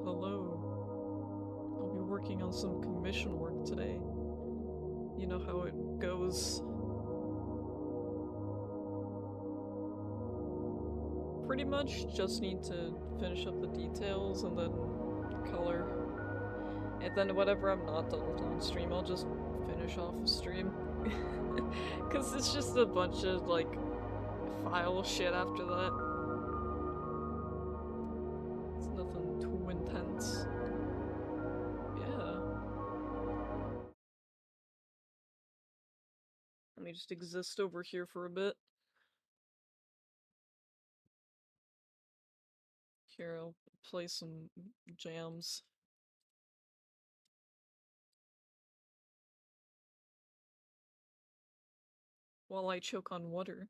Hello. I'll be working on some commission work today. You know how it goes. Pretty much just need to finish up the details and then color. And then whatever I'm not done with on stream, I'll just finish off a stream. Cause it's just a bunch of like file shit after that. It's nothing too intense. Yeah. Let me just exist over here for a bit. Here, I'll play some jams. While I choke on water.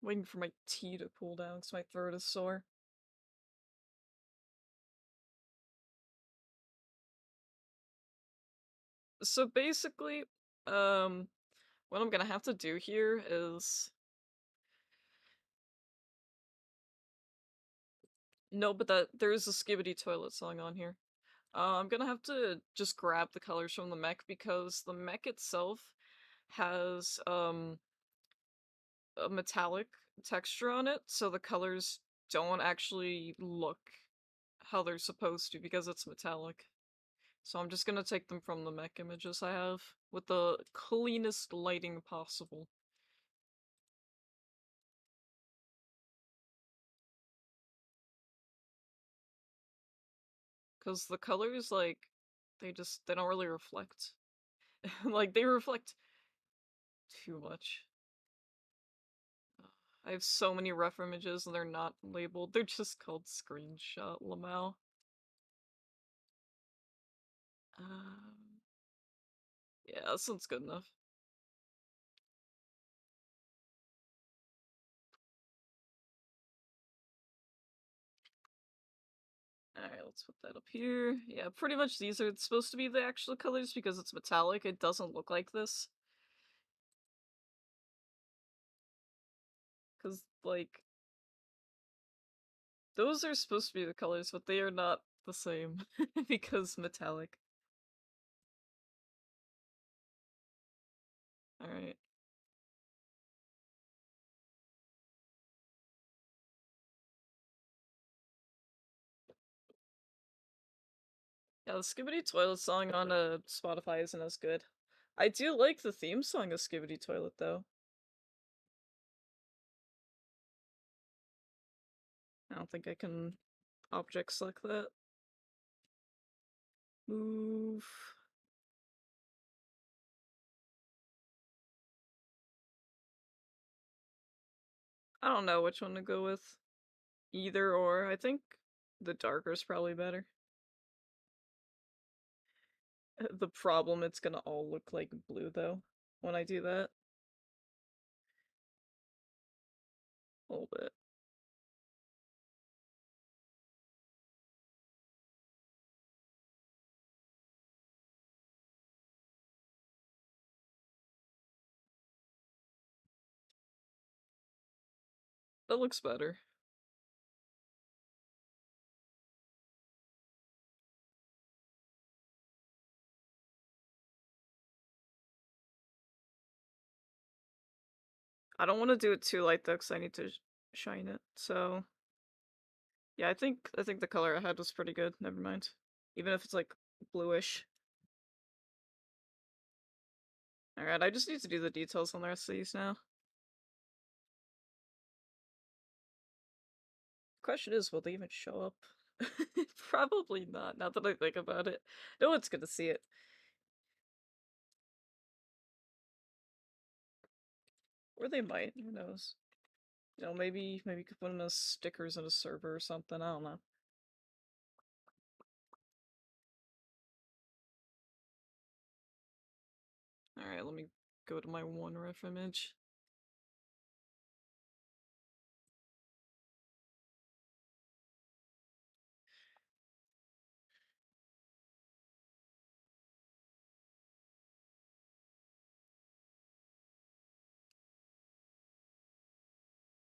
Waiting for my tea to cool down because my throat is sore. So basically, what I'm gonna have to do here is... No, but there is a Skibbity Toilet song on here. I'm gonna have to just grab the colors from the mech because the mech itself has, a metallic texture on it, so the colors don't actually look how they're supposed to because it's metallic. So I'm just gonna take them from the mech images I have with the cleanest lighting possible. Because the colors, like, they don't really reflect. Like, they reflect too much. I have so many ref images and they're not labeled. They're just called screenshot Lamau. Um, yeah, that sounds good enough. Alright, let's put that up here. Yeah, pretty much these are supposed to be the actual colors because it's metallic. It doesn't look like this. Because, like, those are supposed to be the colors, but they are not the same because metallic. Alright. Yeah, the Skibbity Toilet song on Spotify isn't as good. I do like the theme song of Skibbity Toilet, though. I don't think I can object select that. Move. I don't know which one to go with. Either or. I think the darker is probably better. The problem, it's gonna all look like blue, though, when I do that. A little bit. That looks better. I don't want to do it too light though, because I need to shine it. So yeah, I think the color I had was pretty good. Never mind, even if it's like bluish. All right, I just need to do the details on the rest of these now. Question is, will they even show up? Probably not. Now that I think about it, no one's gonna see it. Or they might. Who knows? You know, maybe you could put them as stickers in a server or something. I don't know. Alright, let me go to my one ref image.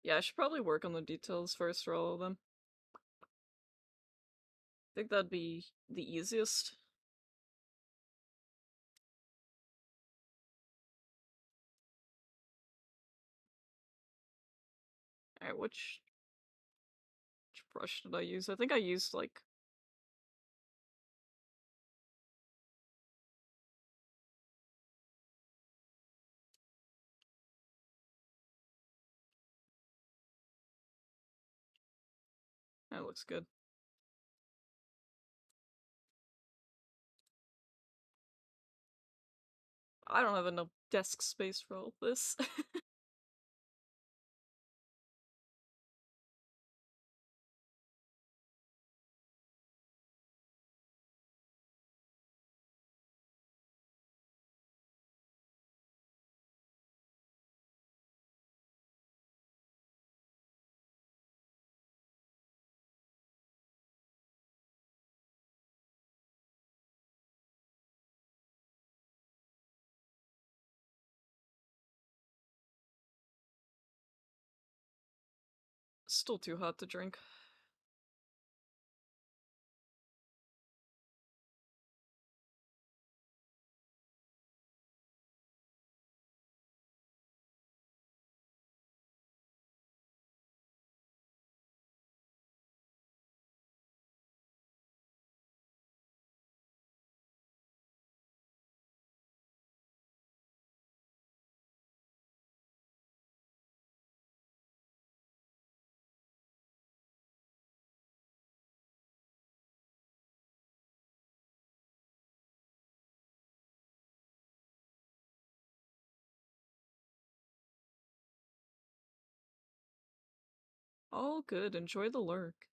Yeah, I should probably work on the details first for all of them. I think that'd be the easiest. Alright, which brush did I use? I think I used, like... That looks good. I don't have enough desk space for all this. Still too hot to drink. All good, enjoy the lurk.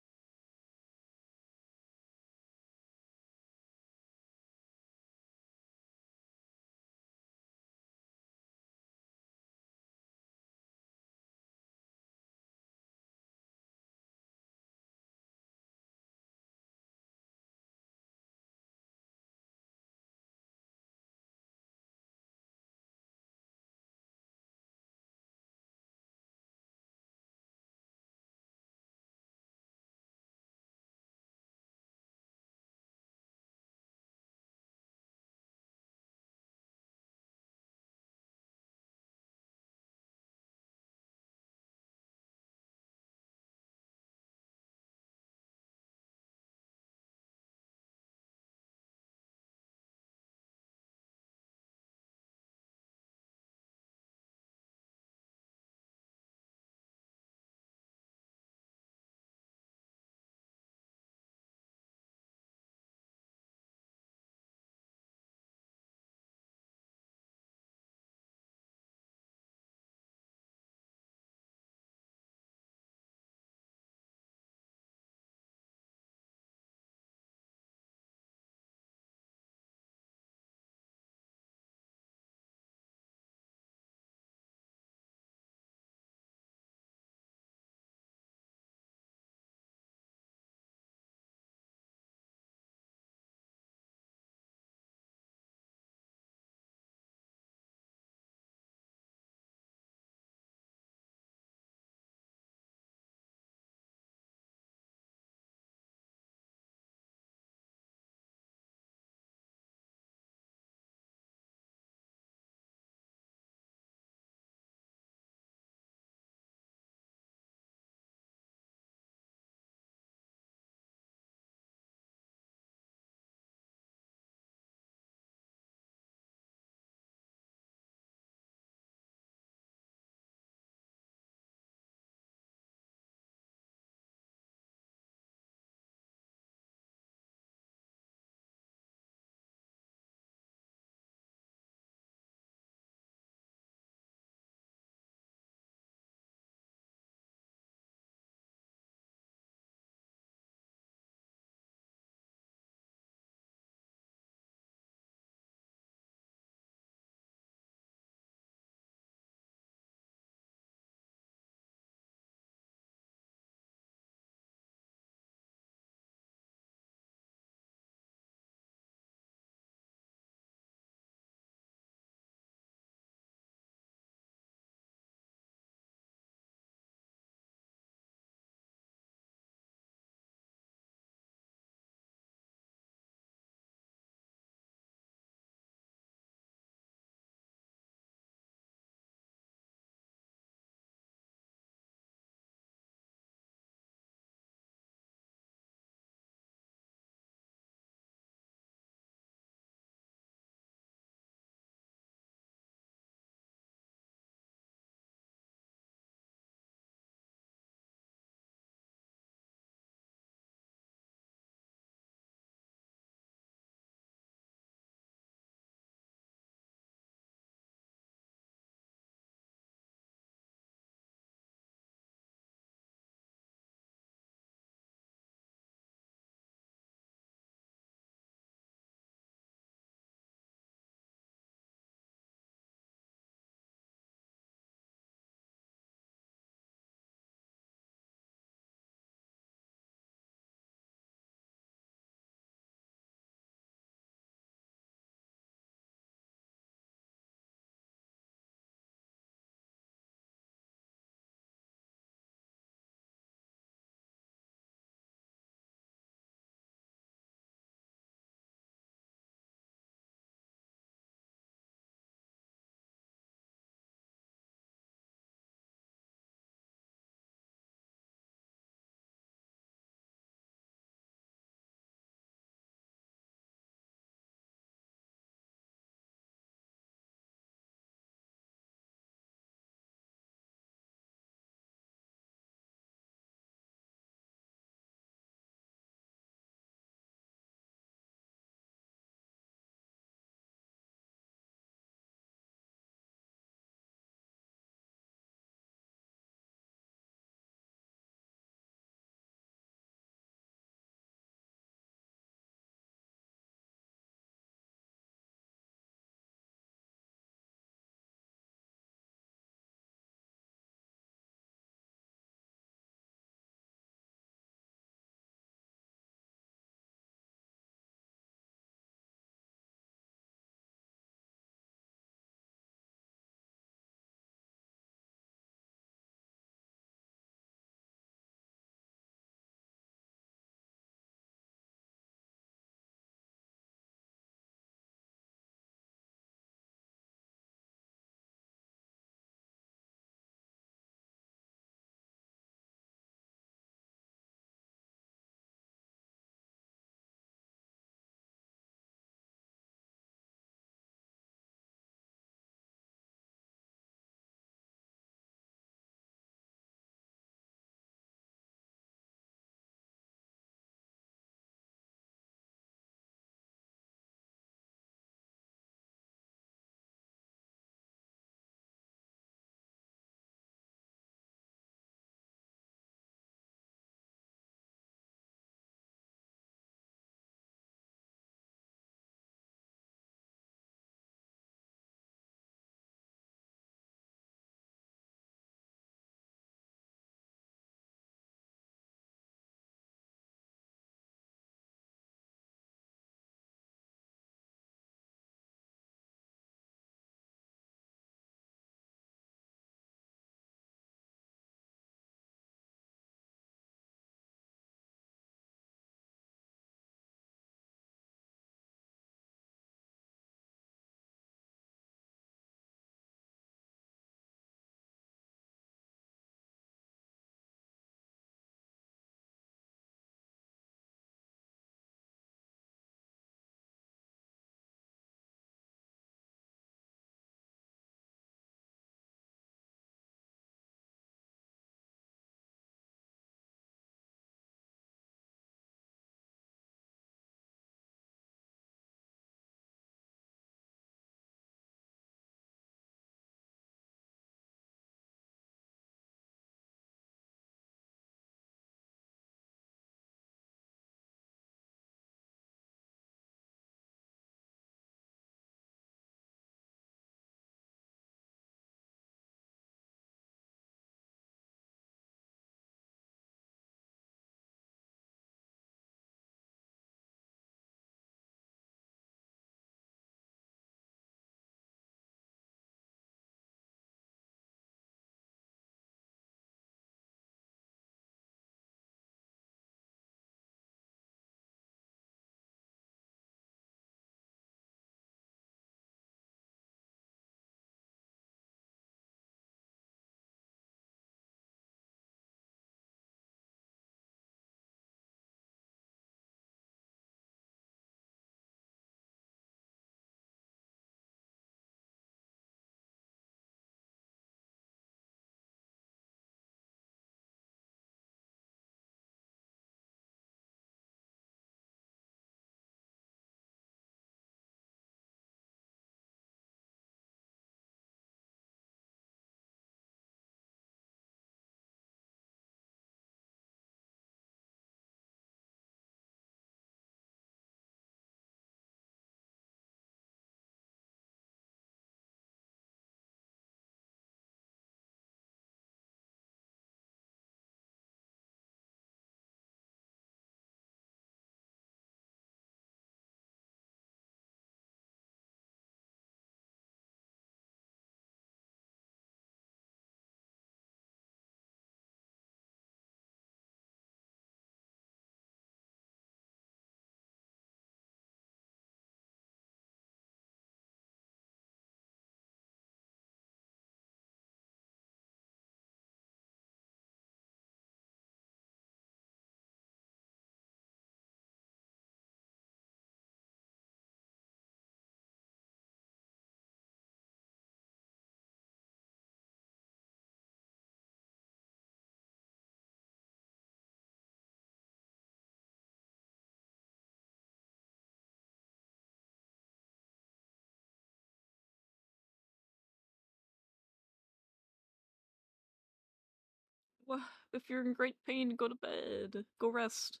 If you're in great pain, go to bed. Go rest.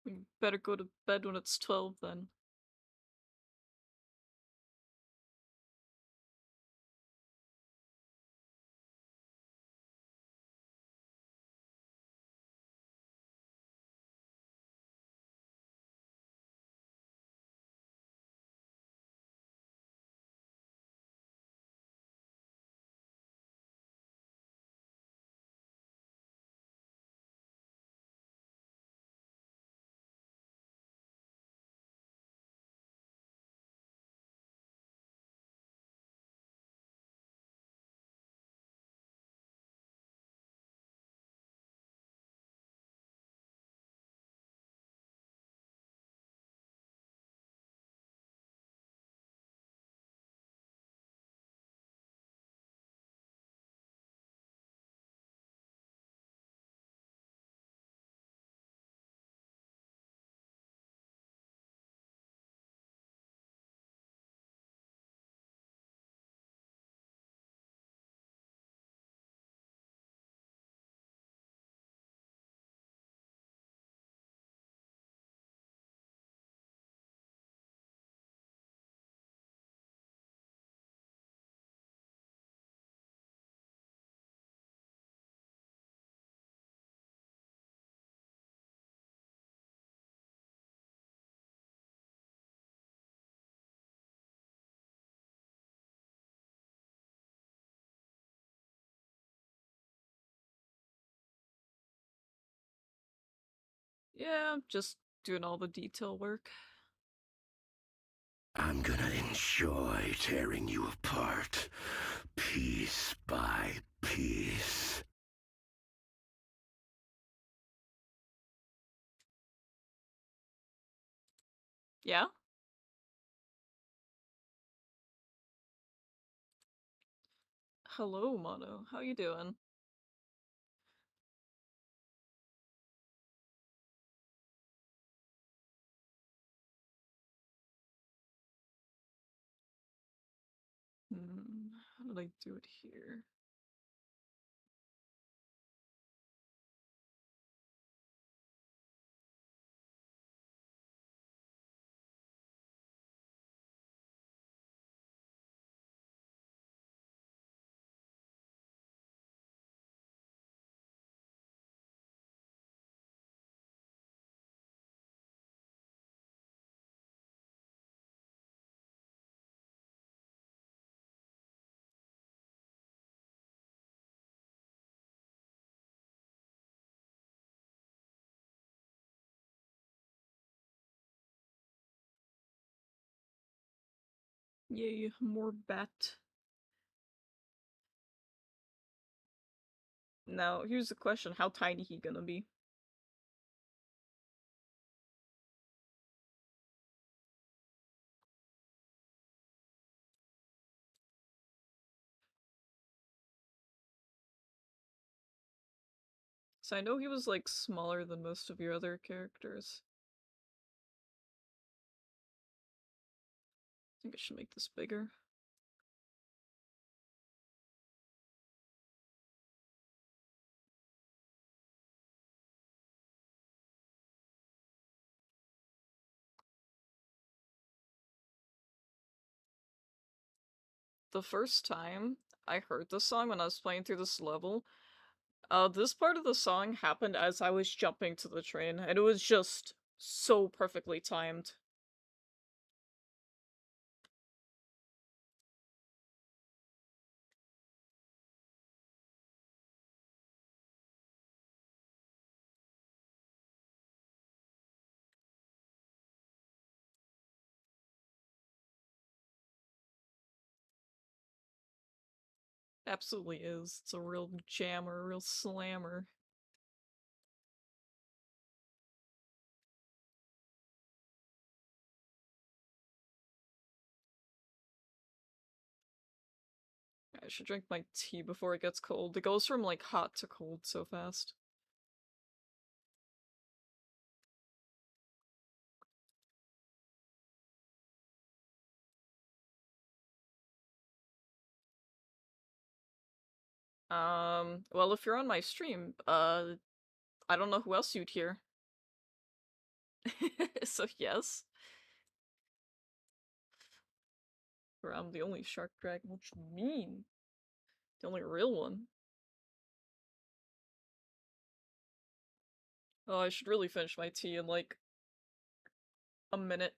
You better go to bed when it's 12 then. Yeah, I'm just doing all the detail work. I'm gonna enjoy tearing you apart, piece by piece. Yeah? Hello, Mono. How you doing? How did I do it here? Yay, more bat. Now, here's the question, how tiny he gonna be? So I know he was, like, smaller than most of your other characters. I think I should make this bigger. The first time I heard this song when I was playing through this level, this part of the song happened as I was jumping to the train, and it was just so perfectly timed. Absolutely is. It's a real jammer, a real slammer. I should drink my tea before it gets cold. It goes from like hot to cold so fast. Well, if you're on my stream, I don't know who else you'd hear. So yes. Or I'm the only shark dragon. What you mean? The only real one. Oh, I should really finish my tea in like a minute.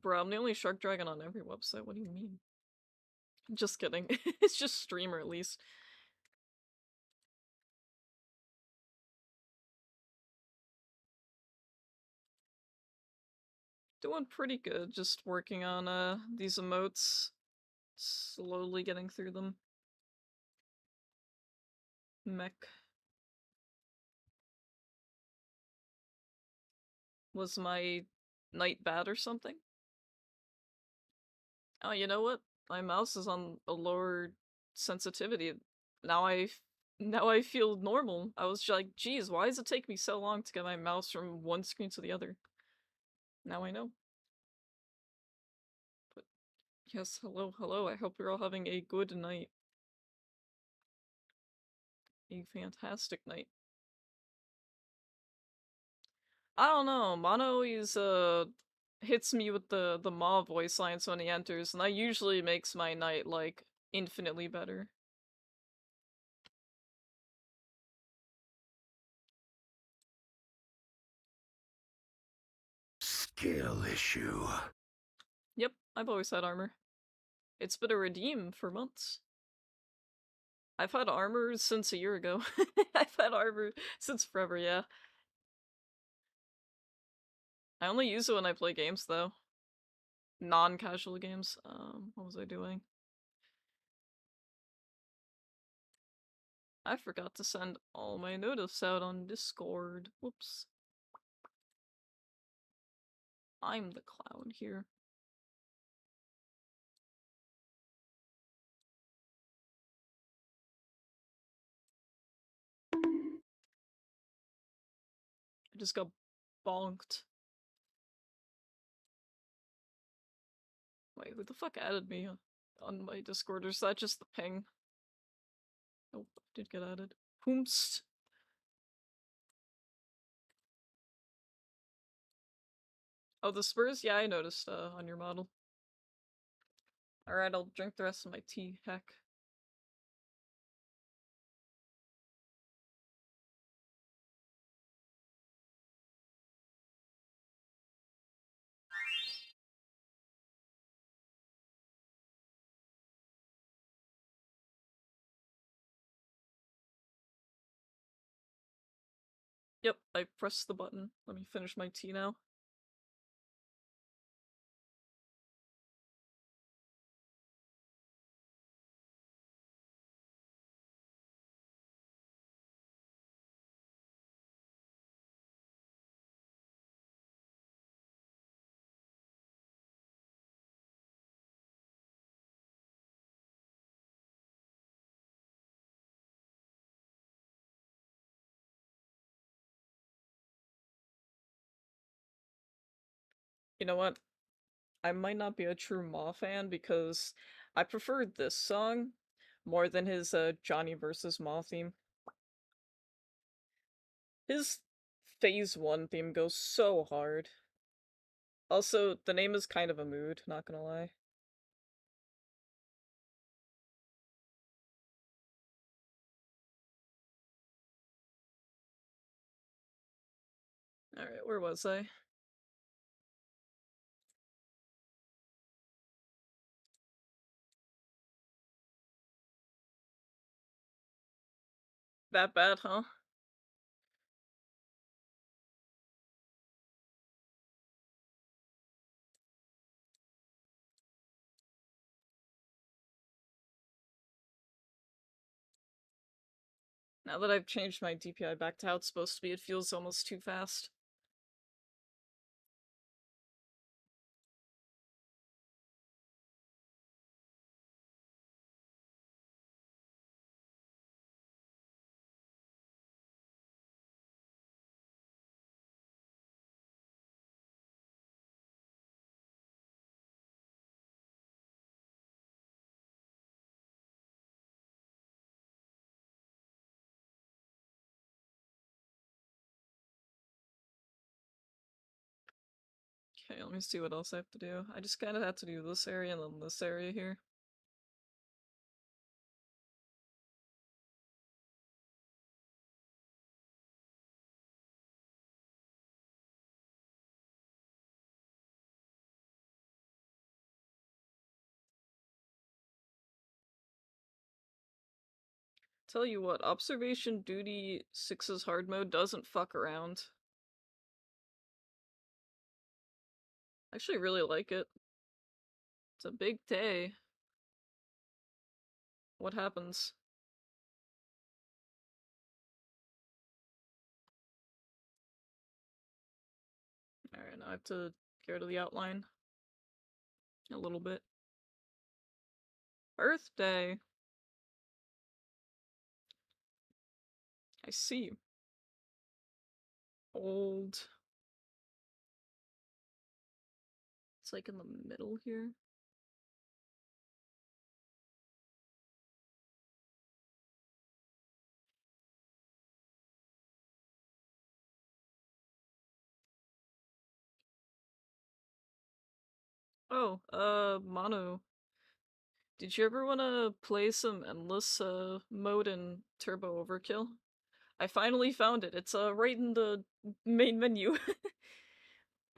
Bro, I'm the only shark dragon on every website. What do you mean? Just kidding. It's just streamer at least. Doing pretty good. Just working on these emotes. Slowly getting through them. Mech. Was my night bad or something? Oh, you know what? My mouse is on a lower sensitivity. Now now I feel normal. I was like, geez, why does it take me so long to get my mouse from one screen to the other? Now I know. But yes, hello, hello. I hope you're all having a good night. A fantastic night. I don't know. Mono is hits me with the Maw voice lines when he enters, and that usually makes my night like infinitely better. Skill issue. Yep, I've always had armor. It's been a redeem for months. I've had armor since a year ago. I've had armor since forever, yeah. I only use it when I play games though. Non-casual games. What was I doing? I forgot to send all my notifs out on Discord. Whoops. I'm the clown here. I just got bonked. Wait, who the fuck added me on my Discord? Or is that just the ping? Nope, I did get added. Whomst. Oh, the spurs? Yeah, I noticed on your model. Alright, I'll drink the rest of my tea. Heck. Yep, I pressed the button. Let me finish my tea now. You know what? I might not be a true Maw fan because I preferred this song more than his Johnny versus Maw theme. His Phase 1 theme goes so hard. Also, the name is kind of a mood, not gonna lie. Alright, where was I? That bad, huh? Now that I've changed my DPI back to how it's supposed to be, it feels almost too fast. Okay, let me see what else I have to do. I just kind of have to do this area and then this area here. Tell you what, Observation Duty 6's hard mode doesn't fuck around. I actually really like it. It's a big day. What happens? Alright, now I have to go to the outline a little bit. Birthday! I see. Old. It's like in the middle here. Oh, Mono. Did you ever want to play some Endless, mode in Turbo Overkill? I finally found it. It's, right in the main menu.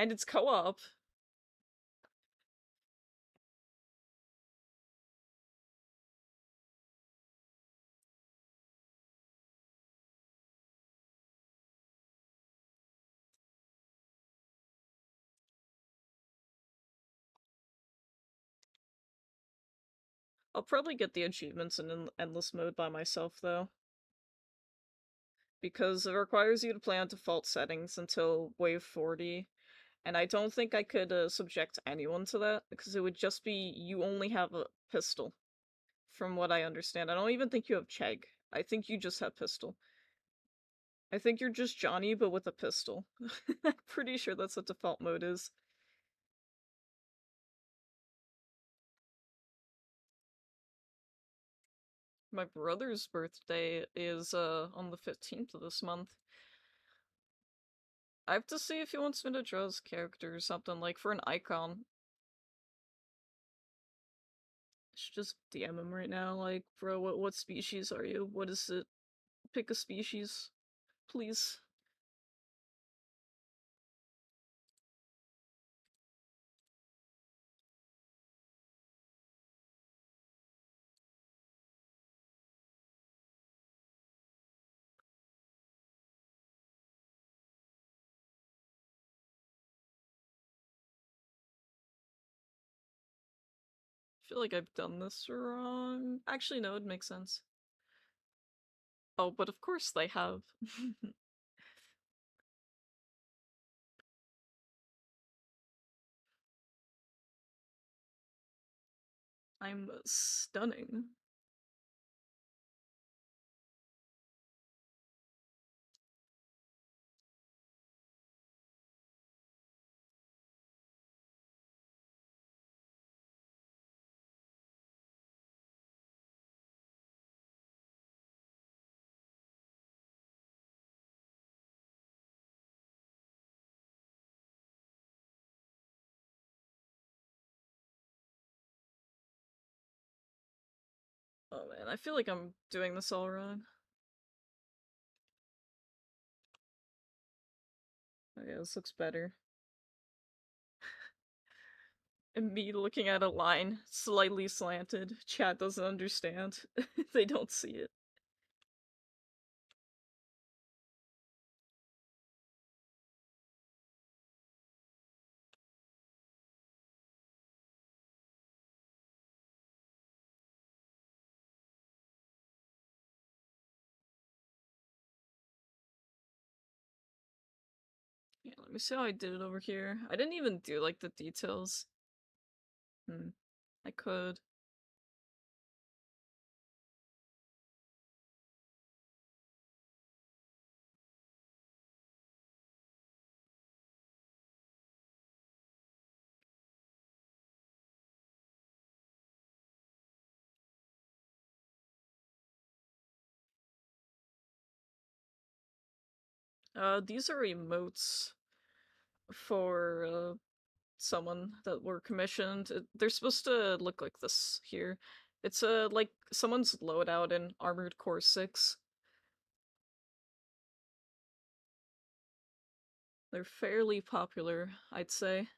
And it's co-op. I'll probably get the achievements in Endless mode by myself, though. Because it requires you to play on default settings until wave 40, and I don't think I could subject anyone to that, because it would just be you only have a pistol, from what I understand. I don't even think you have Chegg. I think you just have pistol. I think you're just Johnny, but with a pistol. I'm pretty sure that's what default mode is. My brother's birthday is on the 15th of this month. I have to see if he wants me to draw his character or something, like for an icon. I should just DM him right now, like, bro, what species are you? What is it? Pick a species, please. I feel like I've done this wrong. Actually, no, it makes sense. Oh, but of course they have. I'm stunning. Oh man, I feel like I'm doing this all wrong. Okay, this looks better. And me looking at a line slightly slanted. Chat doesn't understand. They don't see it. me see how I did it over here. I didn't even do like the details. Hmm. I could. These are emotes for someone that were commissioned. They're supposed to look like this here. It's like someone's loadout in Armored Core 6. They're fairly popular, I'd say.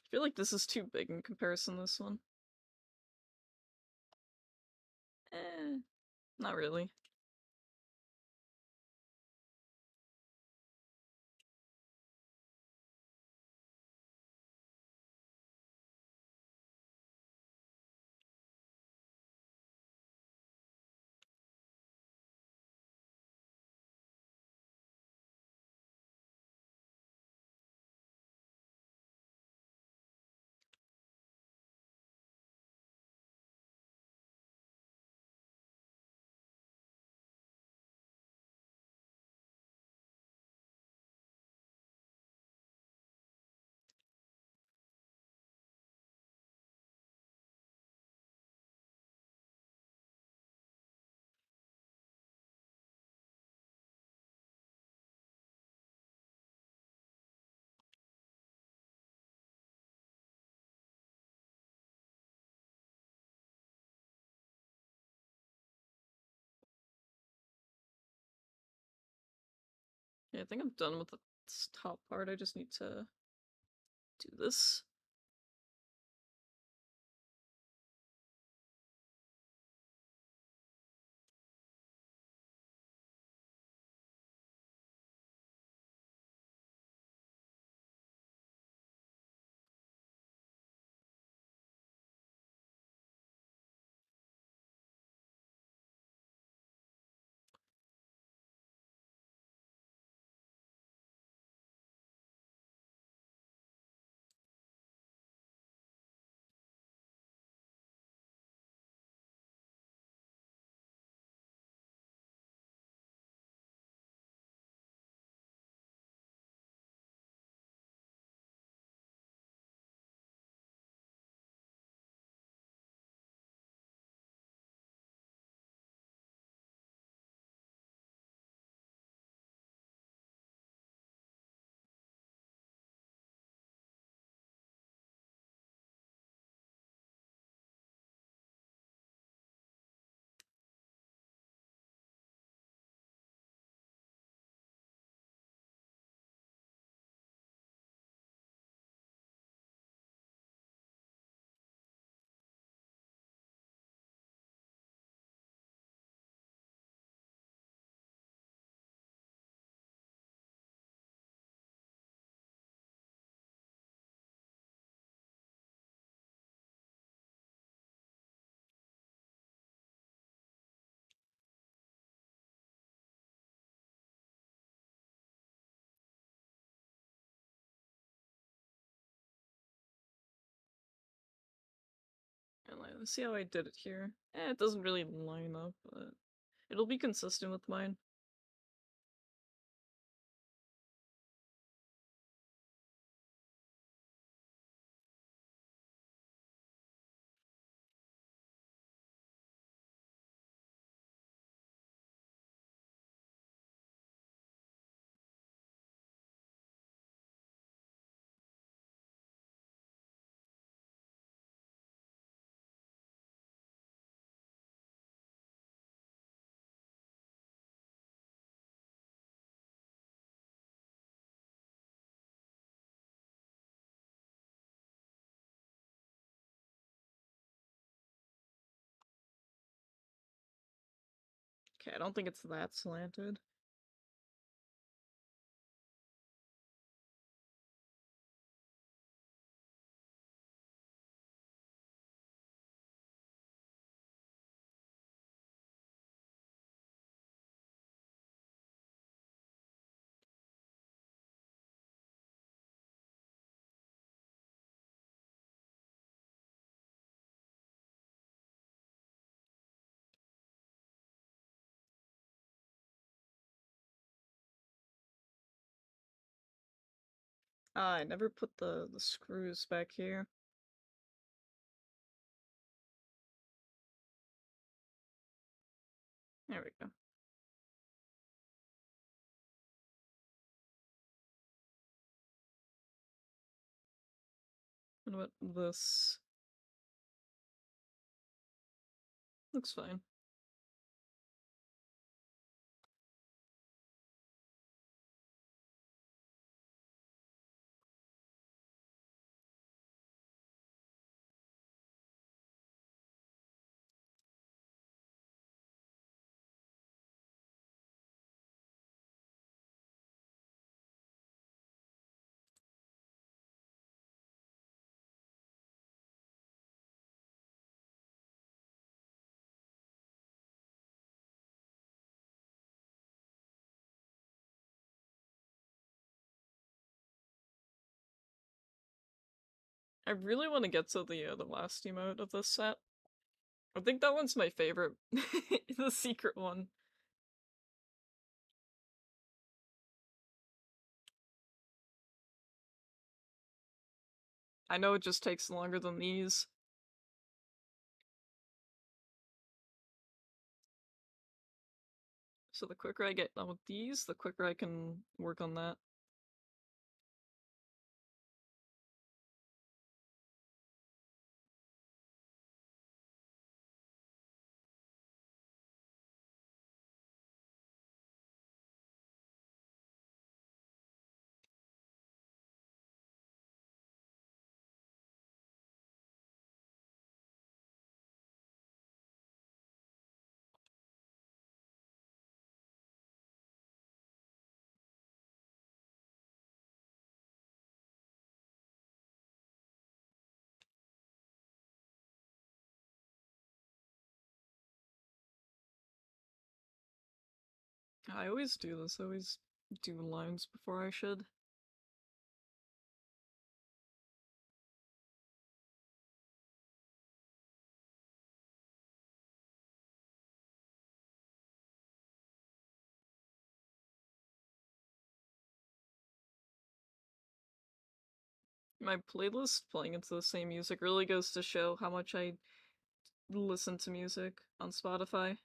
I feel like this is too big in comparison to this one. Eh, not really. Yeah, I think I'm done with the top part. I just need to do this. And let's see how I did it here. It doesn't really line up, but it'll be consistent with mine. Okay, I don't think it's that slanted. Ah, I never put the screws back here. There we go. What about this? Looks fine. I really want to get to the last emote of this set. I think that one's my favorite. The secret one. I know it just takes longer than these. So the quicker I get done with these, the quicker I can work on that. I always do this, I always do lines before I should. My playlist playing into the same music really goes to show how much I listen to music on Spotify.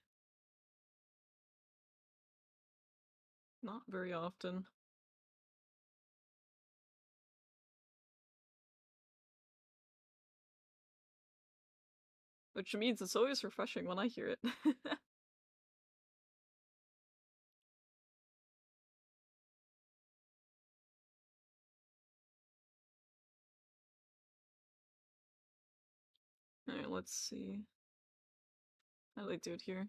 Not very often. Which means it's always refreshing when I hear it. Alright, let's see. How do they do it here?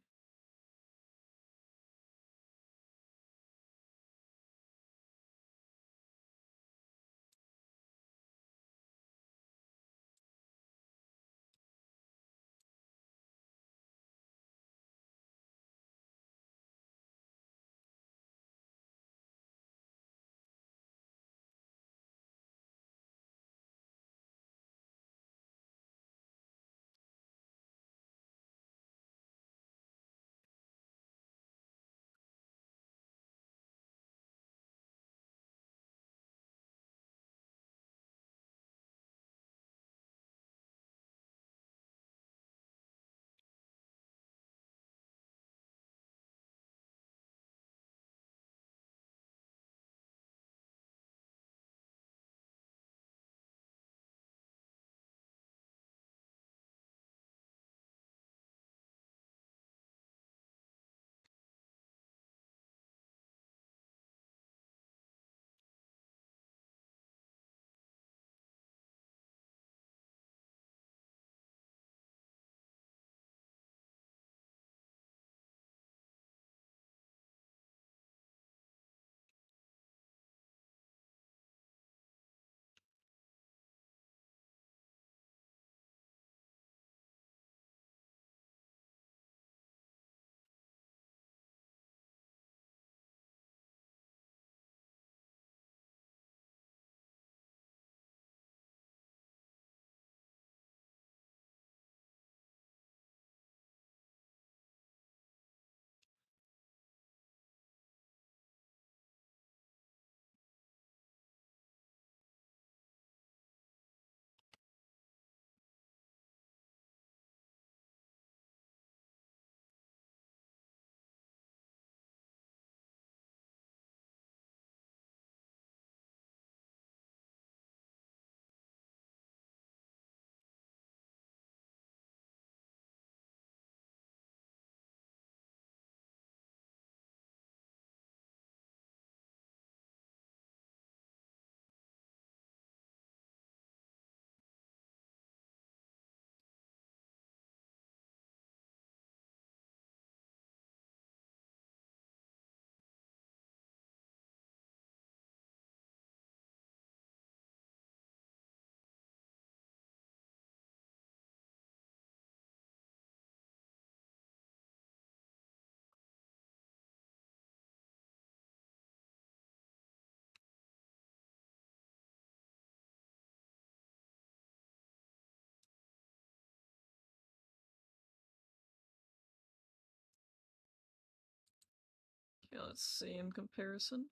Let's see in comparison.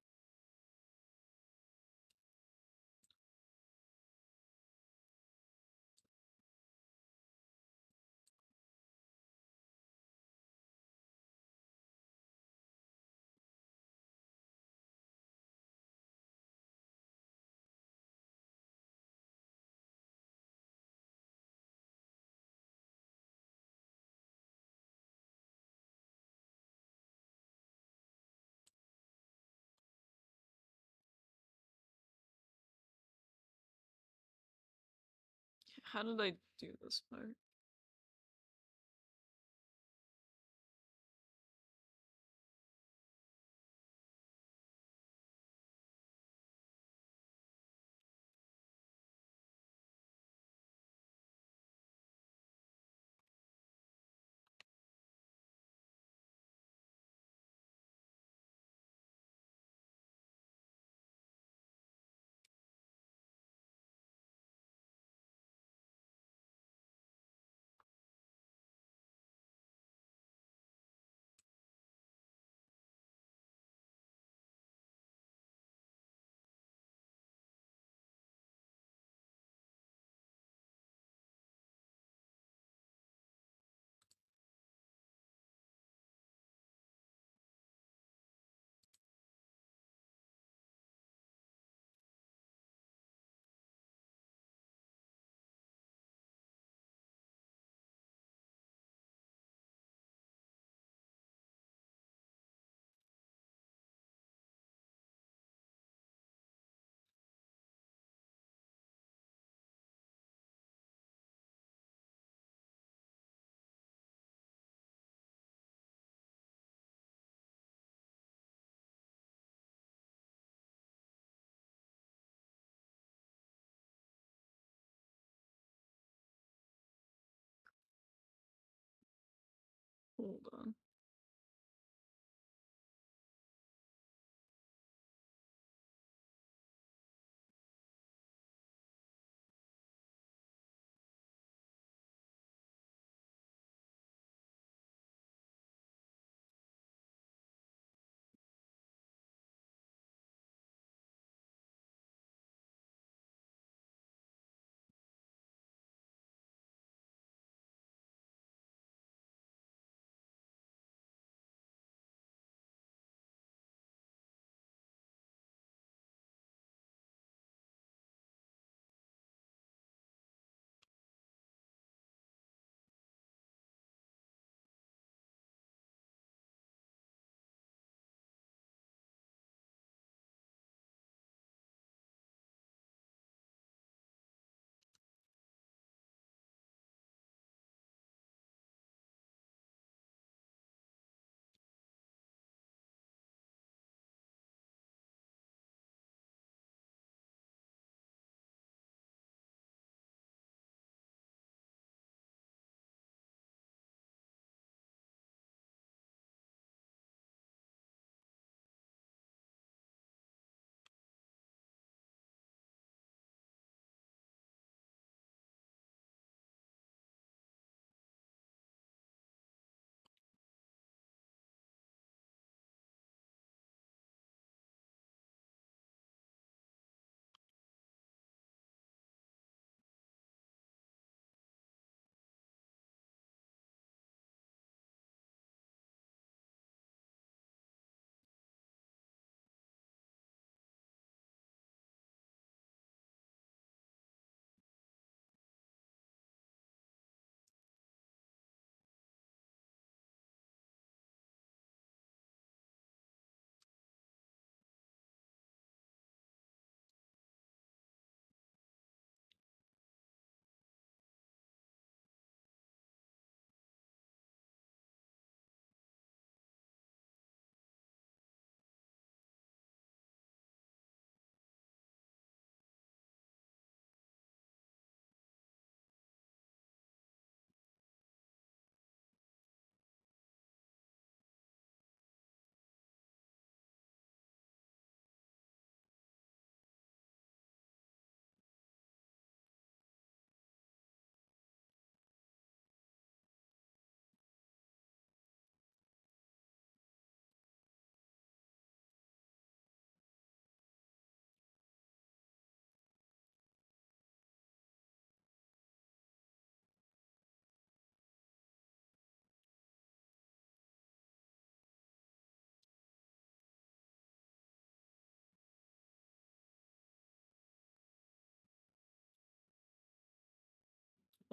How did I do this part?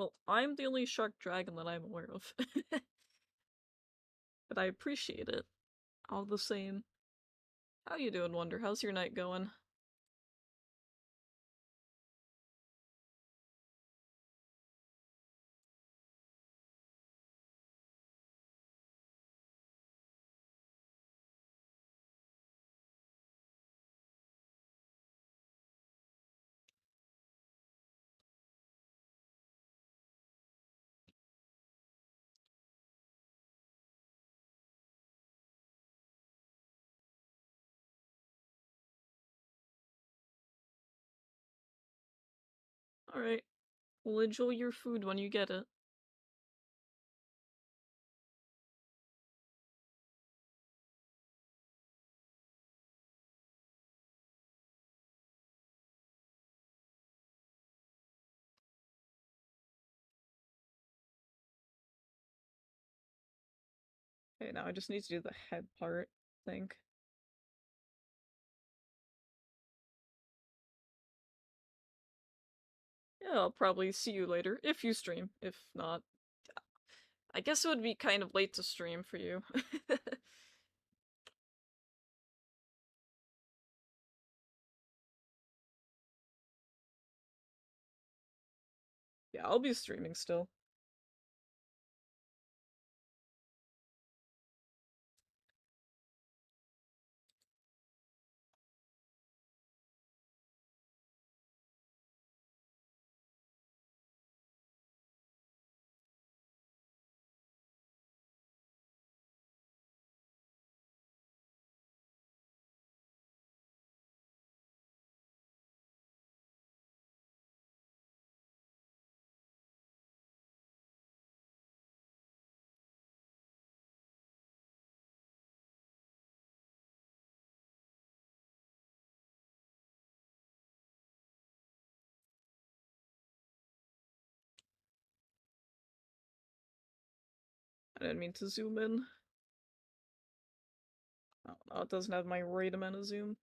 Well, I'm the only shark dragon that I'm aware of. But I appreciate it. All the same. How you doing, Wonder? How's your night going? Alright. Well, enjoy your food when you get it. Okay, now I just need to do the head part, I think. Yeah, I'll probably see you later, if you stream. If not, I guess it would be kind of late to stream for you. Yeah, I'll be streaming still. I didn't mean to zoom in. Oh, it doesn't have my right amount of zoom.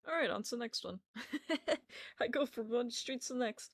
Alright, on to the next one. I go from one street to the next.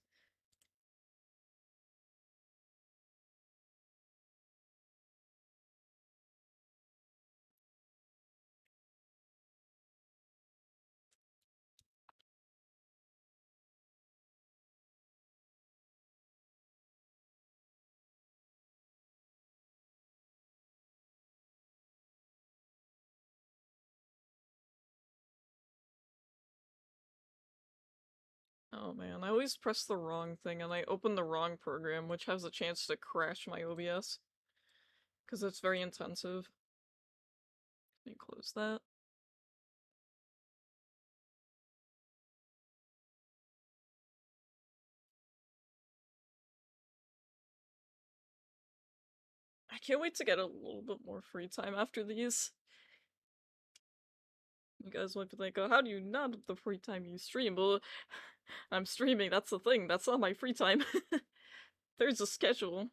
Oh man, I always press the wrong thing and I open the wrong program, which has a chance to crash my OBS. Because it's very intensive. Let me close that. I can't wait to get a little bit more free time after these. You guys might be like, oh, how do you not have the free time you stream? Well, I'm streaming, that's the thing. That's not my free time. There's a schedule.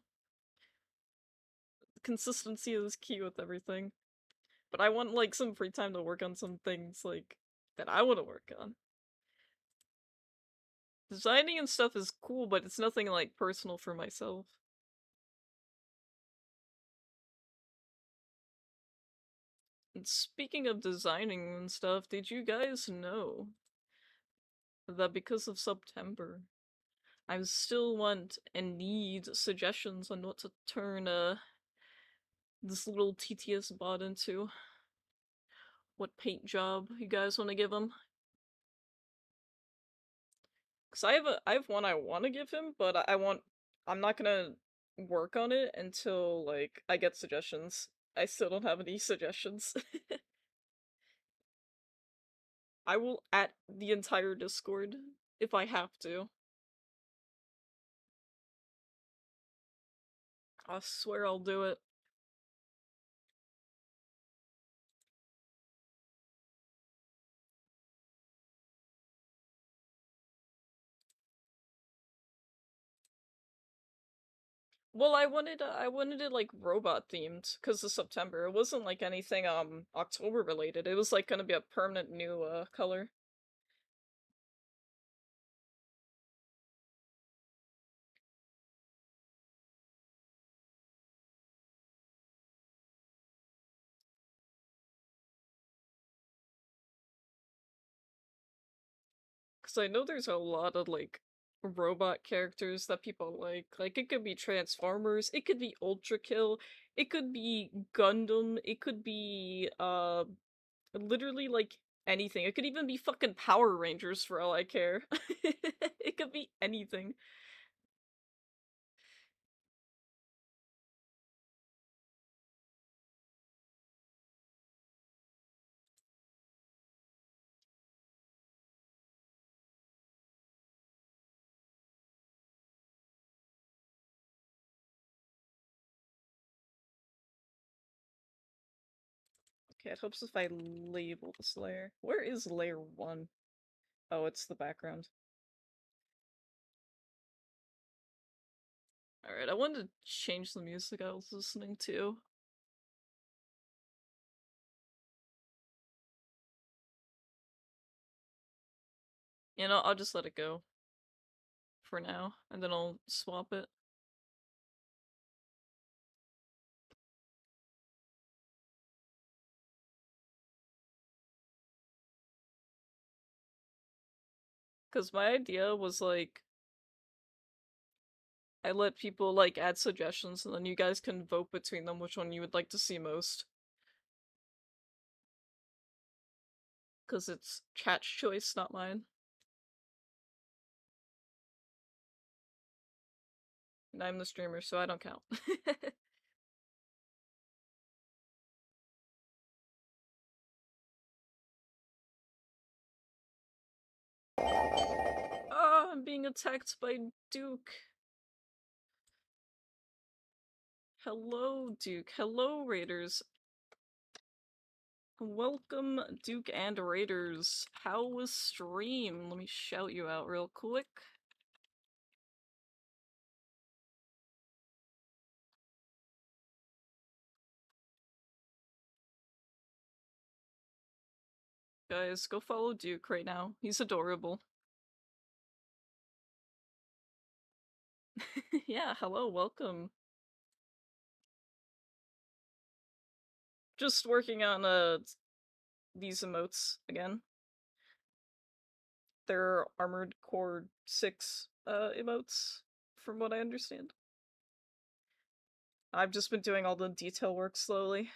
Consistency is key with everything. But I want, like, some free time to work on some things, like, that I want to work on. Designing and stuff is cool, but it's nothing, like, personal for myself. And speaking of designing and stuff, did you guys know that because of September, I still want and need suggestions on what to turn this little TTS bot into? What paint job you guys want to give him? Cause I have one I want to give him, but I'm not gonna work on it until like I get suggestions. I still don't have any suggestions. I will at the entire Discord if I have to. I swear I'll do it. Well, I wanted it like robot themed because of September. It wasn't like anything October related. It was like gonna be a permanent new color. Because I know there's a lot of like robot characters that people like. Like it could be Transformers, it could be Ultra Kill, it could be Gundam, it could be literally like anything. It could even be fucking Power Rangers for all I care. It could be anything. Okay, it helps if I label this layer. Where is layer 1? Oh, it's the background. Alright, I wanted to change the music I was listening to. You know, I'll just let it go for now, and then I'll swap it. Because my idea was like, I let people like add suggestions, and then you guys can vote between them which one you would like to see most. Because it's chat's choice, not mine. And I'm the streamer, so I don't count. Oh, I'm being attacked by Duke. Hello, Duke. Hello, Raiders. Welcome, Duke and Raiders. How was stream? Let me shout you out real quick. Guys, go follow Duke right now. He's adorable. Yeah, hello, welcome. Just working on these emotes again. They're Armored Core 6 emotes, from what I understand. I've just been doing all the detail work slowly.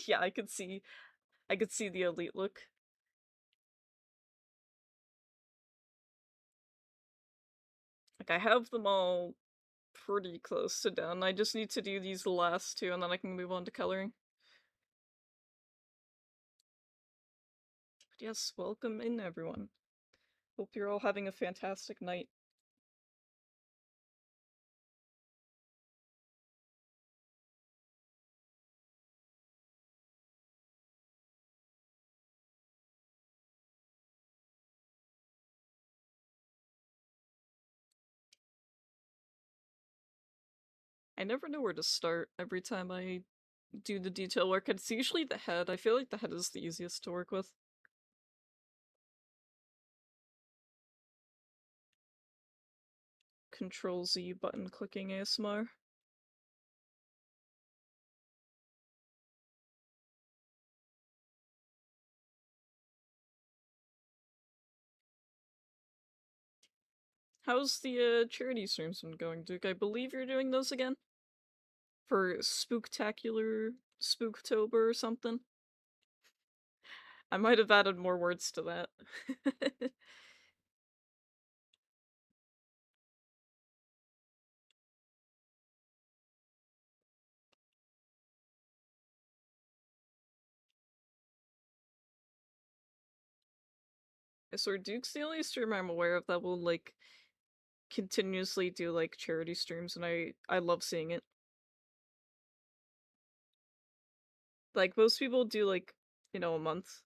Yeah, I could see the elite look. Like, I have them all pretty close to done. I just need to do these last two, and then I can move on to coloring. But yes, welcome in, everyone. Hope you're all having a fantastic night. I never know where to start every time I do the detail work. It's usually the head. I feel like the head is the easiest to work with. Control Z button clicking ASMR. How's the charity streams been going, Duke? I believe you're doing those again? For Spooktacular Spooktober or something? I might have added more words to that. I swear Duke's the only streamer I'm aware of that will like continuously do like charity streams, and I love seeing it. Like most people do like, a month.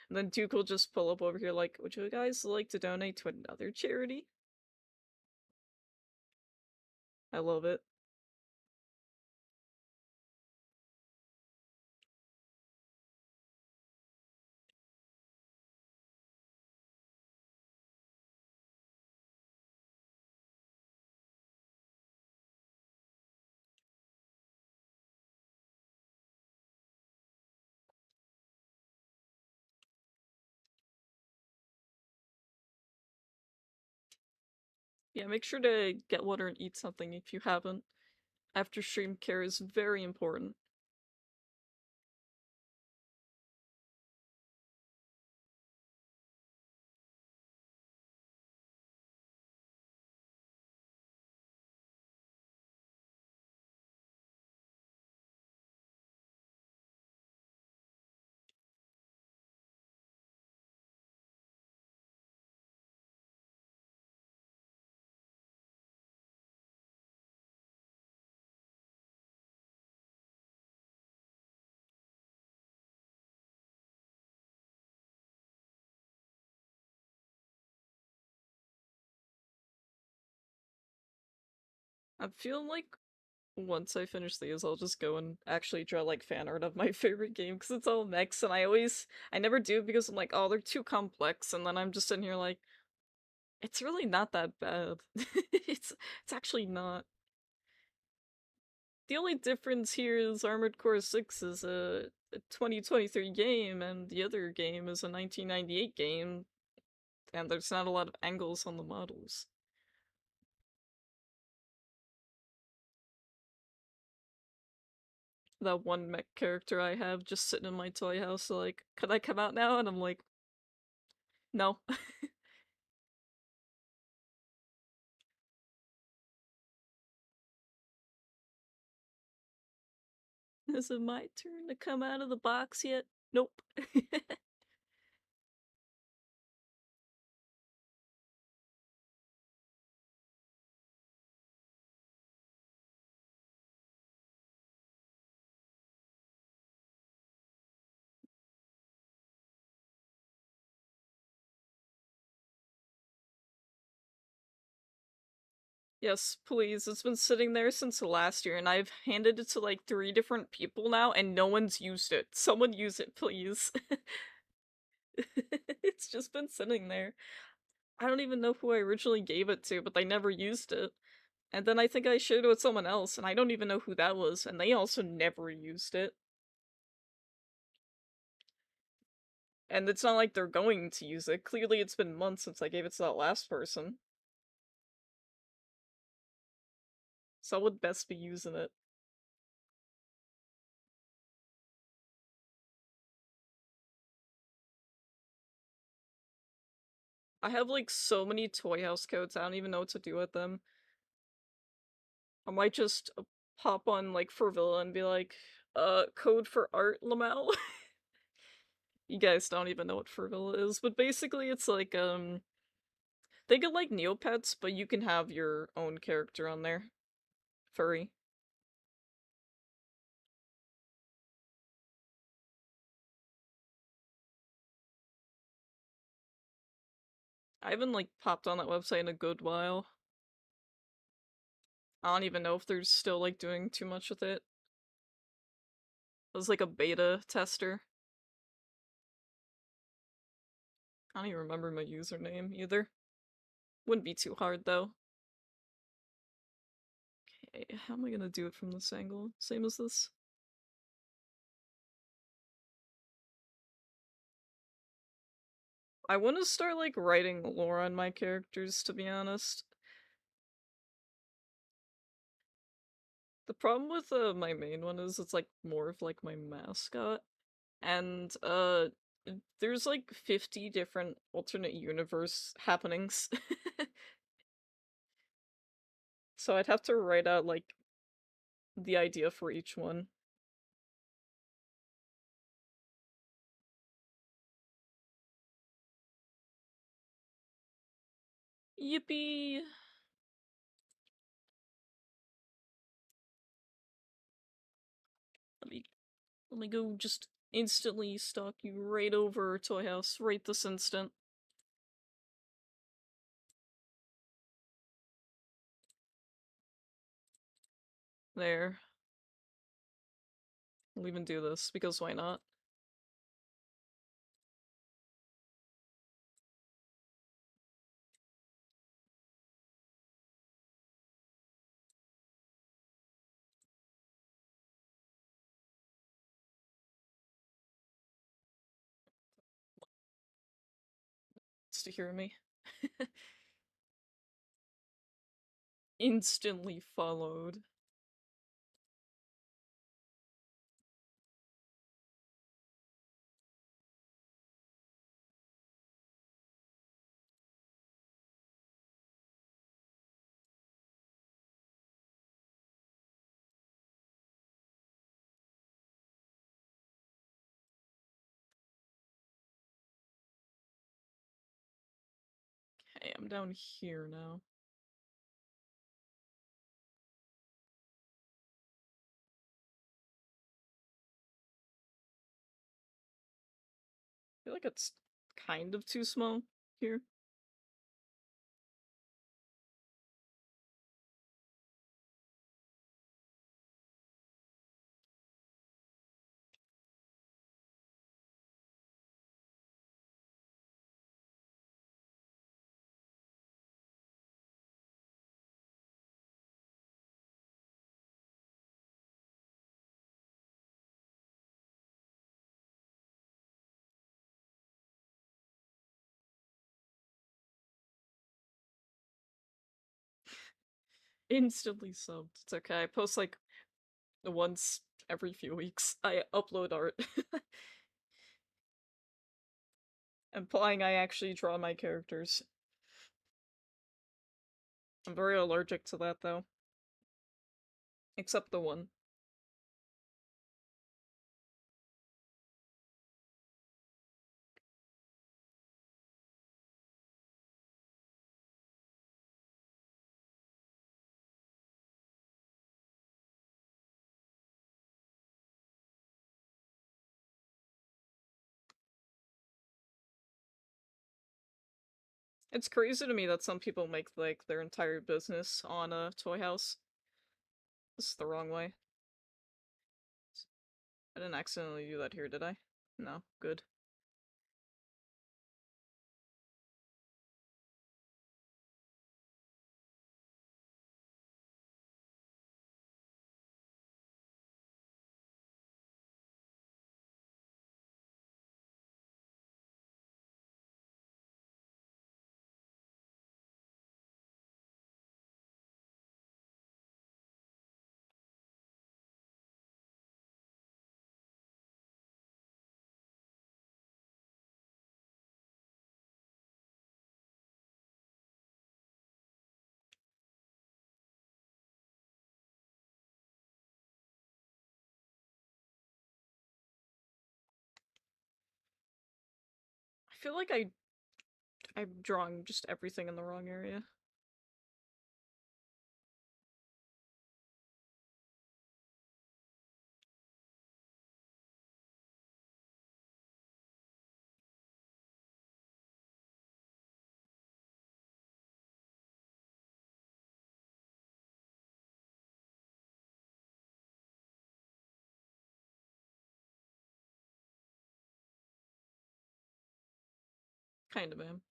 And then Duke will just pull up over here like, would you guys like to donate to another charity? I love it. Yeah, make sure to get water and eat something if you haven't. After stream care is very important. I'm feeling like once I finish these, I'll just go and actually draw like fan art of my favorite game because it's all mechs, and I never do because I'm like, oh, they're too complex, and then I'm just in here like, it's really not that bad. It's actually not. The only difference here is Armored Core 6 is a 2023 game, and the other game is a 1998 game, and there's not a lot of angles on the models. That one mech character I have just sitting in my toy house, so like, could I come out now? And I'm like, no. Is it my turn to come out of the box yet? Nope. Yes, please. It's been sitting there since last year, and I've handed it to like 3 different people now, and no one's used it. Someone use it, please. It's just been sitting there. I don't even know who I originally gave it to, but they never used it. And then I think I shared it with someone else, and I don't even know who that was, and they also never used it. And it's not like they're going to use it. Clearly, it's been months since I gave it to that last person. So I would best be using it. I have like so many Toy House codes, I don't even know what to do with them. I might just pop on like Fervilla and be like, code for art, Lamel. You guys don't even know what Fervilla is, but basically it's like, think of like Neopets, but you can have your own character on there. Furry. I haven't like popped on that website in a good while. I don't even know if they're still like doing too much with it. It was like a beta tester. I don't even remember my username either. Wouldn't be too hard though. Okay, how am I gonna do it from this angle? Same as this? I want to start like writing lore on my characters, to be honest. The problem with my main one is it's like more of like my mascot. And there's like 50 different alternate universe happenings. So I'd have to write out like the idea for each one. Yippee! Let me let me go just instantly stalk you right over Toy House right this instant. There. We'll even do this because why not? It's to hear me. Instantly followed. Okay, I'm down here now. I feel like it's kind of too small here. Instantly subbed. It's okay. I post like once every few weeks. I upload art. Implying I actually draw my characters. I'm very allergic to that though. Except the one. It's crazy to me that some people make like their entire business on a toy house. This is the wrong way. I didn't accidentally do that here, did I? No, good. feel like I'm drawing just everything in the wrong area. Kind of am.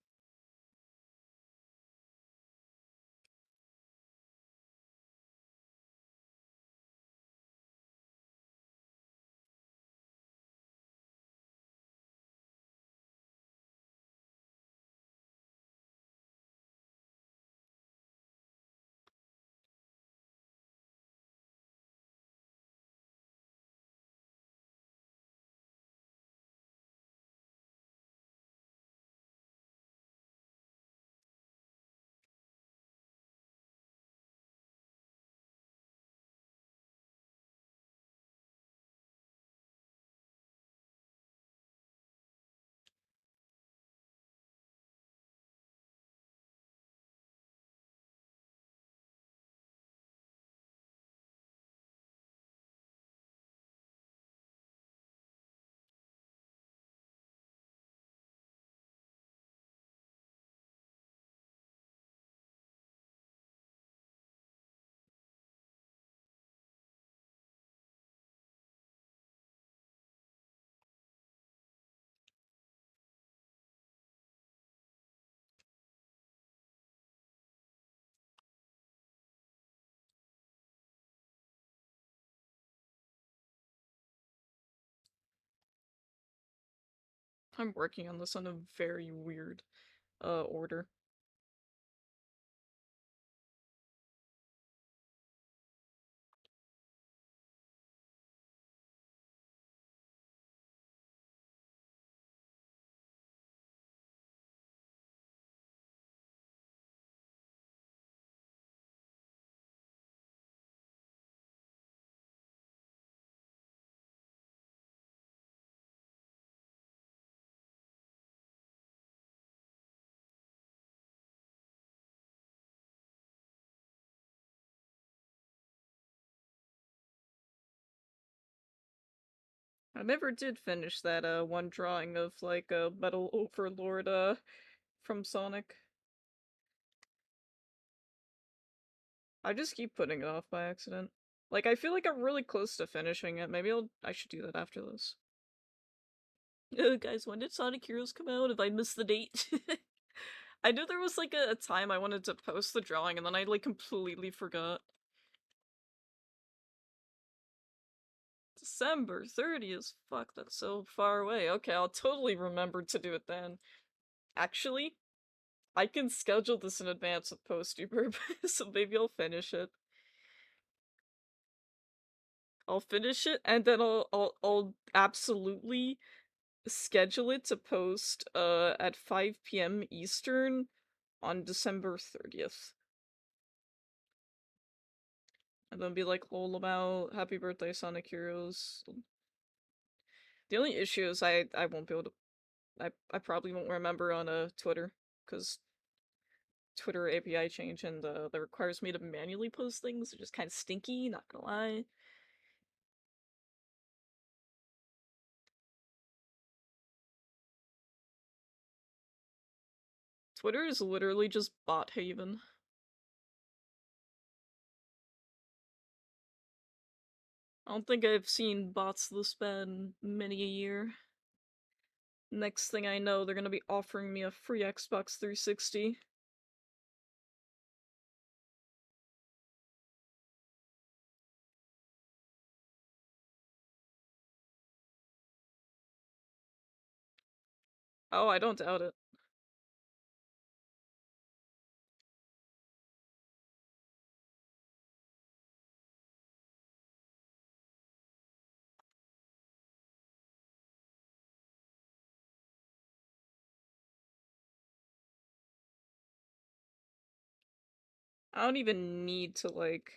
I'm working on this in a very weird order. I never did finish that one drawing of like a Metal Overlord from Sonic. I just keep putting it off by accident. Like I feel like I'm really close to finishing it. Maybe I should do that after this. Guys, when did Sonic Heroes come out? If I missed the date? I knew there was like a time I wanted to post the drawing and then I like completely forgot. December 30th? Fuck, that's so far away. Okay, I'll totally remember to do it then. Actually, I can schedule this in advance with PostUberb, so maybe I'll finish it. I'll finish it and then I'll absolutely schedule it to post at 5 p.m. Eastern on December 30th. And then be like lol about happy birthday Sonic Heroes. The only issue is I won't be able to I probably won't remember on Twitter because Twitter API change and that requires me to manually post things, which is kind of stinky, not gonna lie. Twitter is literally just bot haven. I don't think I've seen bots this bad in many a year. Next thing I know, they're gonna be offering me a free Xbox 360. Oh, I don't doubt it. I don't even need to, like,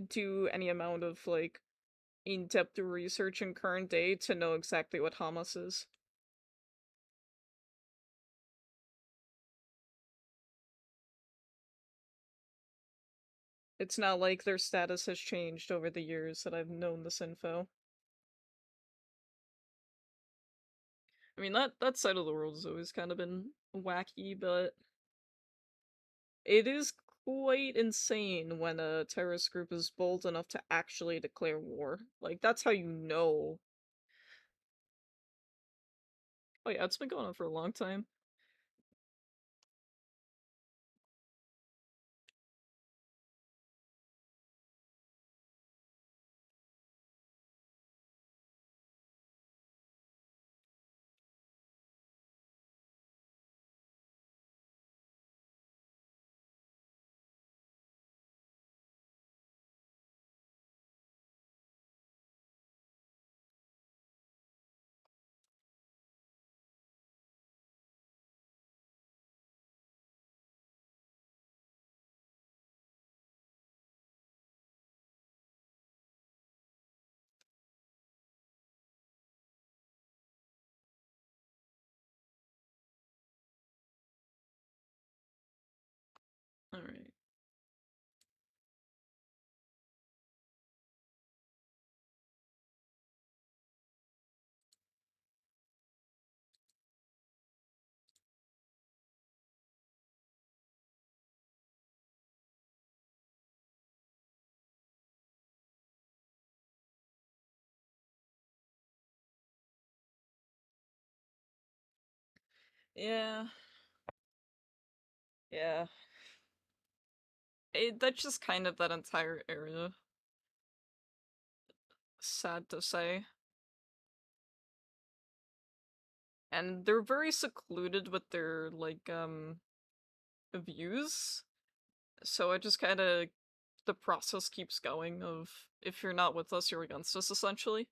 do any amount of, like, in-depth research in current day to know exactly what Hamas is. It's not like their status has changed over the years that I've known this info. I mean, that side of the world has always kind of been wacky, but it is quite insane when a terrorist group is bold enough to actually declare war. Like, that's how you know. Oh yeah, it's been going on for a long time. Alright. Yeah. Yeah. That's just kind of that entire area. Sad to say. And they're very secluded with their, like, views. So it just kinda the process keeps going of if you're not with us, you're against us, essentially.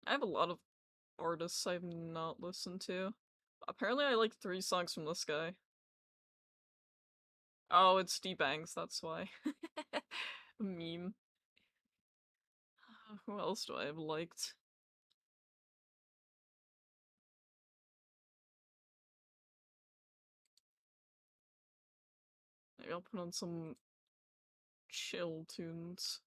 I have a lot of artists I've not listened to. Apparently I like 3 songs from this guy. Oh, it's D-Bangs, that's why. Meme. Who else do I have liked? Maybe I'll put on some chill tunes.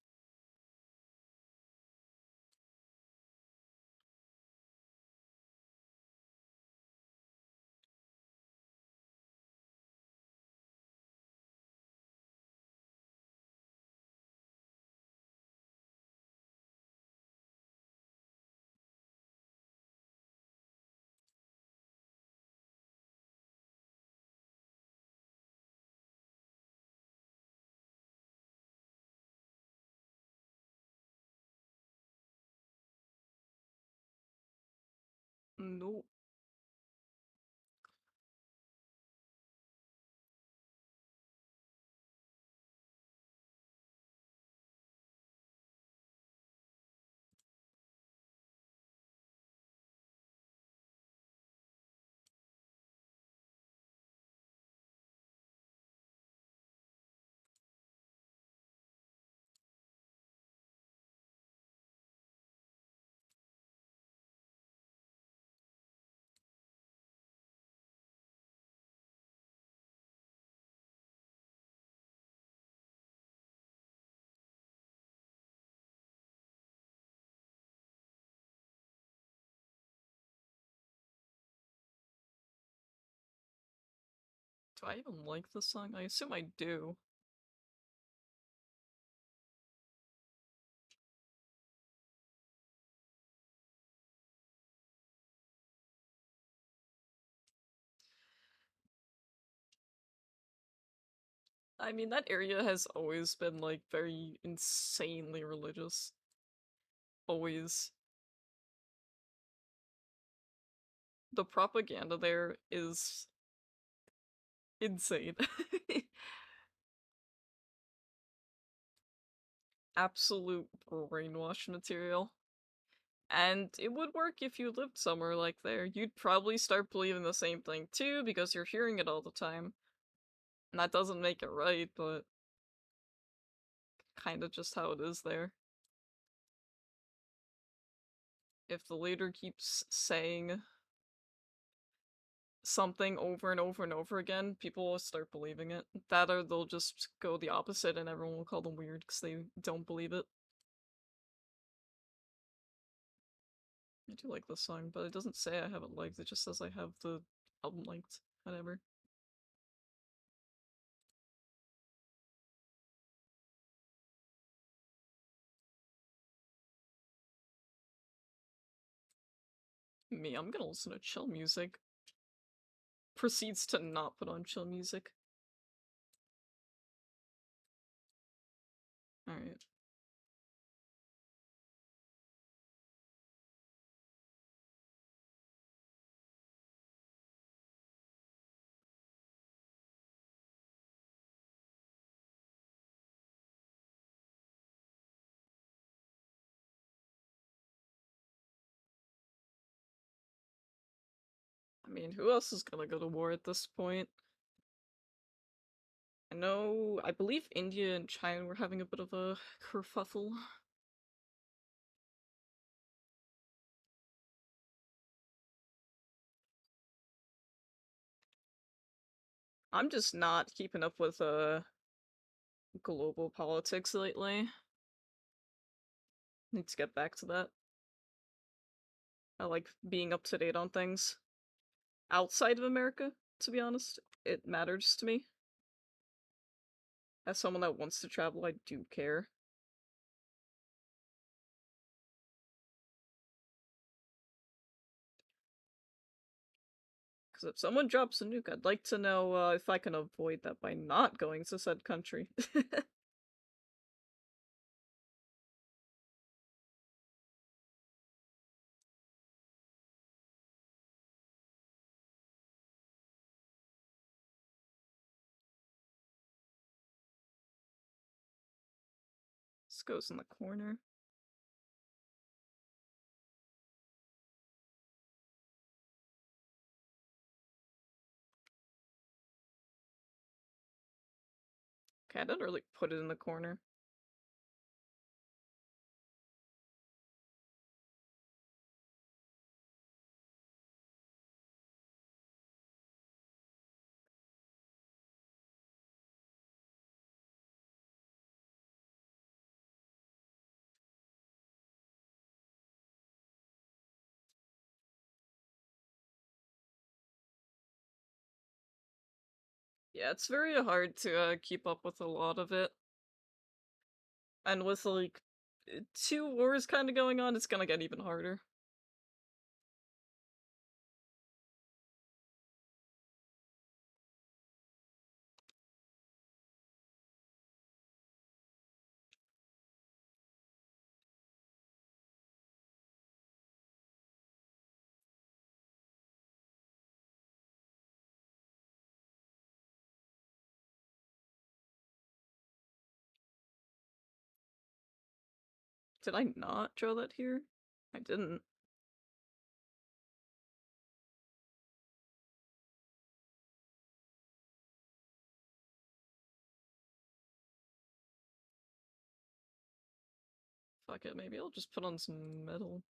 Nope. Do I even like this song? I assume I do. I mean, that area has always been, like, very insanely religious. Always. The propaganda there is insane. Absolute brainwash material. And it would work if you lived somewhere like there. You'd probably start believing the same thing too because you're hearing it all the time. And that doesn't make it right, but kind of just how it is there. If the leader keeps saying something over and over and over again, people will start believing it. That or they'll just go the opposite and everyone will call them weird because they don't believe it. I do like this song, but it doesn't say I have it liked, it just says I have the album liked. Whatever. Me, I'm gonna listen to chill music. Proceeds to not put on chill music. Alright. I mean, who else is gonna go to war at this point? I believe India and China were having a bit of a kerfuffle. I'm just not keeping up with global politics lately. Need to get back to that. I like being up to date on things. Outside of America, to be honest, it matters to me. As someone that wants to travel, I do care. Because if someone drops a nuke, I'd like to know if I can avoid that by not going to said country. This goes in the corner. Okay, I didn't really put it in the corner. Yeah, it's very hard to keep up with a lot of it. And with like two wars kind of going on, it's gonna get even harder. Did I not draw that here? I didn't. Fuck it, maybe I'll just put on some metal.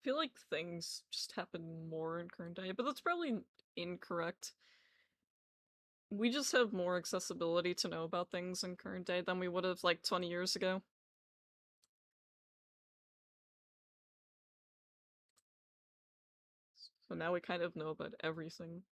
I feel like things just happen more in current day, but that's probably incorrect. We just have more accessibility to know about things in current day than we would have like 20 years ago. So now we kind of know about everything.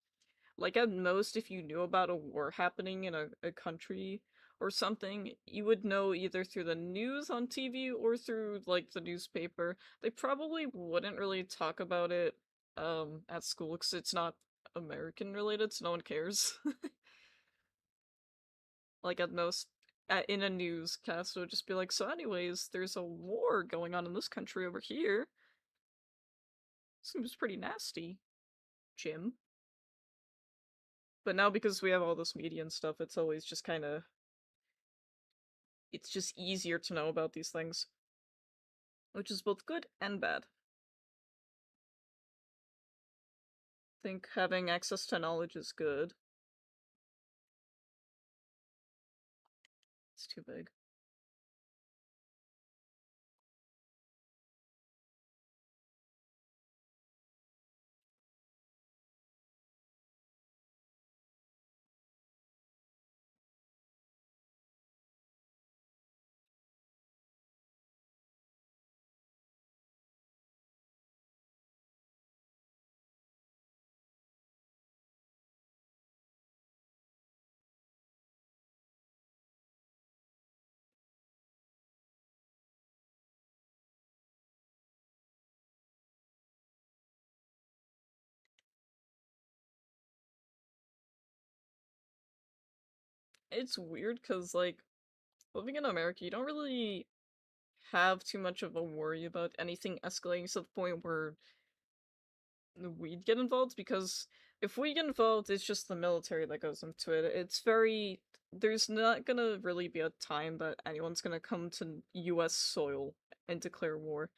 Like at most, if you knew about a war happening in a country, or something, you would know either through the news on TV or through like the newspaper. They probably wouldn't really talk about it at school because it's not American related, so no one cares. Like at most in a newscast it would just be like, so anyways, there's a war going on in this country over here. Seems pretty nasty, Jim. But now because we have all this media and stuff, it's always just kind of it's just easier to know about these things, which is both good and bad. I think having access to knowledge is good. It's too big. It's weird because, like, living in America, you don't really have too much of a worry about anything escalating to the point where we'd get involved, because if we get involved, it's just the military that goes into it. It's very there's not gonna really be a time that anyone's gonna come to US soil and declare war.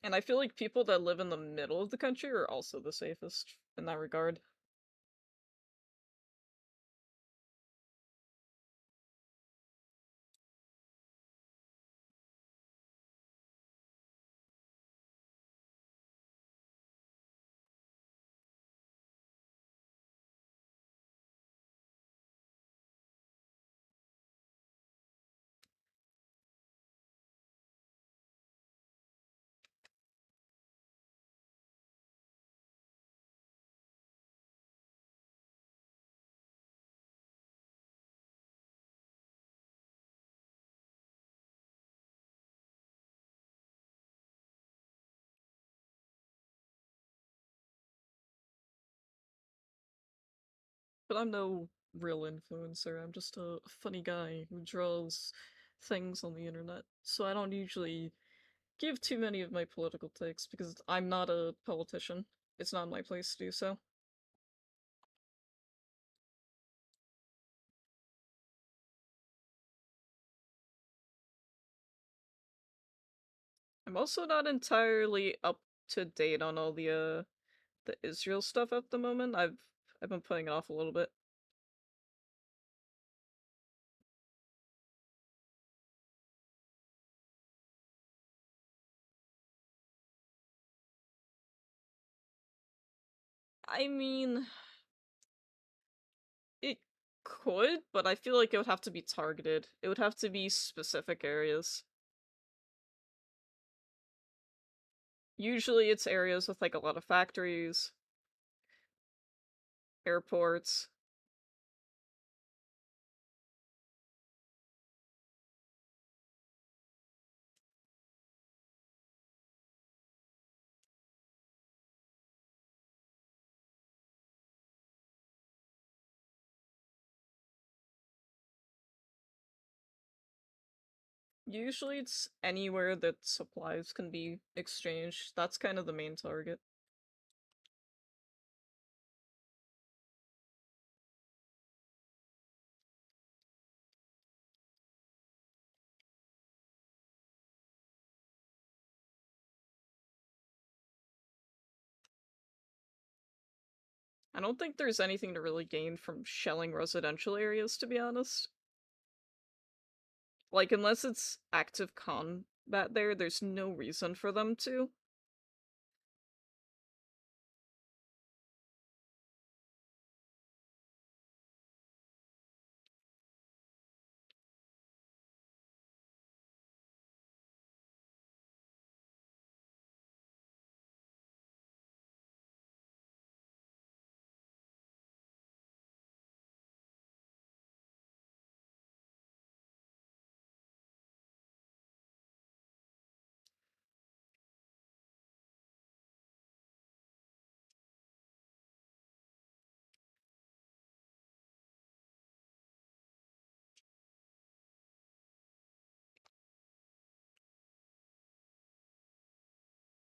And I feel like people that live in the middle of the country are also the safest in that regard. But I'm no real influencer. I'm just a funny guy who draws things on the internet. So I don't usually give too many of my political takes because I'm not a politician. It's not my place to do so. I'm also not entirely up to date on all the Israel stuff at the moment. I've been putting it off a little bit. I mean, it could, but I feel like it would have to be targeted. It would have to be specific areas. Usually it's areas with like a lot of factories, airports. Usually it's anywhere that supplies can be exchanged. That's kind of the main target. I don't think there's anything to really gain from shelling residential areas, to be honest. Like, unless it's active combat there, there's no reason for them to.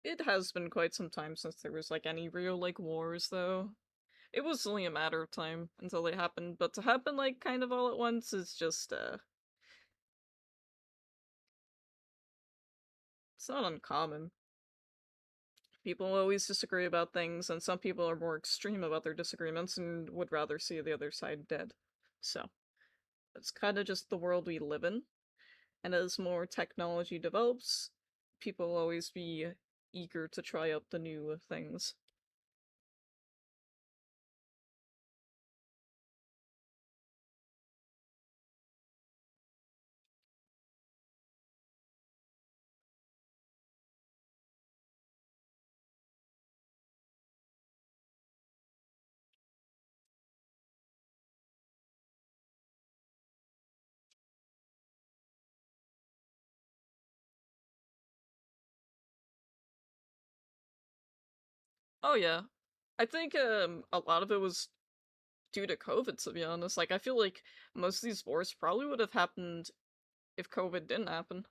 It has been quite some time since there was like any real like wars though. It was only a matter of time until they happened, but to happen like kind of all at once is just it's not uncommon. People always disagree about things, and some people are more extreme about their disagreements and would rather see the other side dead. So, it's kind of just the world we live in. And as more technology develops, people will always be eager to try out the new things. Oh yeah. I think a lot of it was due to COVID, to be honest. Like I feel like most of these wars probably would have happened if COVID didn't happen.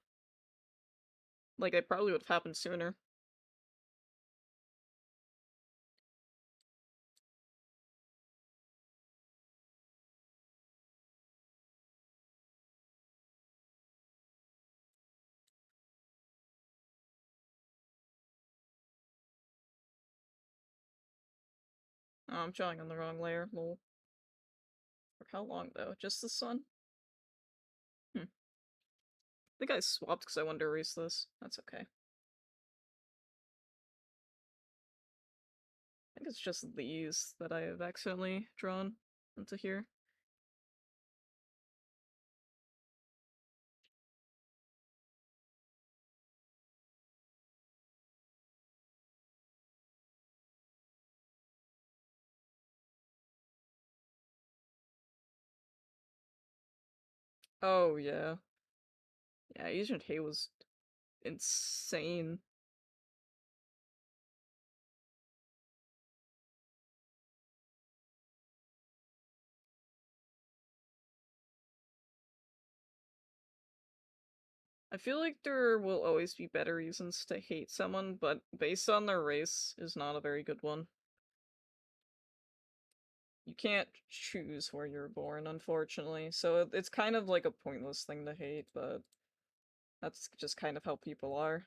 Like they probably would have happened sooner. Oh, I'm drawing on the wrong layer. Lol. For how long though? Just the sun? Hmm. I think I swapped because I wanted to erase this. That's okay. I think it's just these that I have accidentally drawn into here. Oh yeah. Yeah, Agent Hay was insane. I feel like there will always be better reasons to hate someone, but based on their race is not a very good one. You can't choose where you're born, unfortunately, so it's kind of like a pointless thing to hate, but that's just kind of how people are.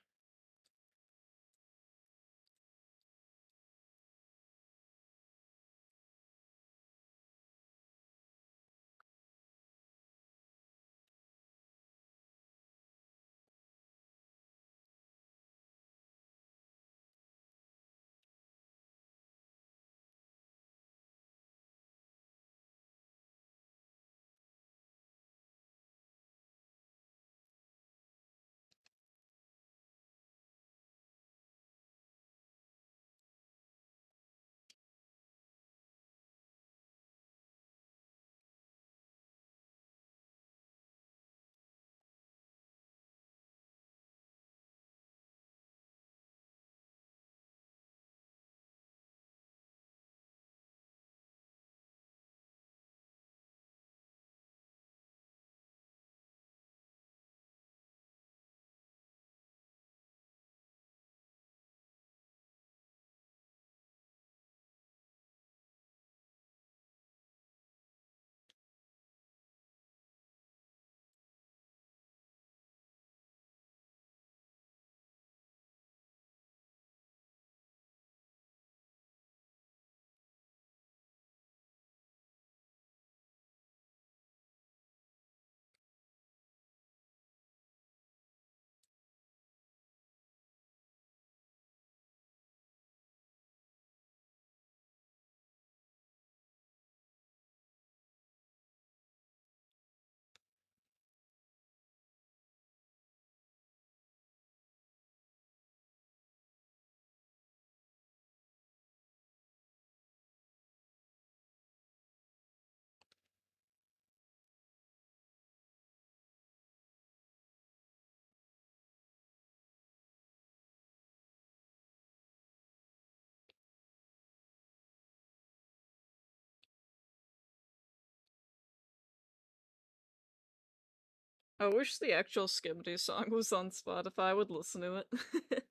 I wish the actual Skibidi song was on Spotify, I would listen to it.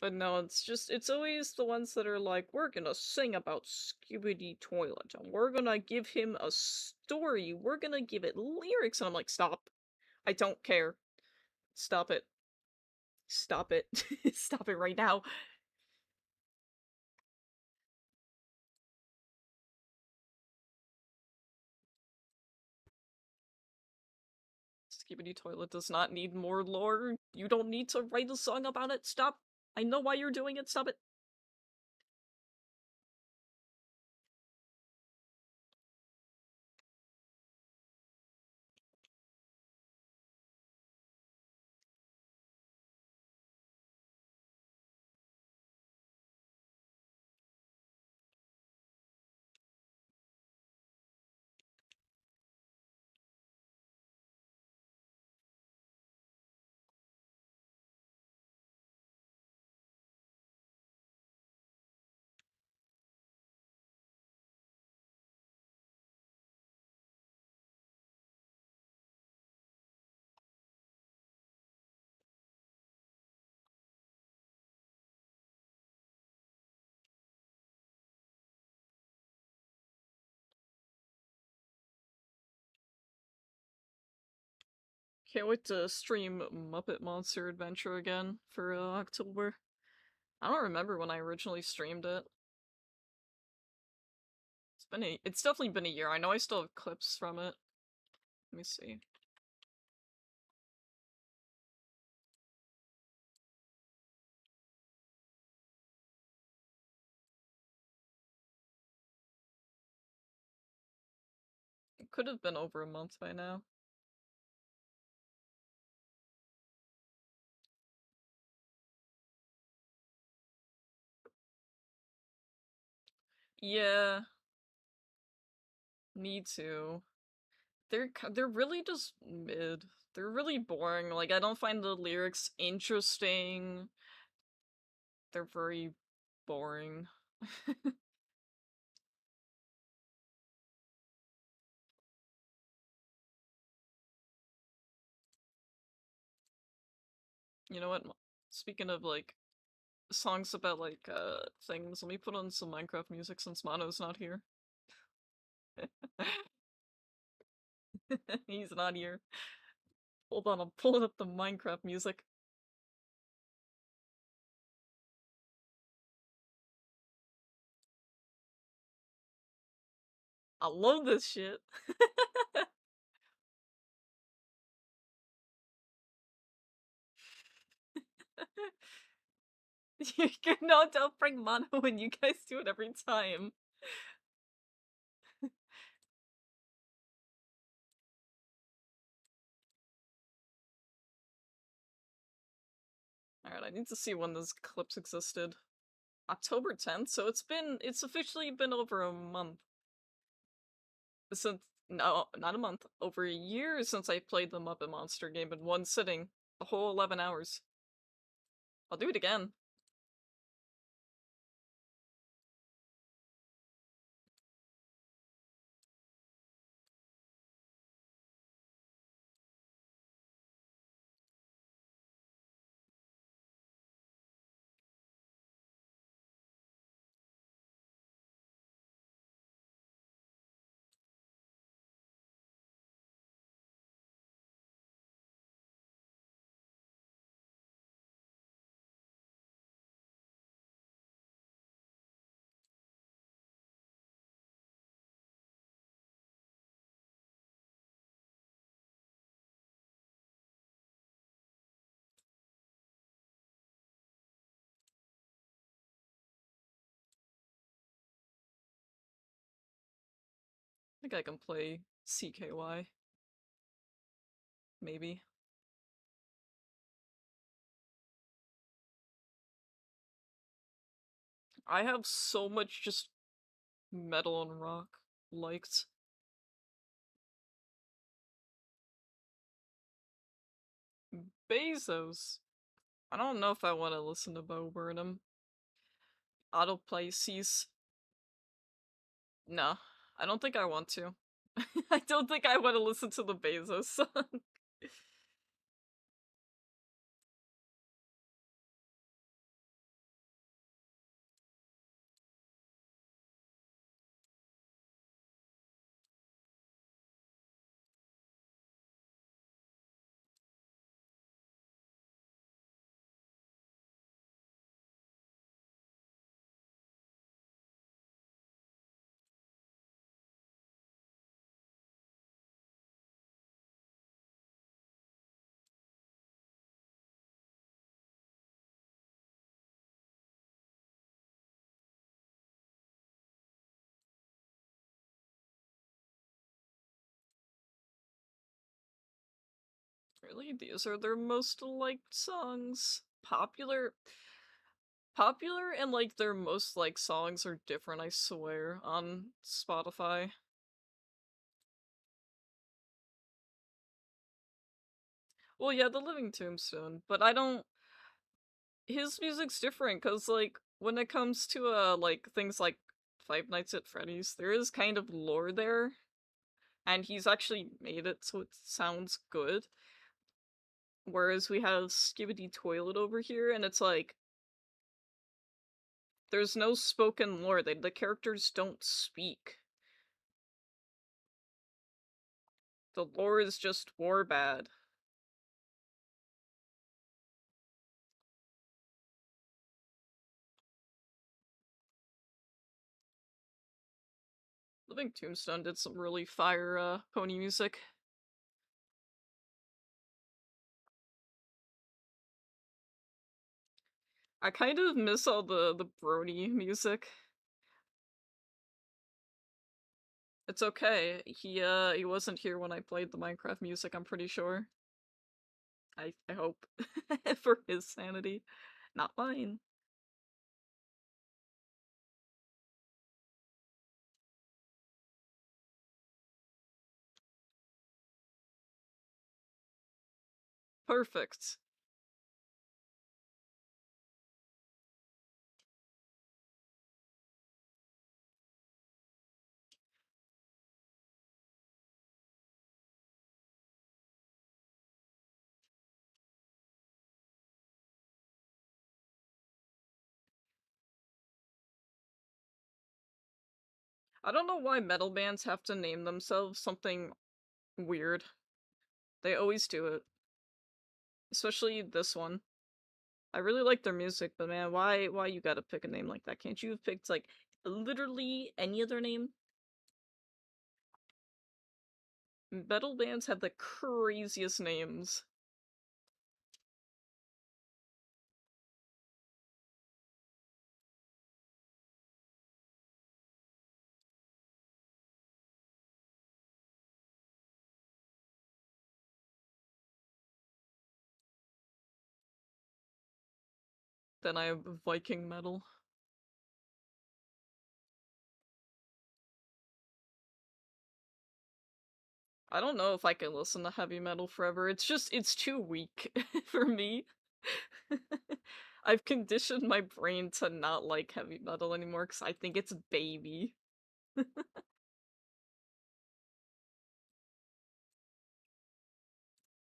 But no, it's always the ones that are like, we're gonna sing about Skibidi Toilet, and we're gonna give him a story, we're gonna give it lyrics, and I'm like, stop. I don't care. Stop it. Stop it. Stop it right now. Skibidi Toilet does not need more lore. You don't need to write a song about it. Stop. I know why you're doing it. Stop it. Can't wait to stream Muppet Monster Adventure again for October. I don't remember when I originally streamed it. It's definitely been a year. I know I still have clips from it. Let me see. It could have been over a month by now. Yeah, me too. They're really just mid. They're really boring. Like, I don't find the lyrics interesting. They're very boring. You know what? Speaking of like songs about like things, let me put on some Minecraft music since Mono's not here. He's not here. Hold on, I'm pulling up the Minecraft music. I love this shit. You can no, don't bring Mono when you guys do it every time. Alright, I need to see when those clips existed. October 10th, so it's officially been over a month. Since, no, not a month, over a year since I played the Muppet Monster game in one sitting. A whole 11 hours. I'll do it again. I think I can play CKY. Maybe. I have so much just metal and rock liked. Bezos. I don't know if I want to listen to Bo Burnham. Autoplaces. No, I don't think I want to. I don't think I want to listen to the Bezos song. Really? These are their most liked songs? Popular and, like, their most liked songs are different, I swear, on Spotify. Well, yeah, The Living Tombstone, but I don't his music's different because like, when it comes to, like, things like Five Nights at Freddy's, there is kind of lore there, and he's actually made it so it sounds good, whereas we have Skibidi Toilet over here, and it's like, there's no spoken lore, the characters don't speak. The lore is just war bad. Living Tombstone did some really fire, pony music. I kind of miss all the Brony music. It's okay. He wasn't here when I played the Minecraft music, I'm pretty sure. I hope. For his sanity. Not mine. Perfect. I don't know why metal bands have to name themselves something weird. They always do it. Especially this one. I really like their music, but man, why you gotta pick a name like that? Can't you have picked, like, literally any other name? Metal bands have the craziest names. Then I have Viking metal. I don't know if I can listen to heavy metal forever. It's too weak for me. I've conditioned my brain to not like heavy metal anymore because I think it's baby.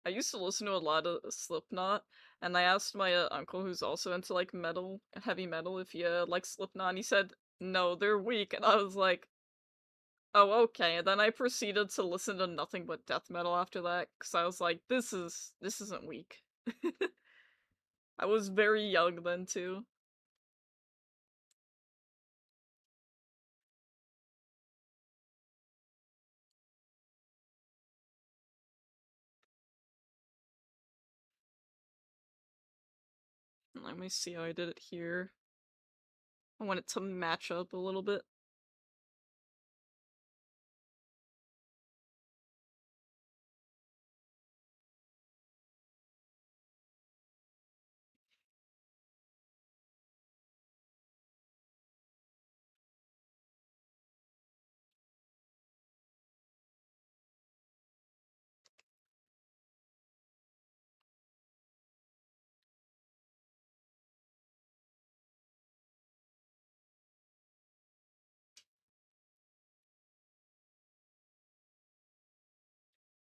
I used to listen to a lot of Slipknot, and I asked my uncle, who's also into like metal, heavy metal, if he likes Slipknot, and he said, no, they're weak. And I was like, oh, okay. And then I proceeded to listen to nothing but death metal after that, because I was like, this isn't weak. I was very young then, too. Let me see how I did it here. I want it to match up a little bit.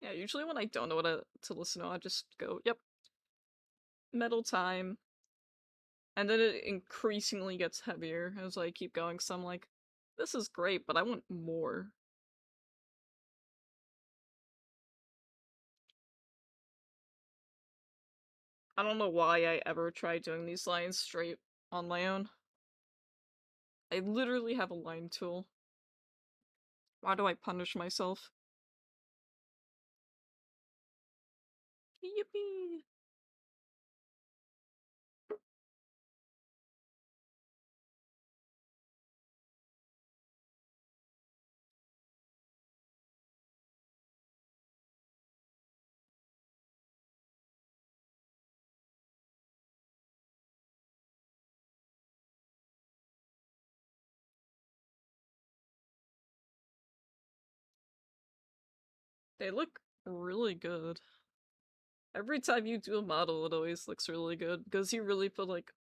Yeah, usually when I don't know what to listen to, I just go, yep, metal time. And then it increasingly gets heavier as I keep going, so I'm like, this is great, but I want more. I don't know why I ever tried doing these lines straight on my own. I literally have a line tool. Why do I punish myself? Yippee! They look really good. Every time you do a model, it always looks really good because you really put like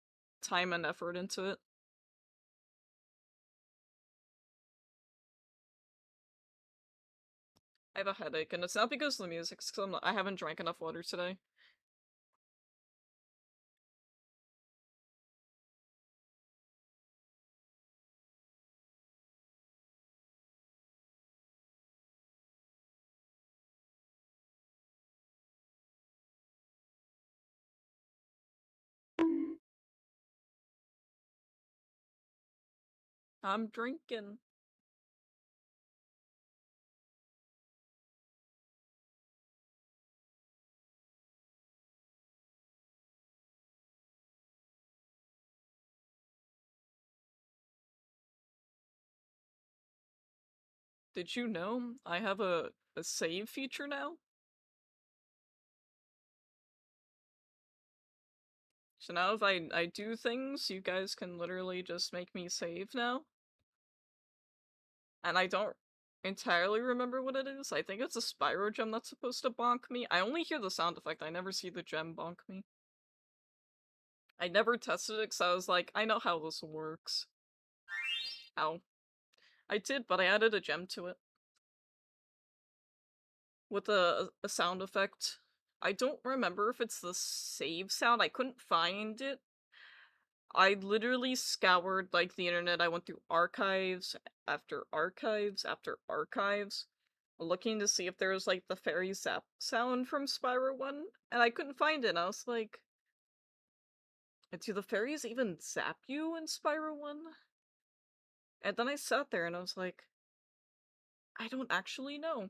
time and effort into it. I have a headache, and it's not because of the music, it's because I haven't drank enough water today. I'm drinking. Did you know I have a save feature now? So now if I do things, you guys can literally just make me save now. And I don't entirely remember what it is. I think it's a Spyro gem that's supposed to bonk me. I only hear the sound effect, I never see the gem bonk me. I never tested it because I was like, I know how this works. Ow. I did, but I added a gem to it. With a sound effect. I don't remember if it's the save sound, I couldn't find it. I literally scoured, like, the internet, I went through archives after archives after archives, looking to see if there was, like, the fairy zap sound from Spyro 1, and I couldn't find it, and I was like, do the fairies even zap you in Spyro 1? And then I sat there and I was like, I don't actually know.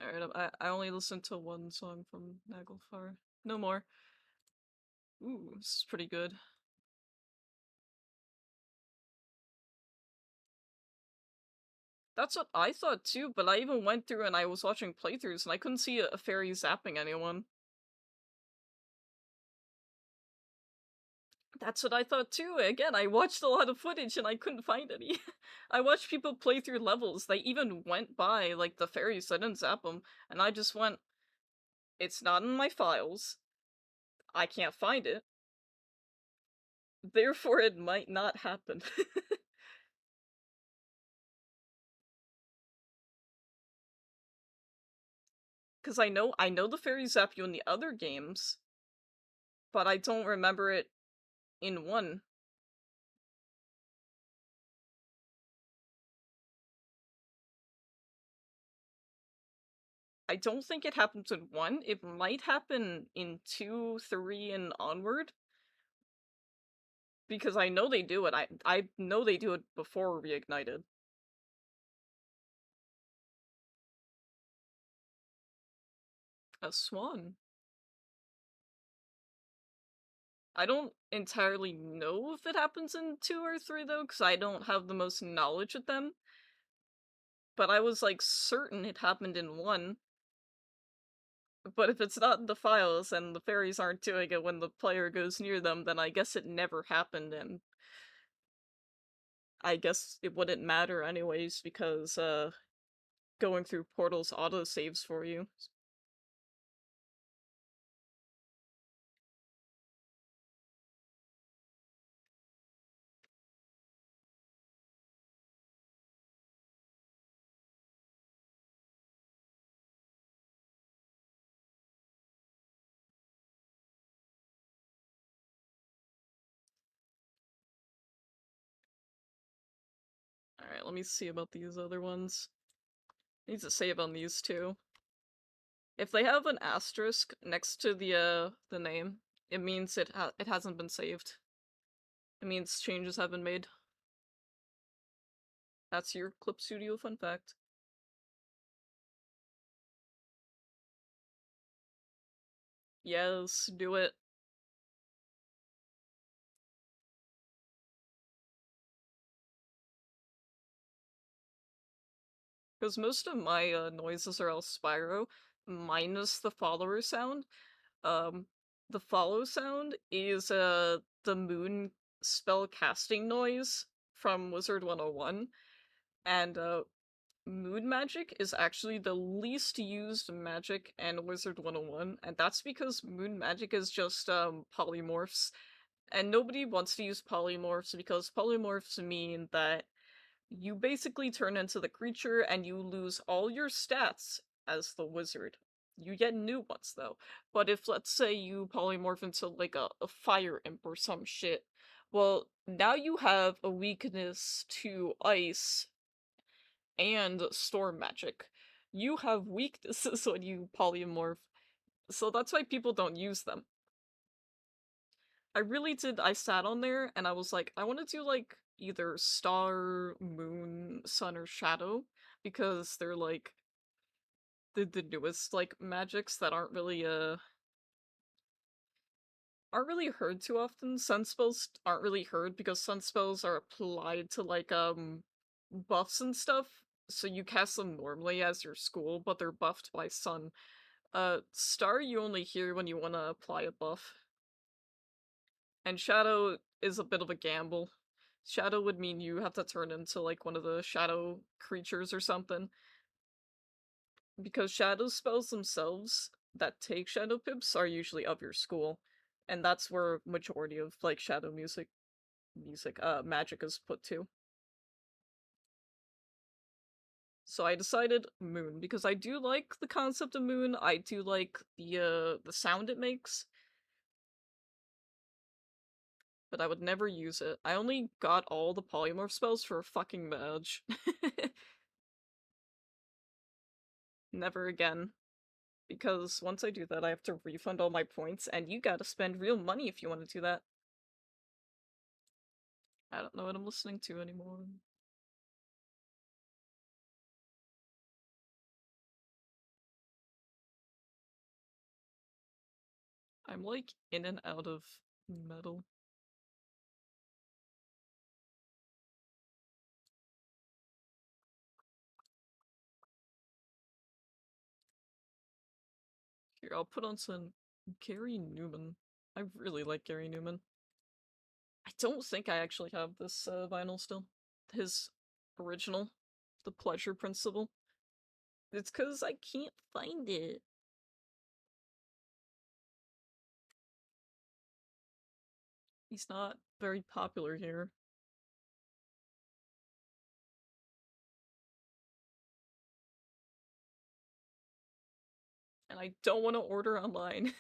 Alright, I only listened to one song from Naglfar. No more. Ooh, this is pretty good. That's what I thought too, but I even went through and I was watching playthroughs and I couldn't see a fairy zapping anyone. That's what I thought too. Again, I watched a lot of footage and I couldn't find any. I watched people play through levels. They even went by, like, the fairies. I didn't zap them. And I just went, it's not in my files. I can't find it. Therefore, it might not happen. Because I know the fairies zap you in the other games, but I don't remember it in one. I don't think it happens in 1, it might happen in 2, 3, and onward. Because I know they do it, I know they do it before Reignited. A swan. I don't entirely know if it happens in 2 or 3 though, because I don't have the most knowledge of them. But I was, like, certain it happened in 1. But if it's not in the files and the fairies aren't doing it when the player goes near them, then I guess it never happened, and I guess it wouldn't matter anyways because, going through portals auto-saves for you. Alright, let me see about these other ones. Need to save on these two. If they have an asterisk next to the name, it means it hasn't been saved. It means changes have been made. That's your Clip Studio fun fact. Yes, do it. Because most of my noises are all Spyro, minus the follower sound. Um, the follow sound is the moon spell casting noise from Wizard 101, and moon magic is actually the least used magic in Wizard 101, and that's because moon magic is just polymorphs. And nobody wants to use polymorphs because polymorphs mean that you basically turn into the creature and you lose all your stats as the wizard. You get new ones though. But if let's say you polymorph into like a fire imp or some shit, well, now you have a weakness to ice and storm magic. You have weaknesses when you polymorph, so that's why people don't use them. I really did. I sat on there and I was like, I want to do like either star, moon, sun, or shadow because they're like the newest like magics that aren't really heard too often. Sun spells aren't really heard because sun spells are applied to like buffs and stuff. So you cast them normally as your school, but they're buffed by sun. Star you only hear when you want to apply a buff. And Shadow is a bit of a gamble. Shadow would mean you have to turn into like one of the shadow creatures or something. Because shadow spells themselves that take shadow pips are usually of your school. And that's where majority of like shadow magic is put to. So I decided moon because I do like the concept of moon. I do like the sound it makes, but I would never use it. I only got all the polymorph spells for a fucking mage. Never again. Because once I do that, I have to refund all my points, and you gotta spend real money if you want to do that. I don't know what I'm listening to anymore. I'm like in and out of metal. Here, I'll put on some Gary Newman. I really like Gary Newman. I don't think I actually have this vinyl still. His original, The Pleasure Principle. It's because I can't find it. He's not very popular here. And I don't want to order online.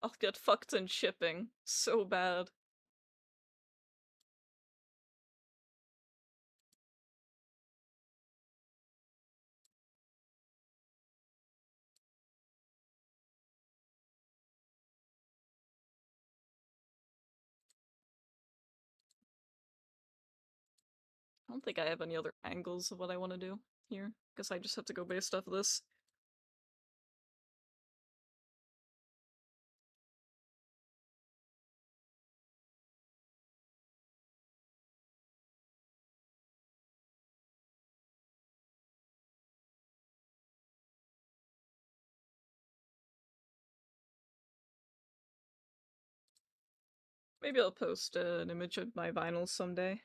I'll get fucked in shipping. So bad. I don't think I have any other angles of what I want to do here. Guess I just have to go based off of this. Maybe I'll post an image of my vinyls someday.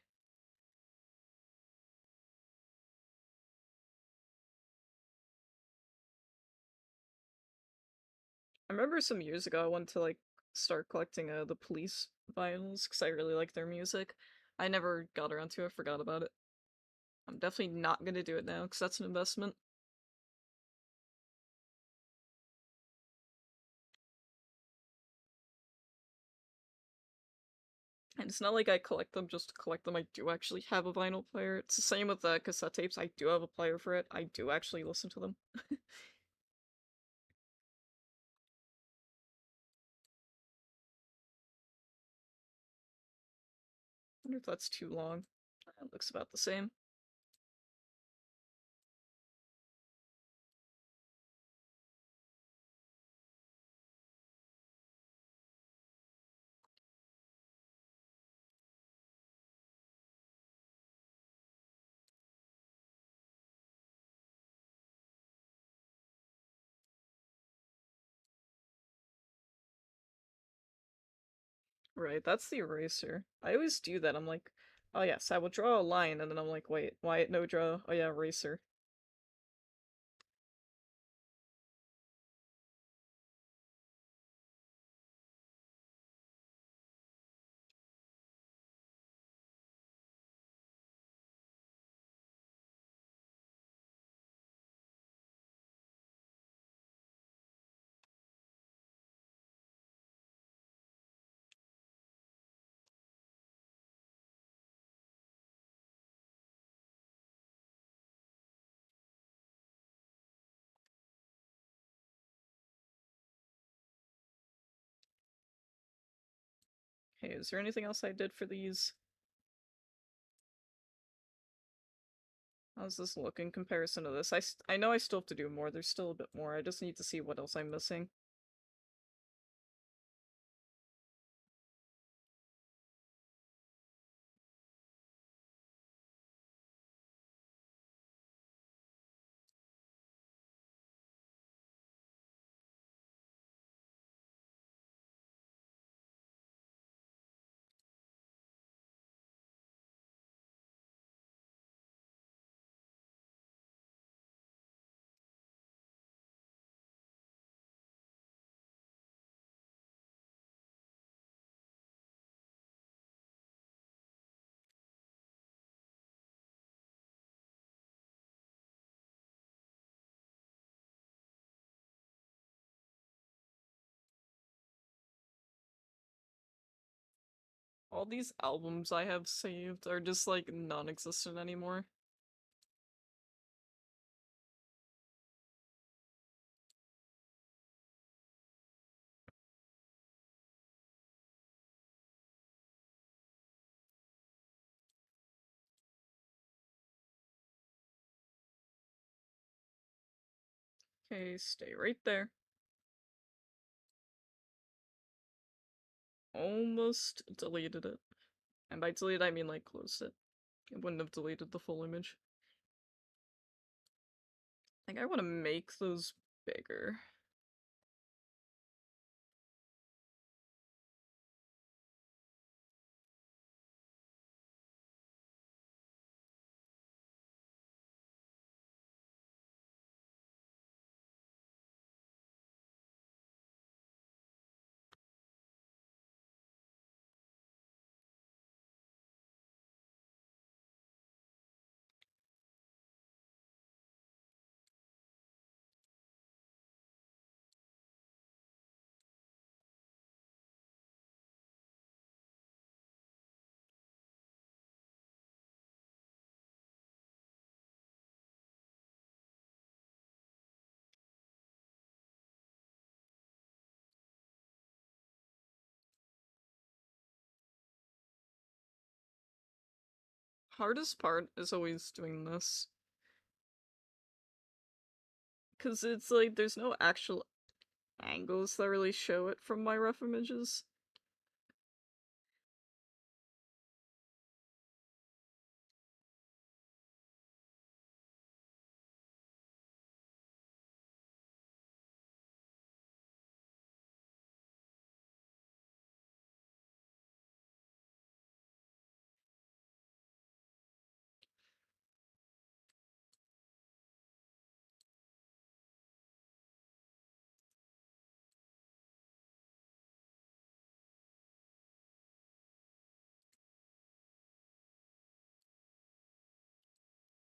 I remember some years ago I wanted to like start collecting the Police vinyls because I really like their music. I never got around to it, forgot about it. I'm definitely not gonna do it now because that's an investment. And it's not like I collect them just to collect them. I do actually have a vinyl player. It's the same with the cassette tapes. I do have a player for it. I do actually listen to them. I wonder if that's too long. It looks about the same. Right, that's the eraser. I always do that. I'm like, Oh yes, I will draw a line, and then I'm like, wait, why no draw? Oh yeah, eraser. Okay, is there anything else I did for these? How's this look in comparison to this? I know I still have to do more. There's still a bit more. I just need to see what else I'm missing. All these albums I have saved are just like non-existent anymore. Okay, stay right there. Almost deleted it. And by delete I mean like closed it. It wouldn't have deleted the full image. I think I want to make those bigger. Hardest part is always doing this. Because it's like there's no actual angles that really show it from my rough images.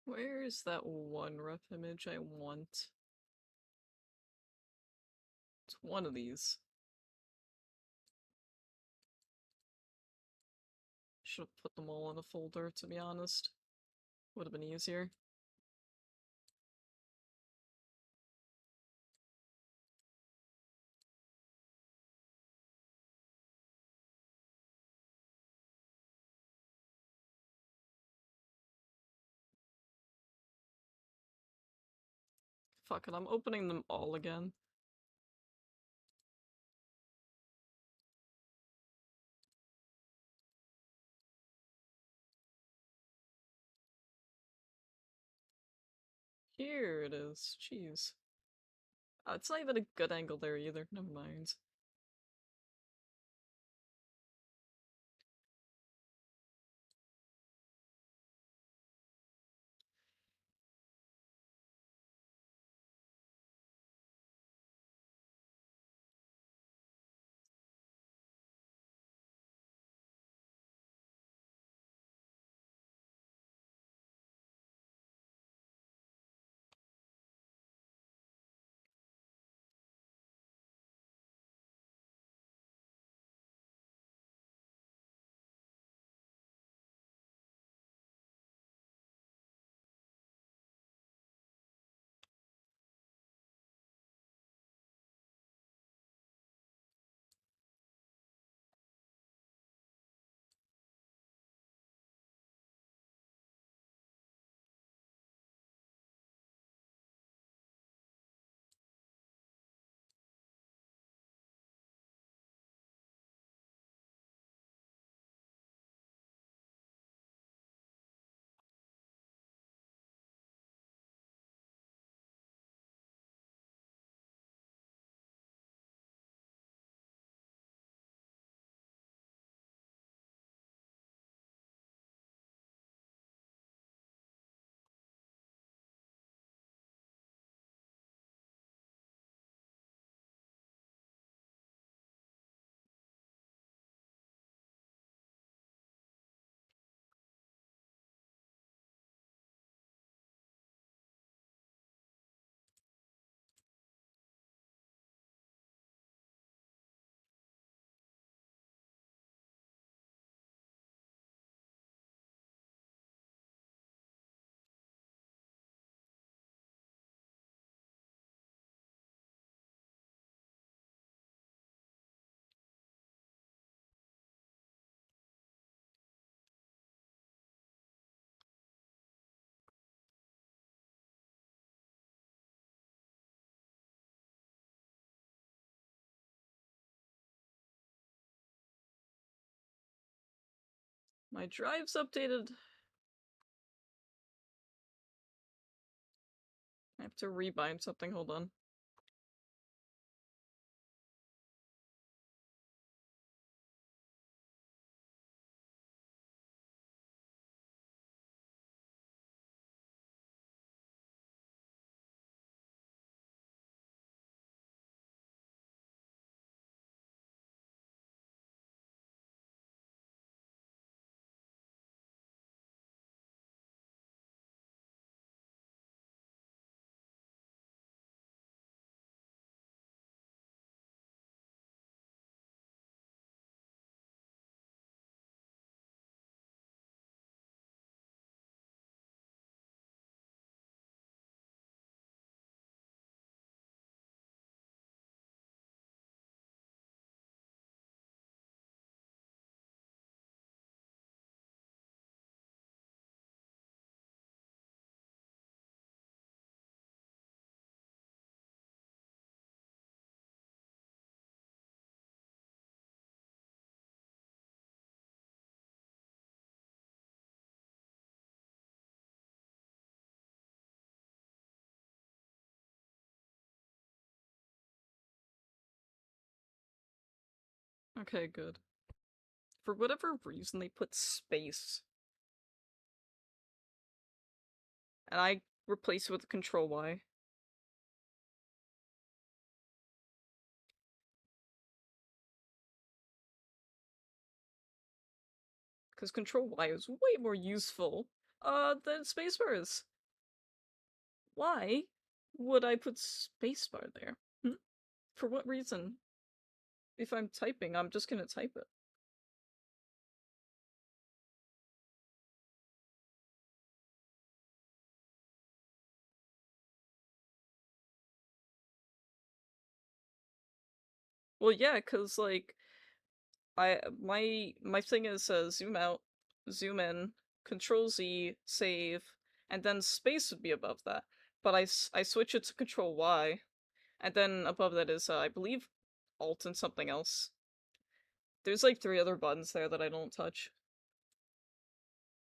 Where is that one rough image I want? It's one of these. Should have put them all in a folder, to be honest. Would have been easier. Fuck it, I'm opening them all again. Here it is. Jeez. It's not even a good angle there either. Never mind. My drive's updated. I have to rebind something, hold on. Okay, good. For whatever reason, they put space. And I replace it with Control Y. Because Control Y is way more useful, than spacebar is. Why would I put spacebar there? Hmm? For what reason? If I'm typing, I'm just gonna type it. Well, yeah, cause like my thing is zoom out, zoom in, Control Z, save, and then space would be above that. But I switch it to Control Y, and then above that is I believe Alt and something else. There's like 3 other buttons there that I don't touch.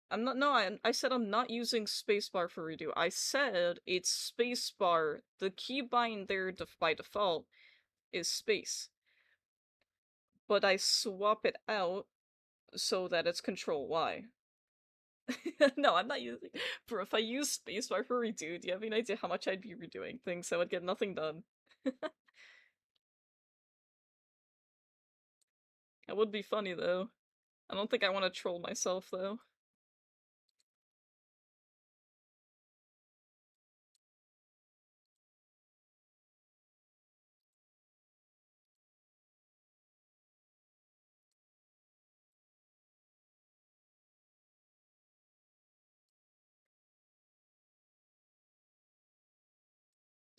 I'm not no, I said I'm not using spacebar for redo. I said it's spacebar. The keybind there by default is space. But I swap it out so that it's Control Y. No, I'm not using. For if I use spacebar for redo, do you have any idea how much I'd be redoing things? I would get nothing done. That would be funny though. I don't think I want to troll myself though.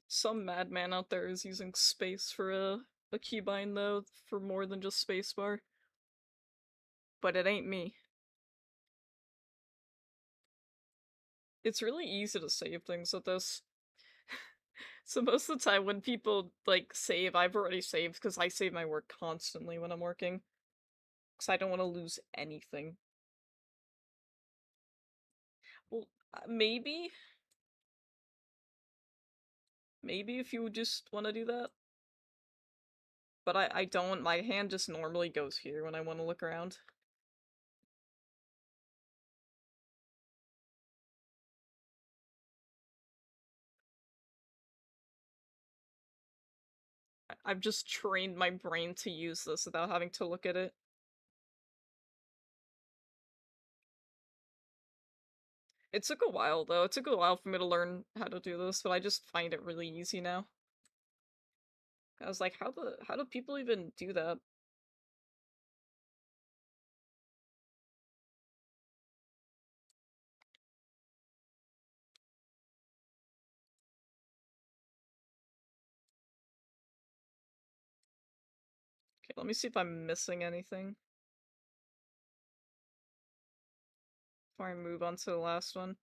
Some madman out there is using space for a keybind though, for more than just spacebar. But it ain't me. It's really easy to save things with this. So most of the time when people like save, I've already saved because I save my work constantly when I'm working. Because I don't want to lose anything. Well, maybe. Maybe if you just want to do that. But I don't. My hand just normally goes here when I want to look around. I've just trained my brain to use this without having to look at it. It took a while though. It took a while for me to learn how to do this, but I just find it really easy now. I was like, how do people even do that? Okay, let me see if I'm missing anything before I move on to the last one.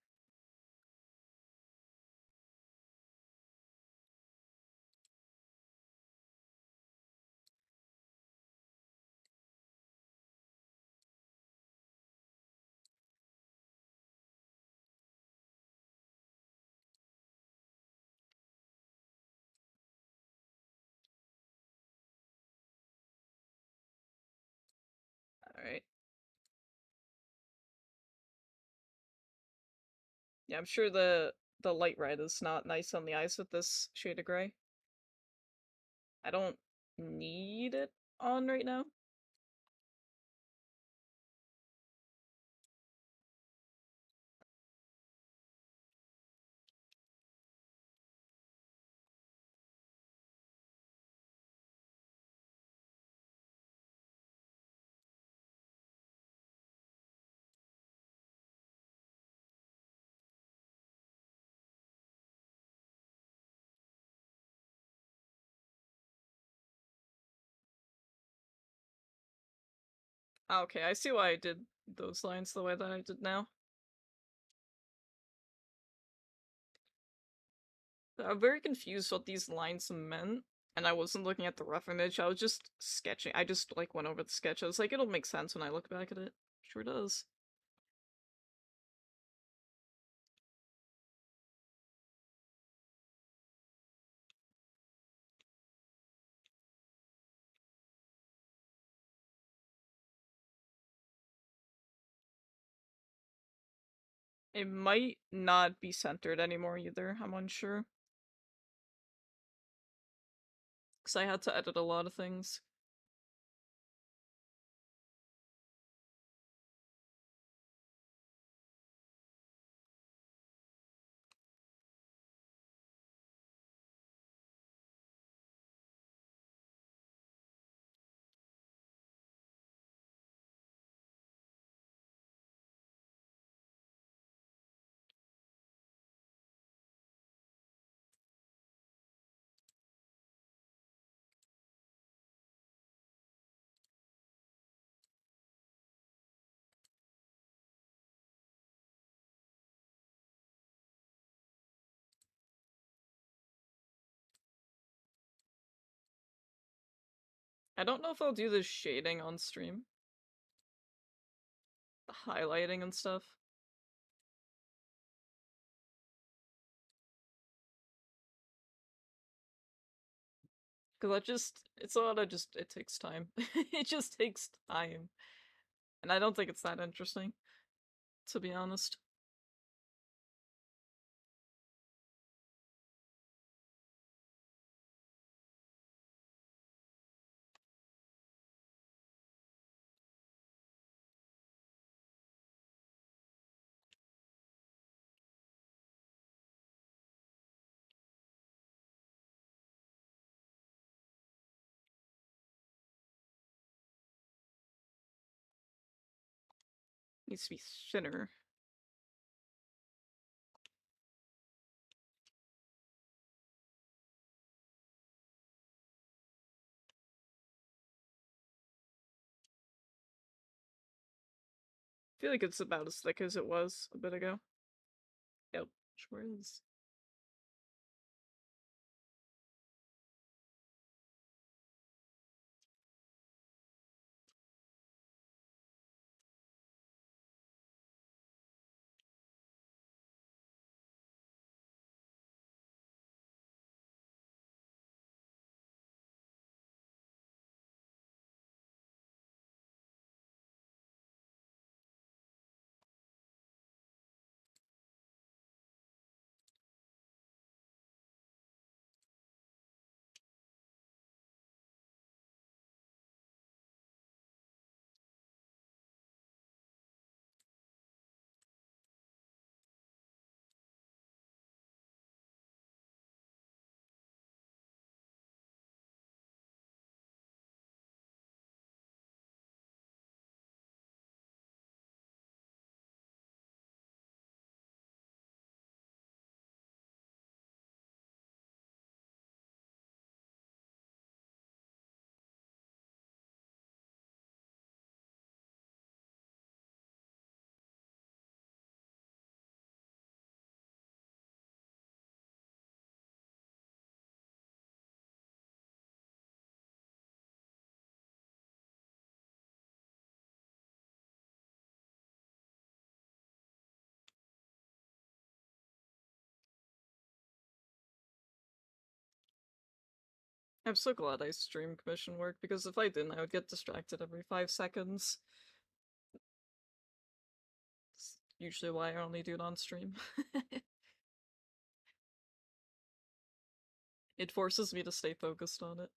Yeah, I'm sure the light red is not nice on the eyes with this shade of gray. I don't need it on right now. Ah, okay, I see why I did those lines the way that I did now. I'm very confused what these lines meant, and I wasn't looking at the rough image, I was just sketching. I just, like, went over the sketch. I was like, it'll make sense when I look back at it. Sure does. It might not be centered anymore either, I'm unsure. Because I had to edit a lot of things. I don't know if I'll do the shading on stream. The highlighting and stuff. Because it's a lot of just, it takes time. It just takes time. And I don't think it's that interesting, to be honest. Needs to be thinner. I feel like it's about as thick as it was a bit ago. Yep, sure is. I'm so glad I stream commission work, because if I didn't, I would get distracted every 5 seconds. usually why I only do it on stream. It forces me to stay focused on it.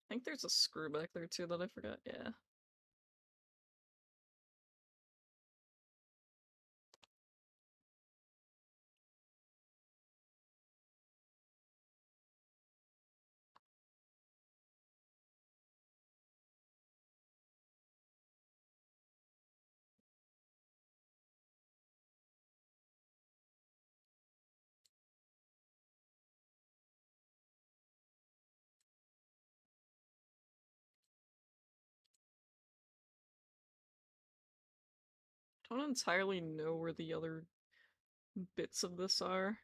I think there's a screw back there too that I forgot, yeah. Don't entirely know where the other bits of this are.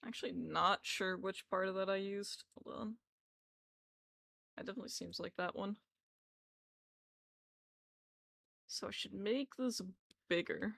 Actually not sure which part of that I used. Hold on. That definitely seems like that one. So I should make this bigger.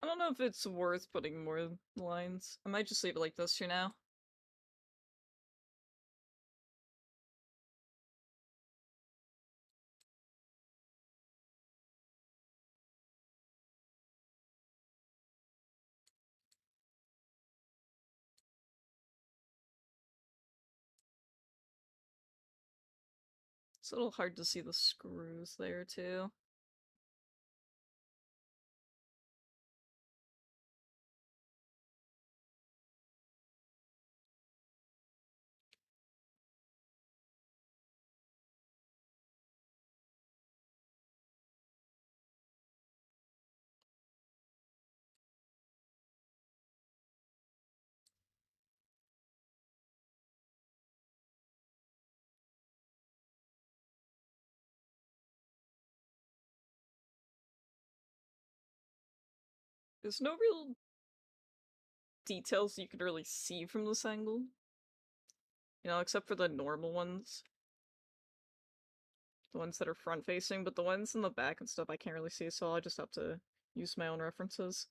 I don't know if it's worth putting more lines. I might just leave it like this for now. It's a little hard to see the screws there too. There's no real details you could really see from this angle. You know, except for the normal ones. The ones that are front facing, but the ones in the back and stuff I can't really see, so I'll just have to use my own references.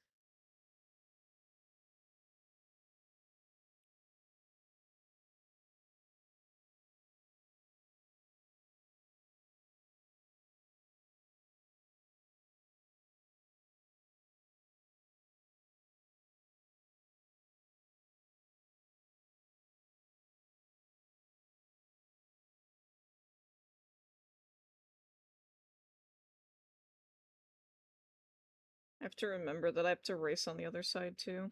I have to remember that I have to race on the other side too.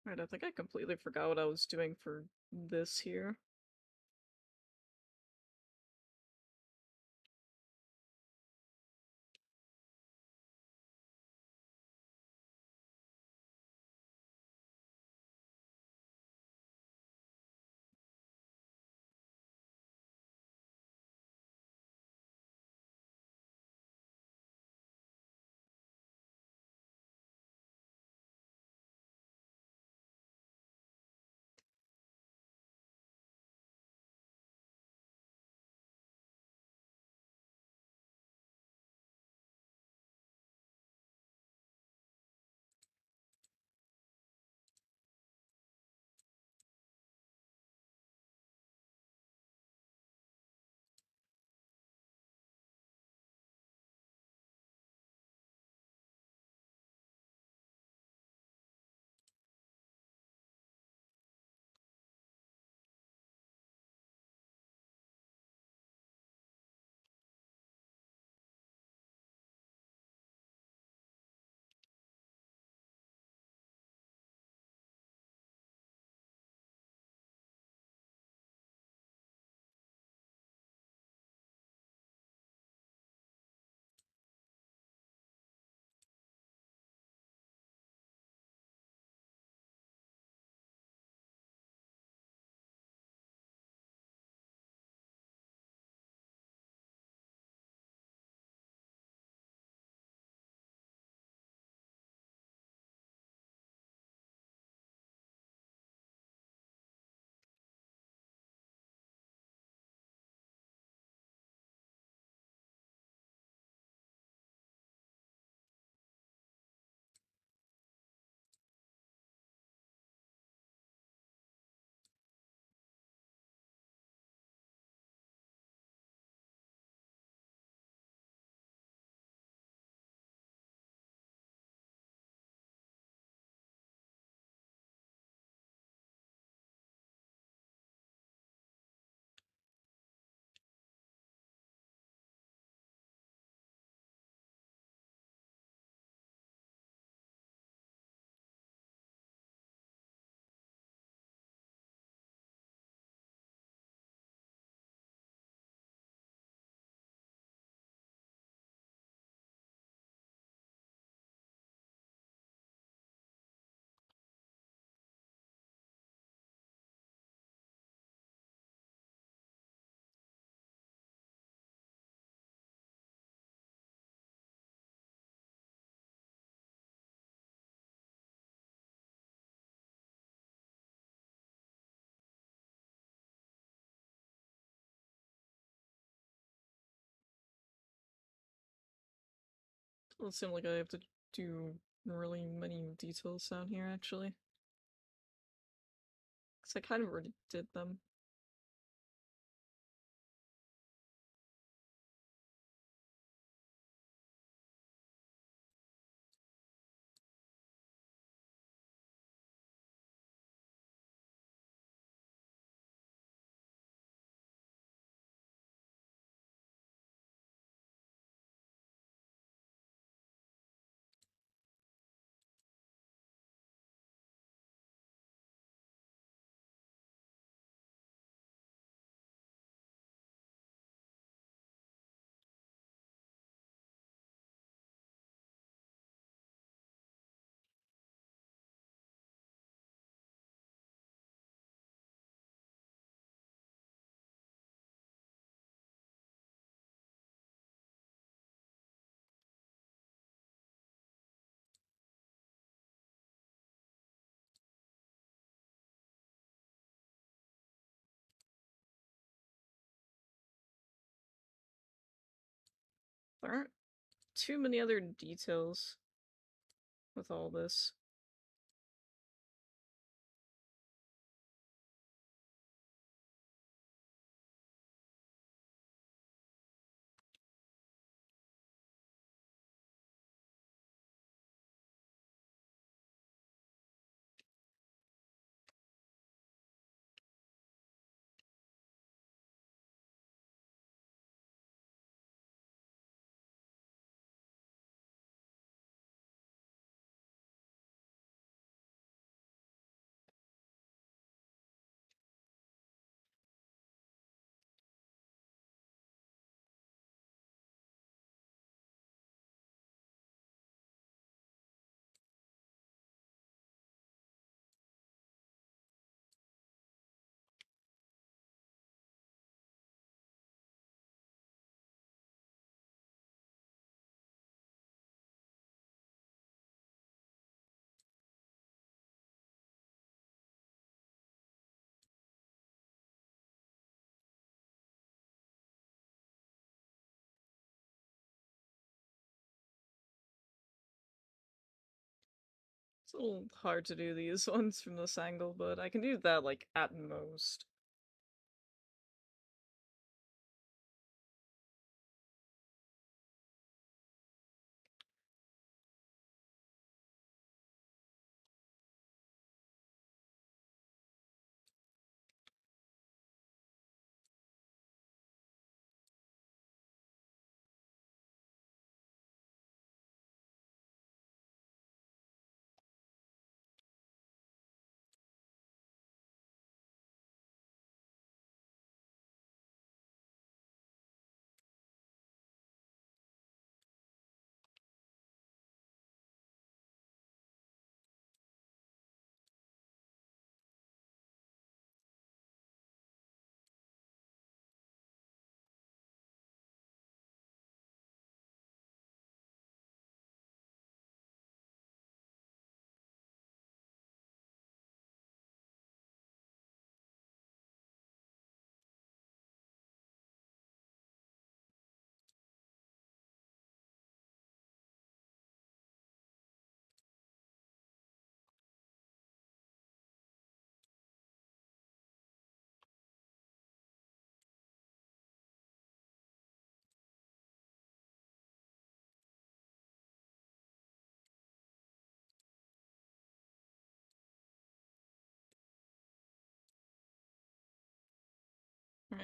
Right, I think I completely forgot what I was doing for this here. Doesn't seem like I have to do really many details down here, actually. Because I kind of already did them. There aren't too many other details with all this. a little hard to do these ones from this angle, but I can do that, like, at most.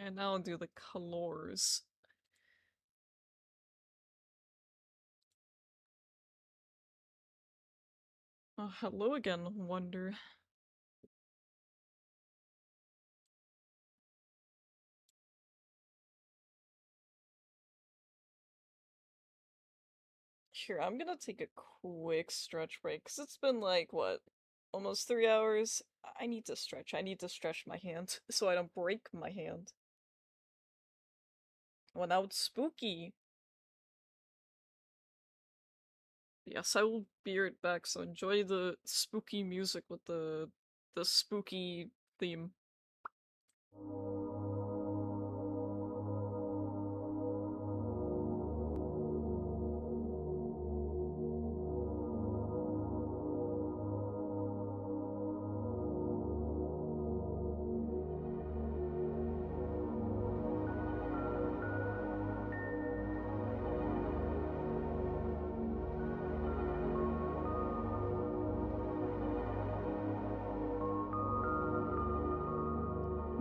And now I'll do the colors. Hello again, Wonder. Here, I'm gonna take a quick stretch break, because it's been like, what, almost 3 hours? I need to stretch. I need to stretch my hand so I don't break my hand. Well, now it's spooky. Yes, I will be right back, so enjoy the spooky music with the spooky theme.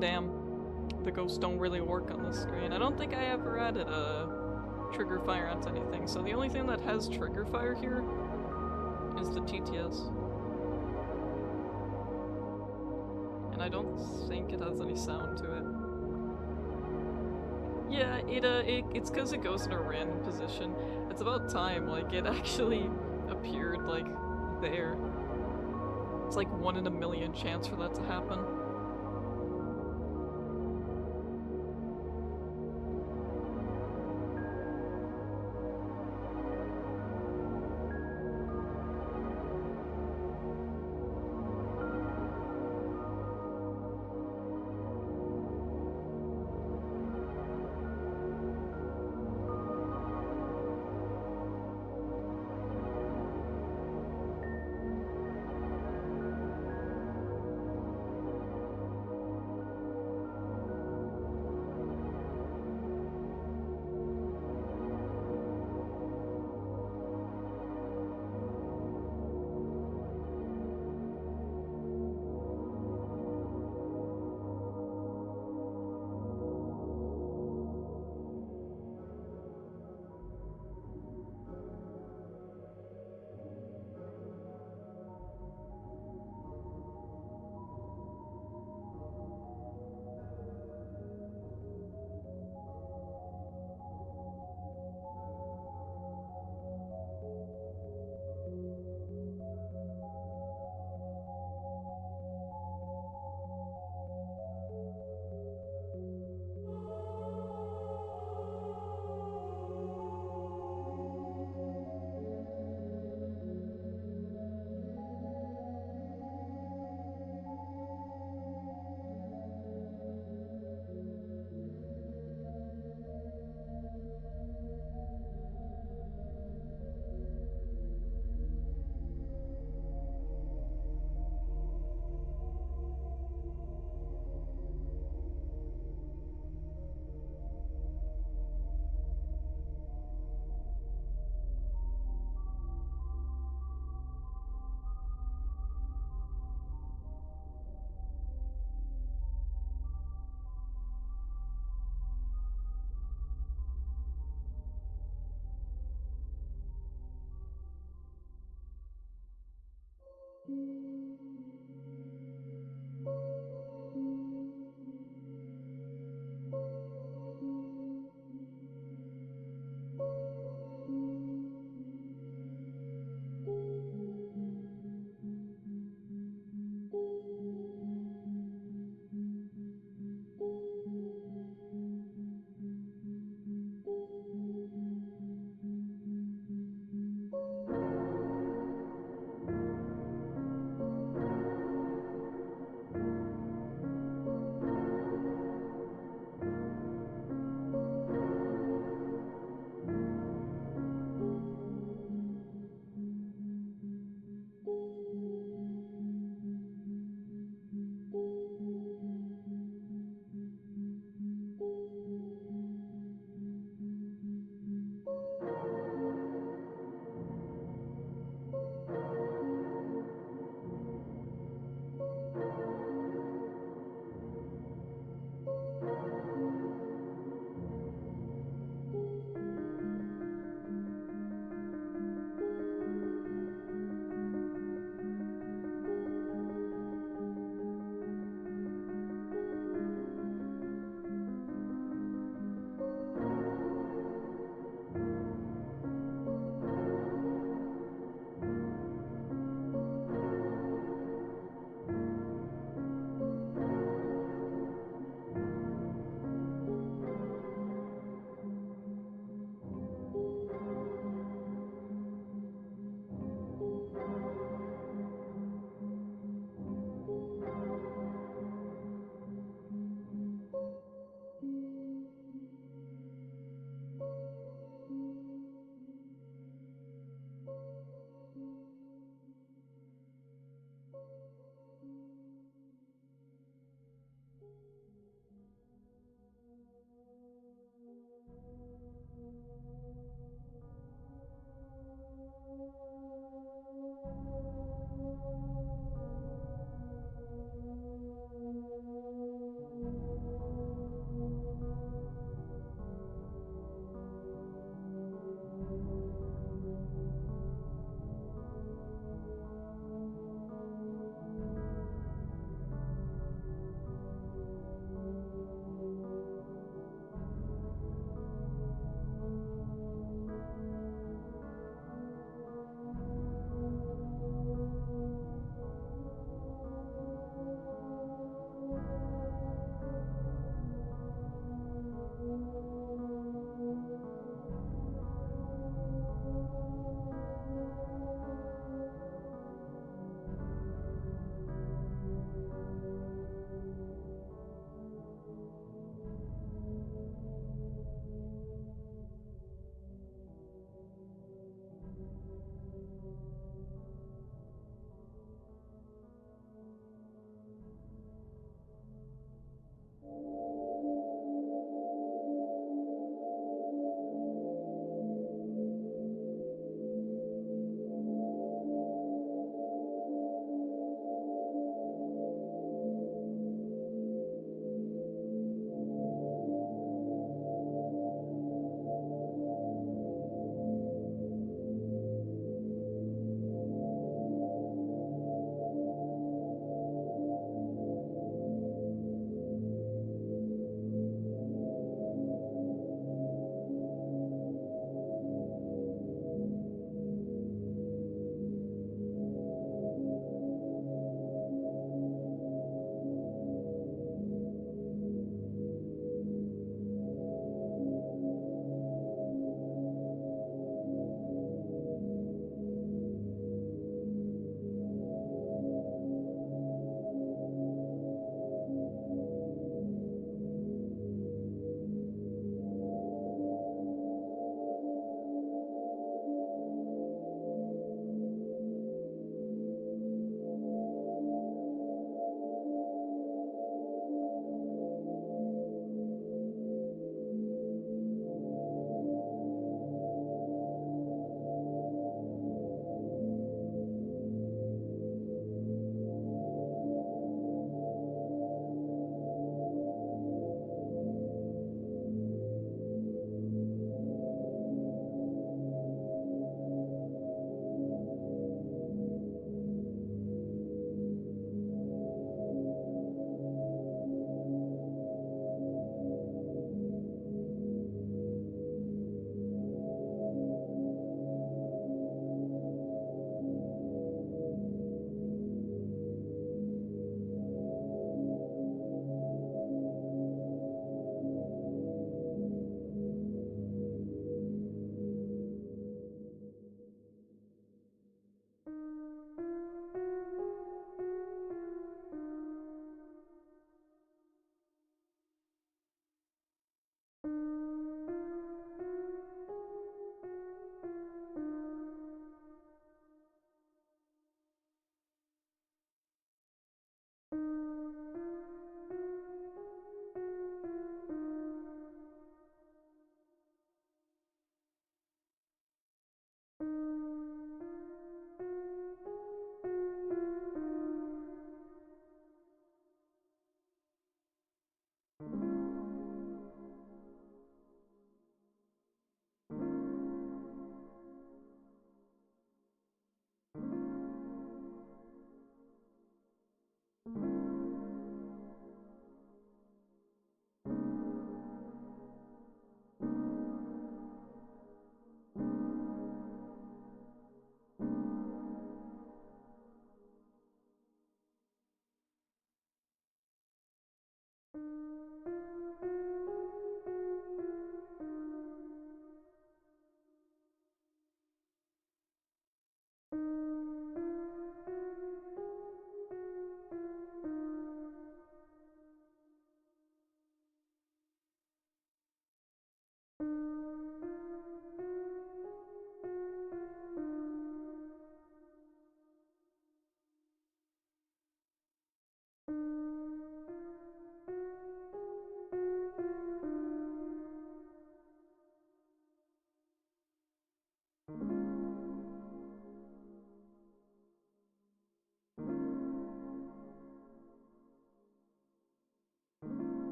Damn, the ghosts don't really work on this screen. I don't think I ever added a trigger fire onto anything, so the only thing that has trigger fire here is the TTS. And I don't think it has any sound to it. Yeah, it's because it goes in a random position. It's about time, like, it actually appeared, like, there. It's like 1 in a million chance for that to happen.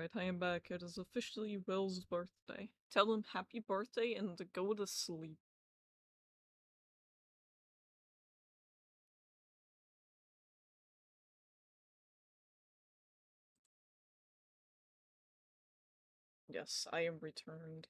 Alright, I am back. It is officially Will's birthday. Tell him happy birthday and to go to sleep. Yes, I am returned.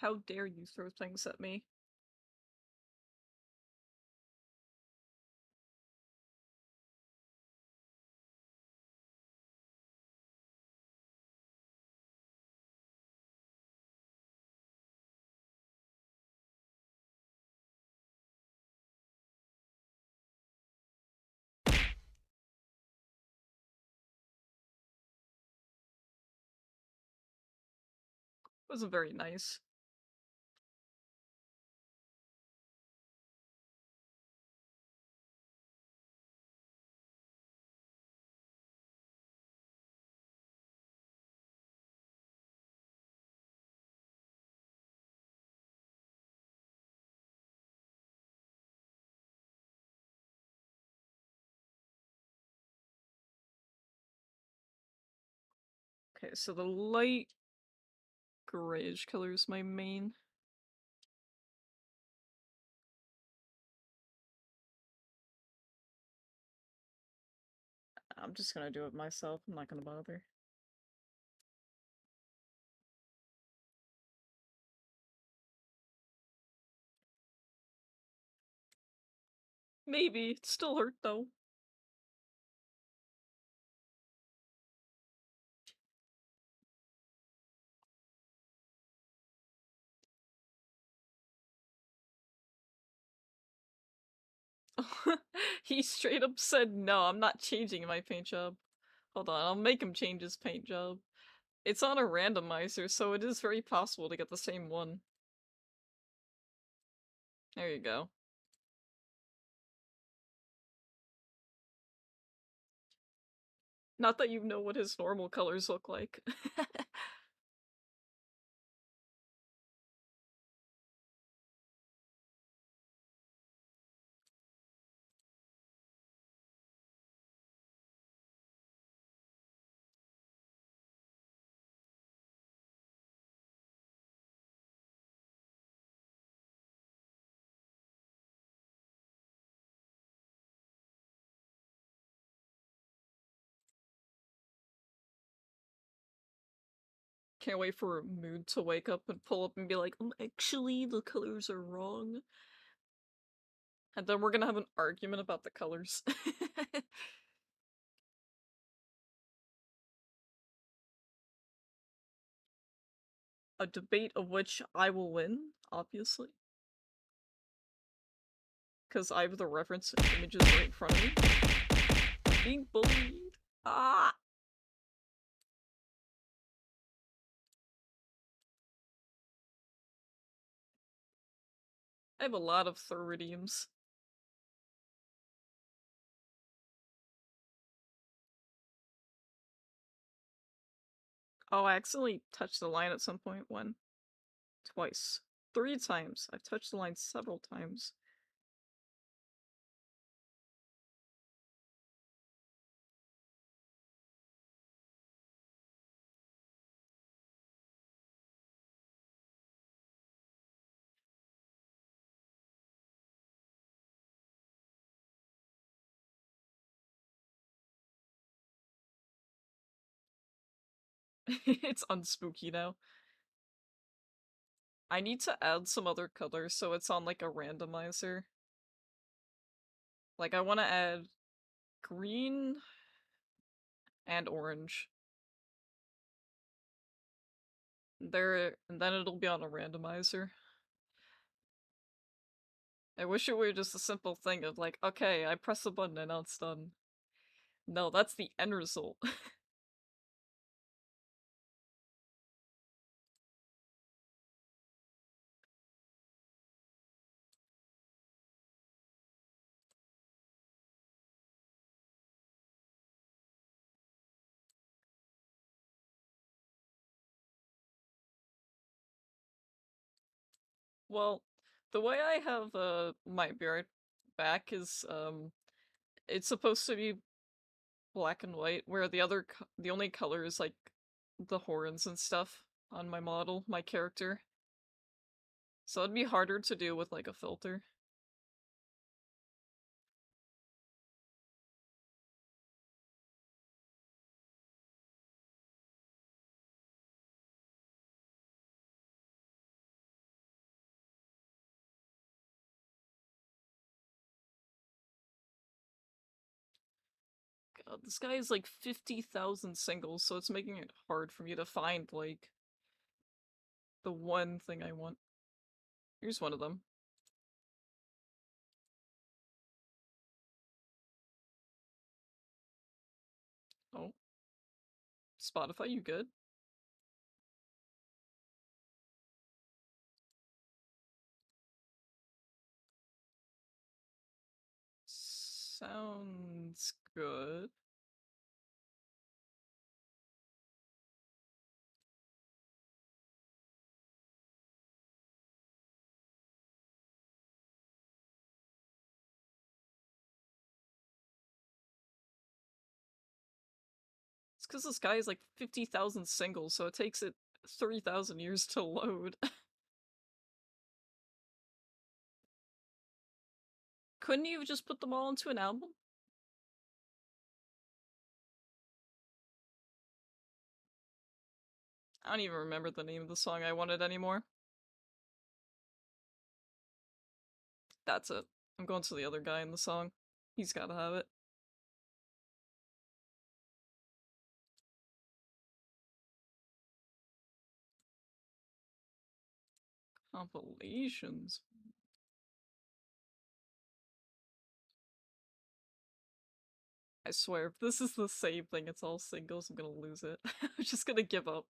How dare you throw things at me? Wasn't very nice. Okay, so the light grayish color is my main. I'm just gonna do it myself. I'm not gonna bother. Maybe. It still hurt though. He straight up said, no, I'm not changing my paint job. Hold on, I'll make him change his paint job. It's on a randomizer, so it is very possible to get the same one. There you go. Not that you know what his normal colors look like. Can't wait for Mood to wake up and pull up and be like, actually, the colors are wrong. And then we're gonna have an argument about the colors. A debate of which I will win, obviously. Because I have the reference images right in front of me. Being bullied. Ah! I have a lot of thoridiums. Oh, I accidentally touched the line at some point. One. Twice. 3 times. I've touched the line several times. It's unspooky now. I need to add some other colors so it's on like a randomizer. Like, I want to add green and orange. There, and then it'll be on a randomizer. I wish it were just a simple thing of like, okay, I press a button and now it's done. No, that's the end result. Well, the way I have my beard back is it's supposed to be black and white, where the only color is like the horns and stuff on my model, my character. So it'd be harder to do with like a filter. God, this guy is like 50,000 singles, so it's making it hard for me to find like the one thing I want. Here's one of them. Oh, Spotify, you good? Sounds good. It's because this guy is like 50,000 singles, so it takes it 3,000 years to load. Couldn't you just put them all into an album? I don't even remember the name of the song I wanted anymore. That's it. I'm going to the other guy in the song. He's gotta have it. Compilations. I swear, if this is the same thing, it's all singles, I'm gonna lose it. I'm just gonna give up.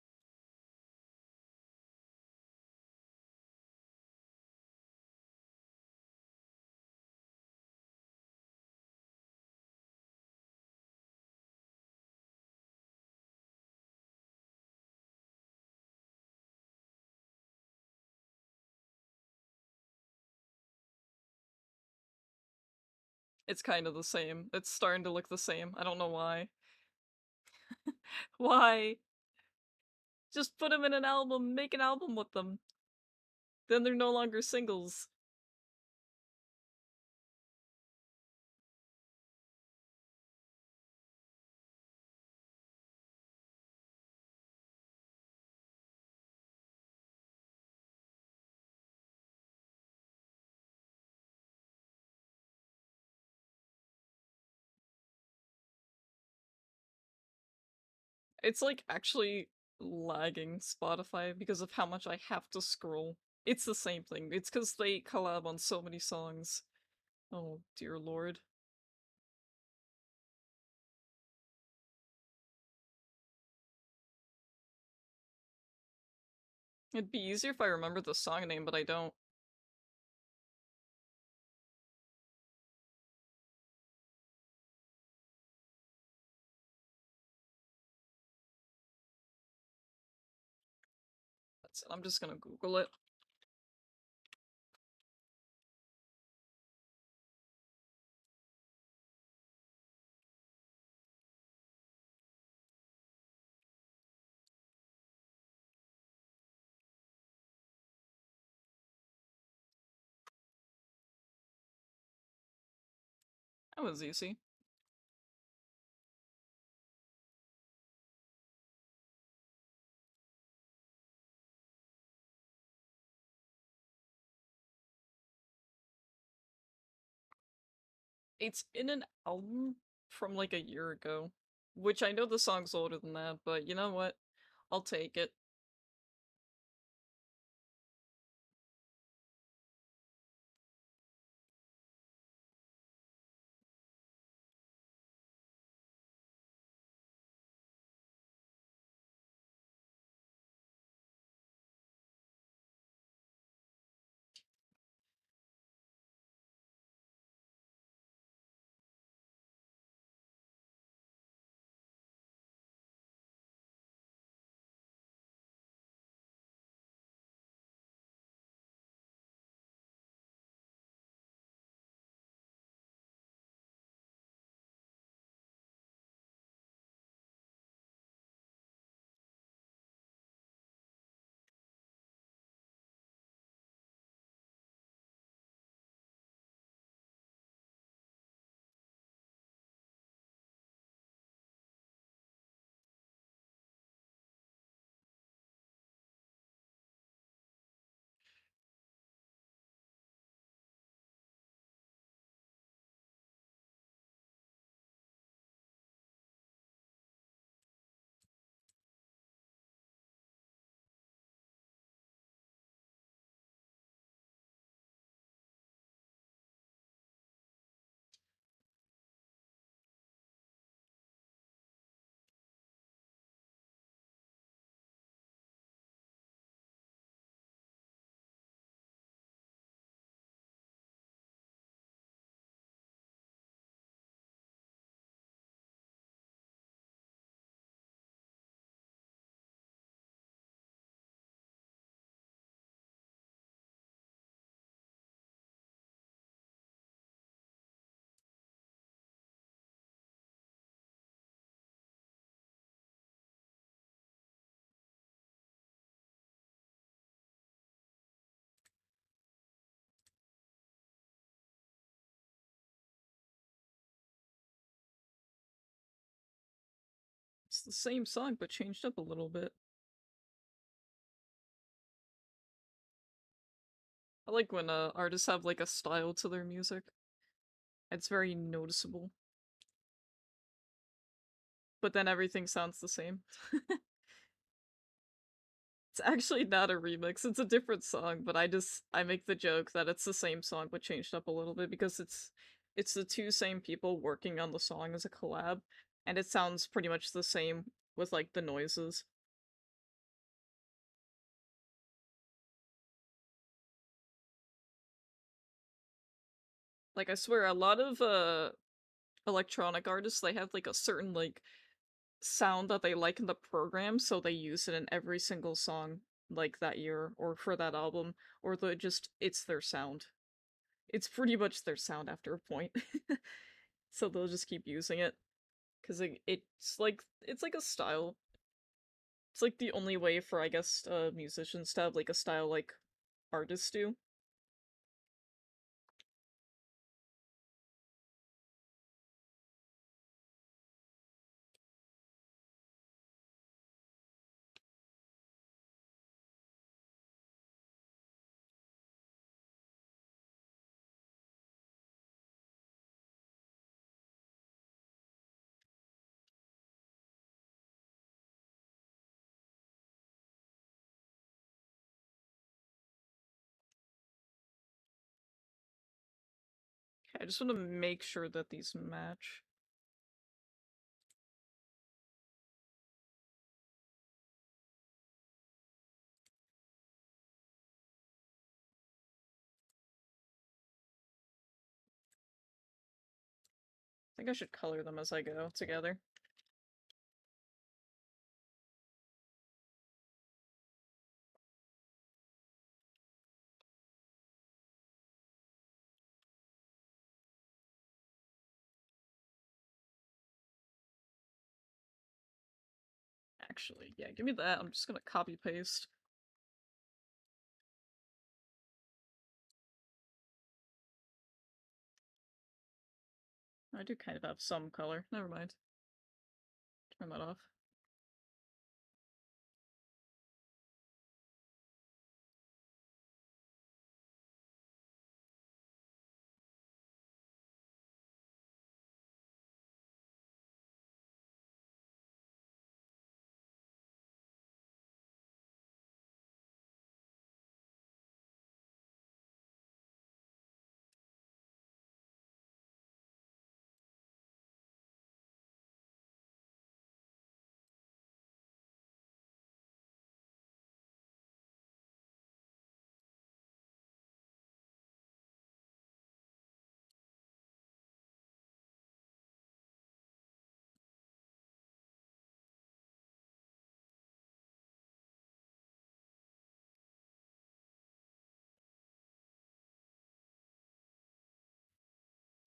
It's kind of the same. It's starting to look the same. I don't know why. Why? Just put them in an album, make an album with them. Then they're no longer singles. It's like actually lagging Spotify because of how much I have to scroll. It's the same thing. It's because they collab on so many songs. Oh, dear lord. It'd be easier if I remembered the song name, but I don't. That's it. I'm just gonna Google it. That was easy. It's in an album from like a year ago, which I know the song's older than that, but you know what? I'll take it. It's the same song, but changed up a little bit. I like when artists have like a style to their music. It's very noticeable. But then everything sounds the same. It's actually not a remix, it's a different song, but I make the joke that it's the same song but changed up a little bit because it's the two same people working on the song as a collab, and it sounds pretty much the same with like the noises. Like I swear a lot of electronic artists, they have like a certain like sound that they like in the program, so they use it in every single song like that year or for that album, or the just it's their sound. It's pretty much their sound after a point. So they'll just keep using it because it's like a style. It's like the only way for I guess musicians to have like a style like artists do. Okay, I just want to make sure that these match. I think I should color them as I go together. Actually, yeah, give me that. I'm just gonna copy paste. I do kind of have some color. Never mind. Turn that off.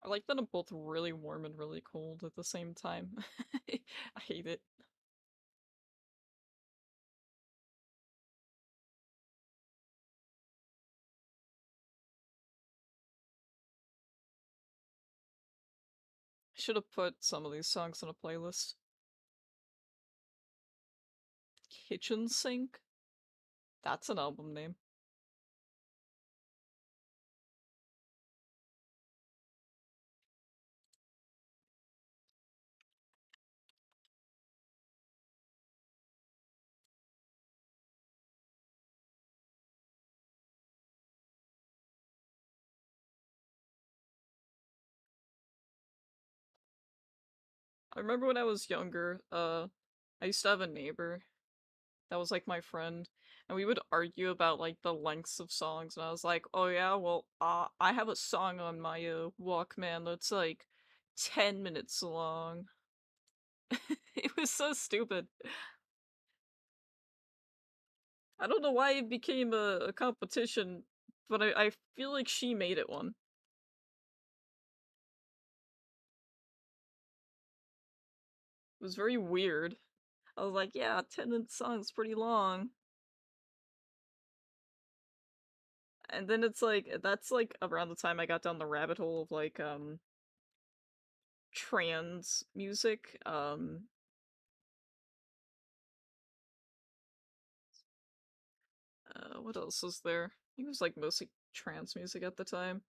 I like that I'm both really warm and really cold at the same time. I hate it. I should have put some of these songs on a playlist. Kitchen Sink? That's an album name. I remember when I was younger, I used to have a neighbor that was like my friend, and we would argue about like the lengths of songs, and I was like, "Oh yeah, well, I have a song on my Walkman that's like 10 minutes long." It was so stupid. I don't know why it became a competition, but I feel like she made it one. It was very weird. I was like, "Yeah, 10-minute song's pretty long." And then it's like that's like around the time I got down the rabbit hole of like trans music. What else was there? It was like mostly trance music at the time.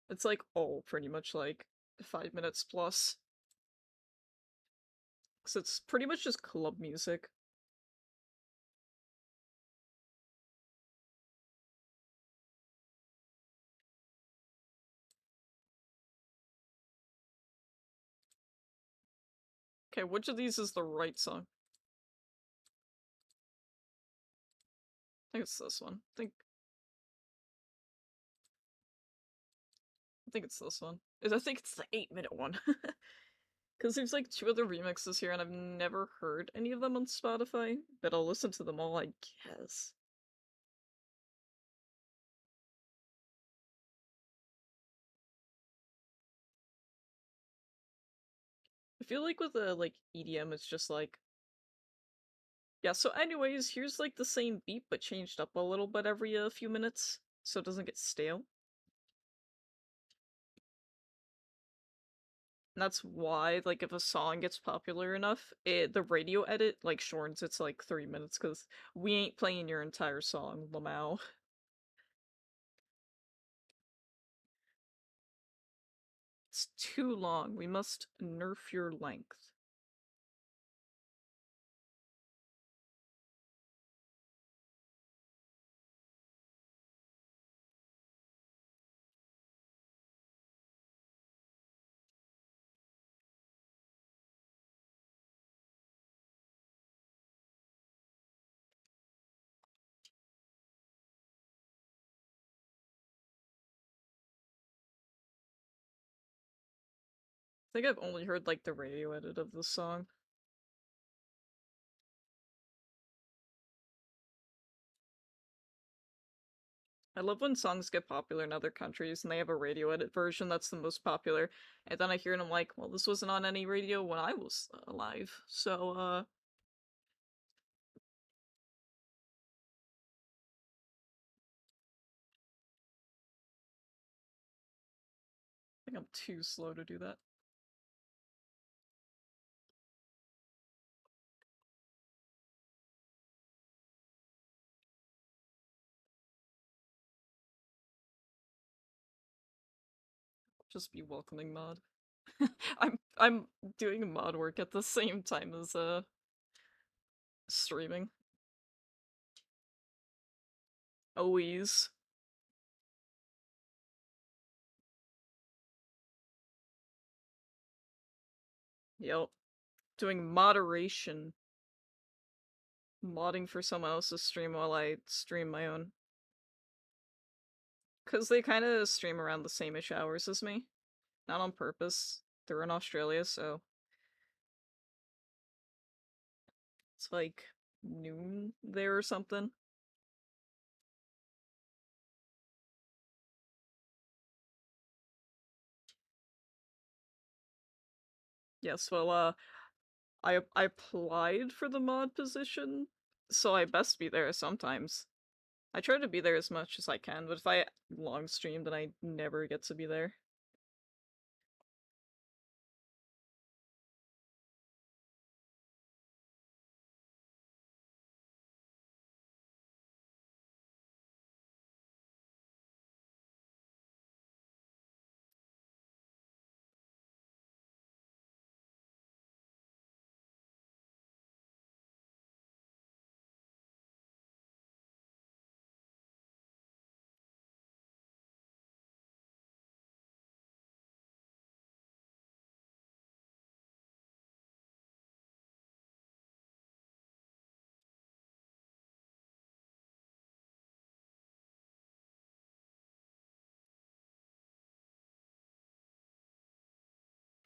It's like all pretty much like 5 minutes plus. Cause it's pretty much just club music. Okay, which of these is the right song? I think it's this one. I think it's this one. I think it's the 8-minute one. Because there's like two other remixes here, and I've never heard any of them on Spotify, but I'll listen to them all, I guess. I feel like with like EDM, it's just like yeah. So, anyways, here's like the same beat but changed up a little bit every few minutes, so it doesn't get stale. And that's why, like, if a song gets popular enough, the radio edit like shortens it to like 3 minutes because we ain't playing your entire song, Lamau. It's too long. We must nerf your length. I think I've only heard like the radio edit of this song. I love when songs get popular in other countries and they have a radio edit version that's the most popular. And then I hear it and I'm like, well, this wasn't on any radio when I was alive. So, I think I'm too slow to do that. Just be welcoming mod. I'm doing mod work at the same time as streaming. Always. Yep. Doing moderation. Modding for someone else's stream while I stream my own. Cause they kinda stream around the same-ish hours as me. Not on purpose. They're in Australia, so it's like noon there or something. Yes, well, I applied for the mod position, so I best be there sometimes. I try to be there as much as I can, but if I long stream, then I never get to be there.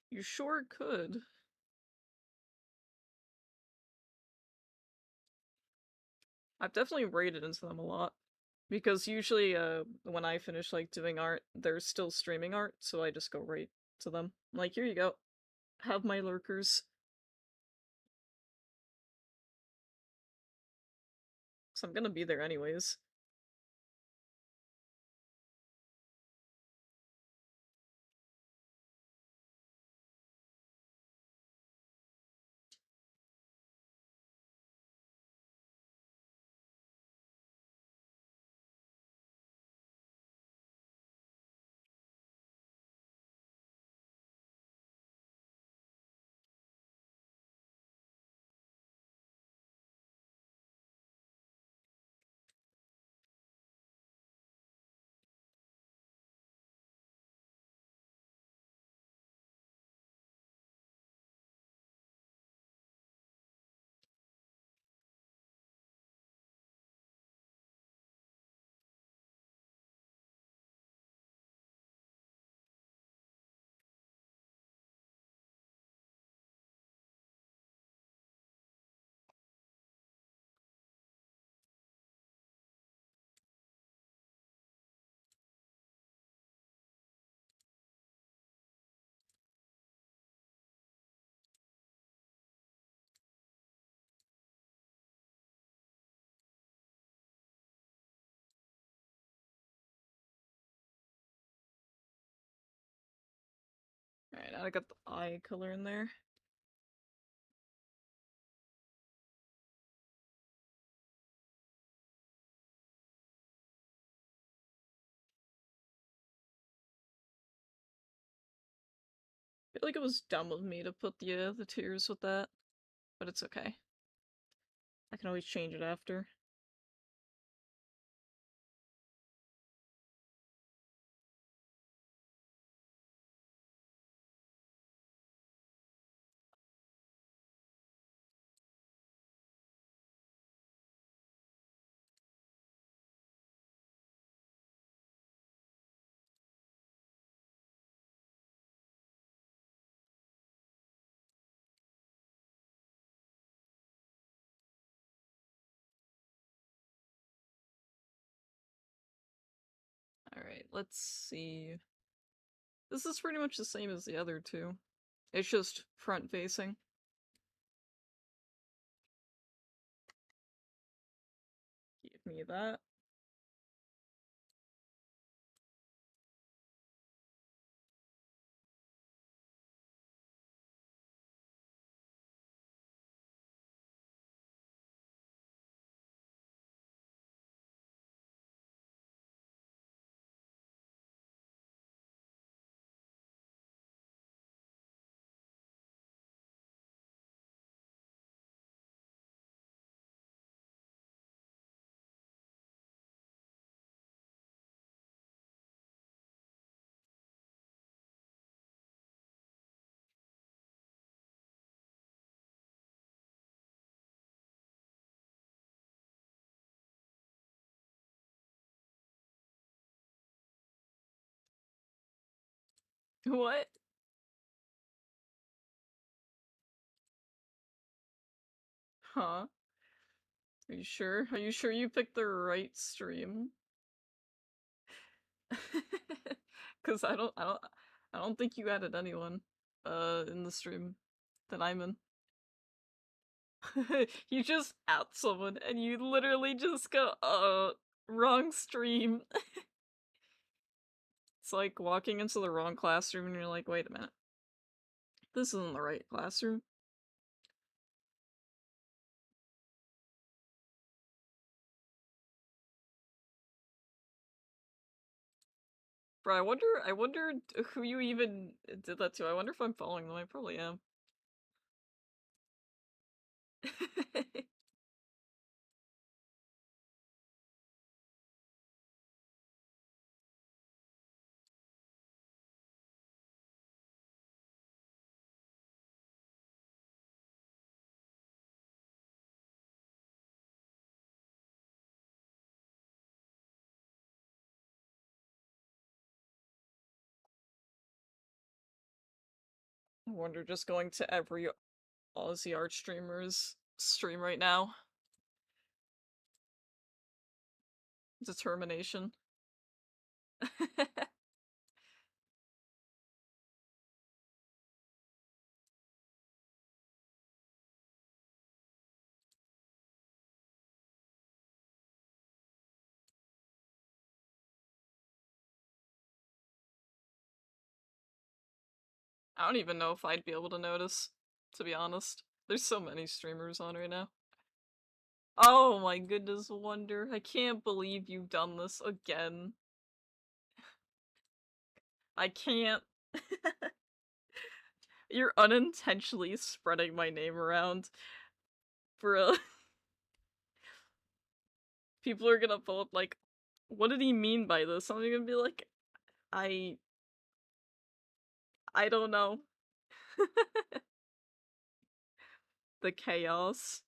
You sure could. I've definitely raided into them a lot. Because usually, when I finish, like, doing art, they're still streaming art, so I just go right to them. I'm like, here you go. Have my lurkers. So I'm gonna be there anyways. Alright, now I got the eye color in there. I feel like it was dumb of me to put the tears with that, but it's okay. I can always change it after. Alright, let's see. This is pretty much the same as the other two. It's just front facing. Give me that. What? Huh? Are you sure? Are you sure you picked the right stream? Cause I don't think you added anyone in the stream. that I'm in. You just at someone and you literally just go, wrong stream. It's like walking into the wrong classroom and you're like, wait a minute. This isn't the right classroom. Bro, I wonder who you even did that to. I wonder if I'm following them. I probably am. I wonder just going to every Aussie art streamer's stream right now. Determination. I don't even know if I'd be able to notice, to be honest. There's so many streamers on right now. Oh my goodness, Wonder. I can't believe you've done this again. I can't. You're unintentionally spreading my name around. Bro. People are gonna vote like, what did he mean by this? I'm gonna be like, I I don't know. The chaos.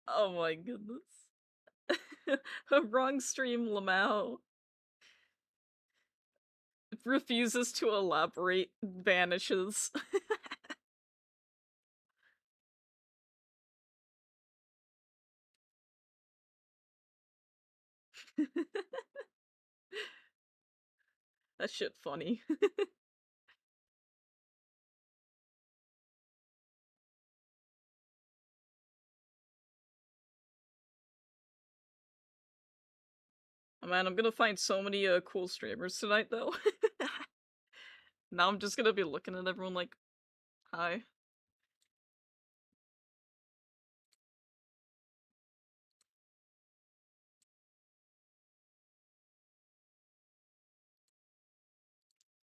Oh my goodness. Wrong stream, Lamau. Refuses to elaborate, vanishes. That shit funny. Oh man, I'm gonna find so many cool streamers tonight though. Now I'm just gonna be looking at everyone like, hi.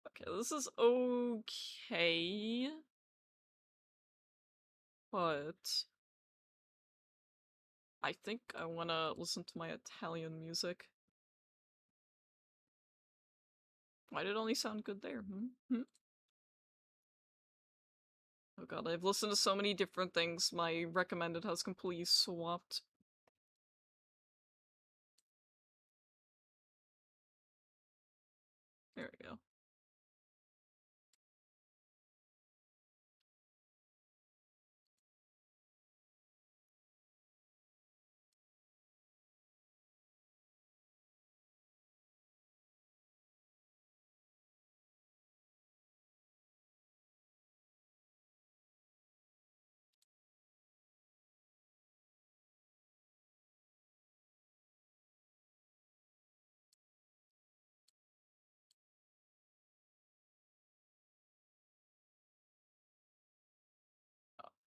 Okay, this is okay. But I think I wanna listen to my Italian music. Why did it only sound good there? Hmm? Oh god, I've listened to so many different things. My recommended has completely swapped. There we go.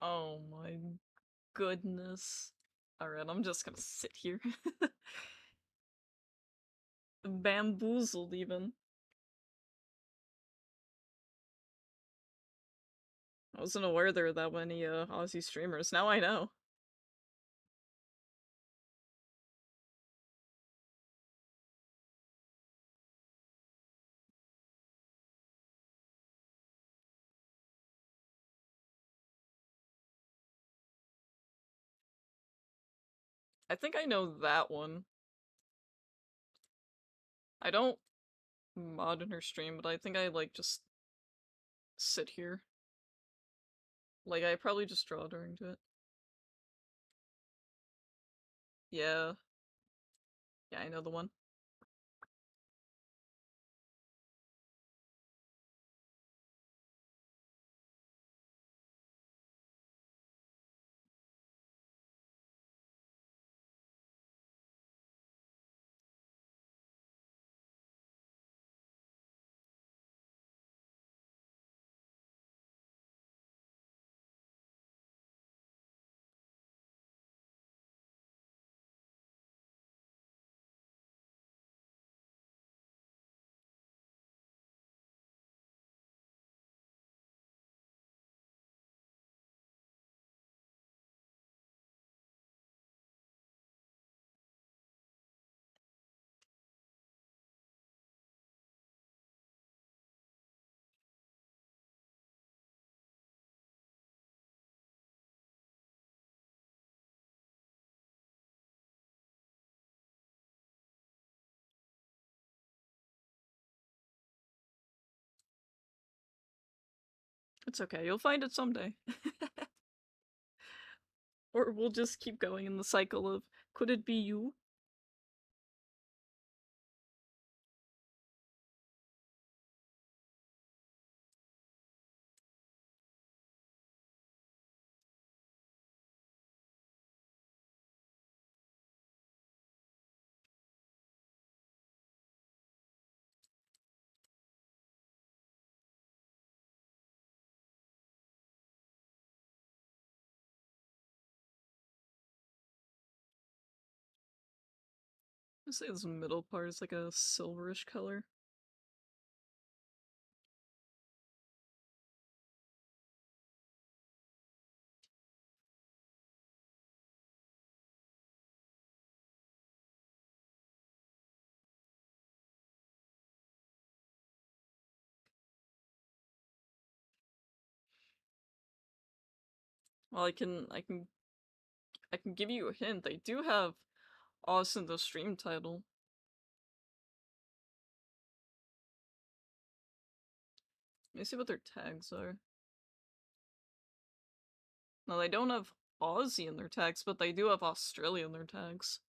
Oh my goodness. Alright, I'm just gonna sit here. Bamboozled, even. I wasn't aware there were that many Aussie streamers. Now I know. I think I know that one. I don't mod in her stream, but I think I like just sit here. Like I probably just draw during it. Yeah. Yeah, I know the one. It's okay, you'll find it someday. Or we'll just keep going in the cycle of, could it be you? I say this middle part is like a silverish color. Well, I can give you a hint. They do have Us in the stream title. Let me see what their tags are. No, they don't have Aussie in their tags, but they do have Australia in their tags.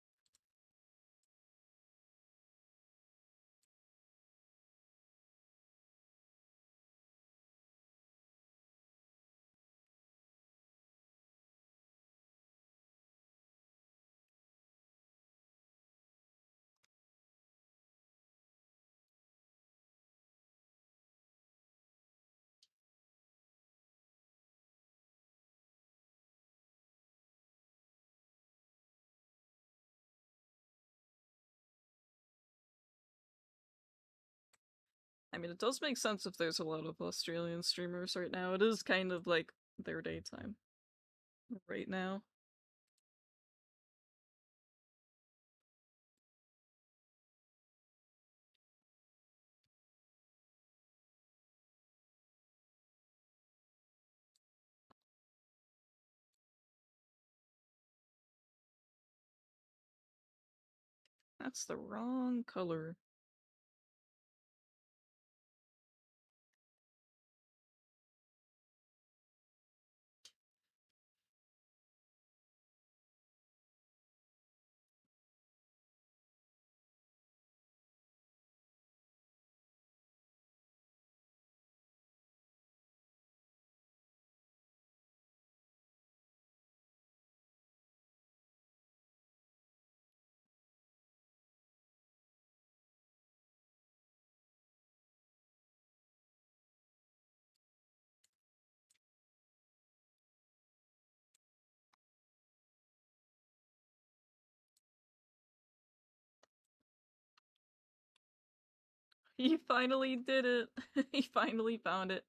I mean, it does make sense if there's a lot of Australian streamers right now. It is kind of like their daytime right now. That's the wrong color. He finally did it. He finally found it.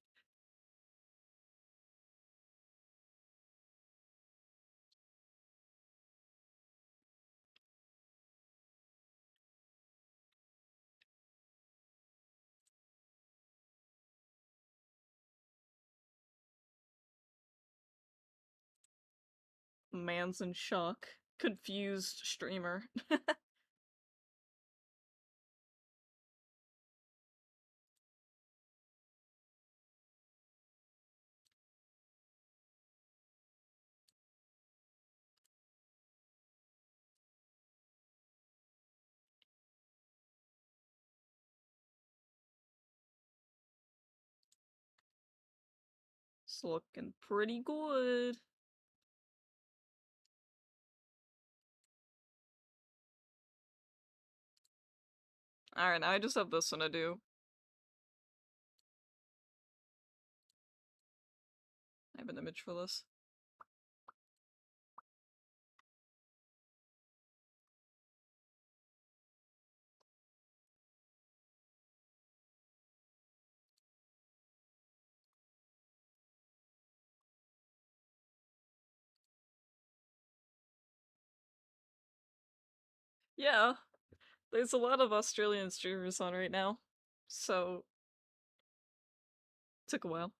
Man's in shock. Confused streamer. looking pretty good. Alright, now I just have this one to do. I have an image for this. Yeah, there's a lot of Australian streamers on right now, so took a while.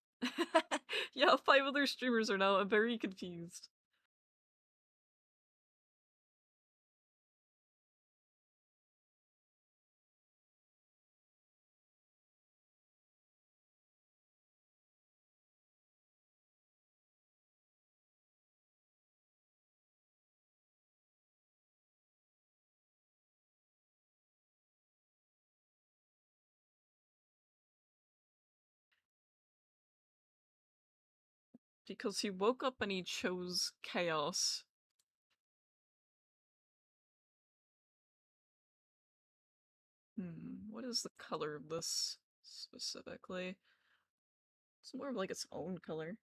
Yeah, 5 other streamers are now. I'm very confused. Because he woke up and he chose chaos. What is the color of this specifically? It's more of like its own color.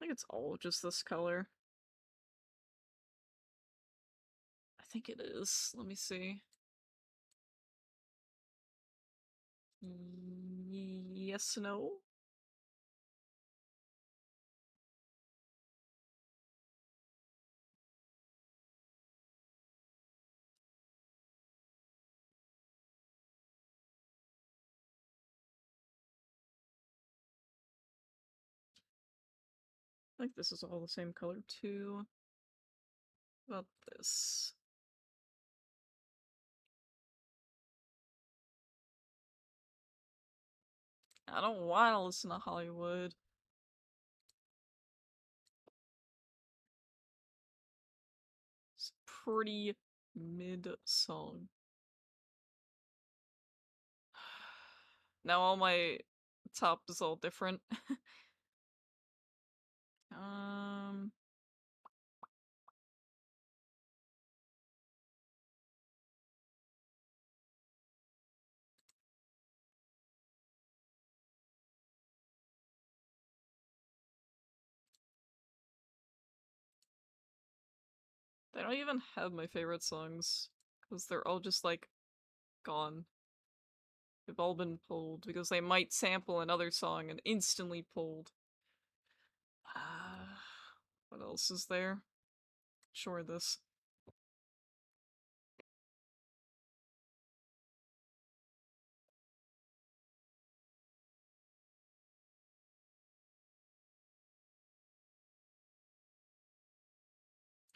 I think it's all just this color. I think it is. Let me see. Yes, no? I think this is all the same color too. What about this? I don't want to listen to Hollywood. It's pretty mid song. Now all my top is all different. um they don't even have my favorite songs because they're all just like gone. They've all been pulled because they might sample another song and instantly pulled. What else is there? Sure, this.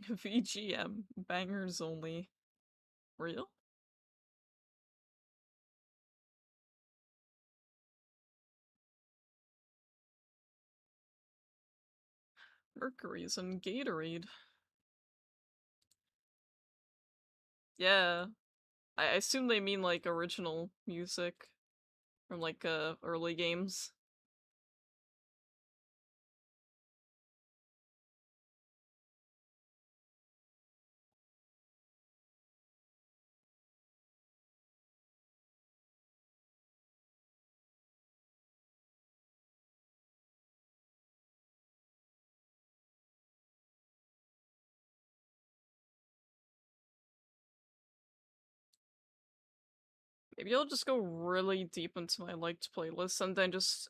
VGM. Bangers only. Real? Mercury's and Gatorade. Yeah. I assume they mean like original music from like early games. Maybe I'll just go really deep into my liked playlist and then just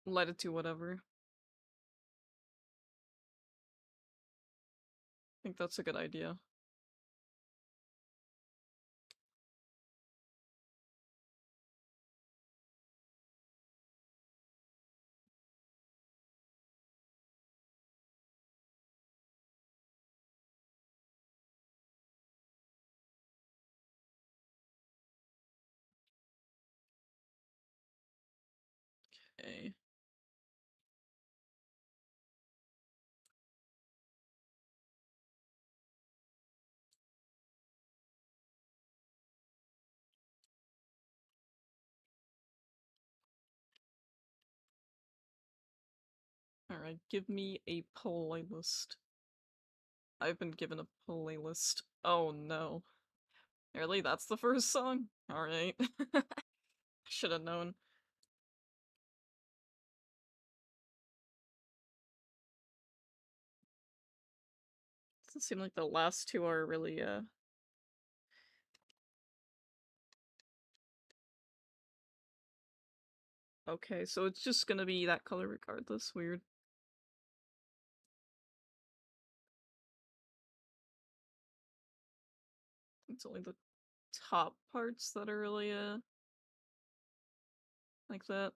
let it do whatever. I think that's a good idea. Okay. Alright, give me a playlist. I've been given a playlist. Oh no. Really? That's the first song? Alright. Should have known. Doesn't seem like the last two are really, okay, so it's just gonna be that color regardless. Weird. It's only the top parts that are really, like that.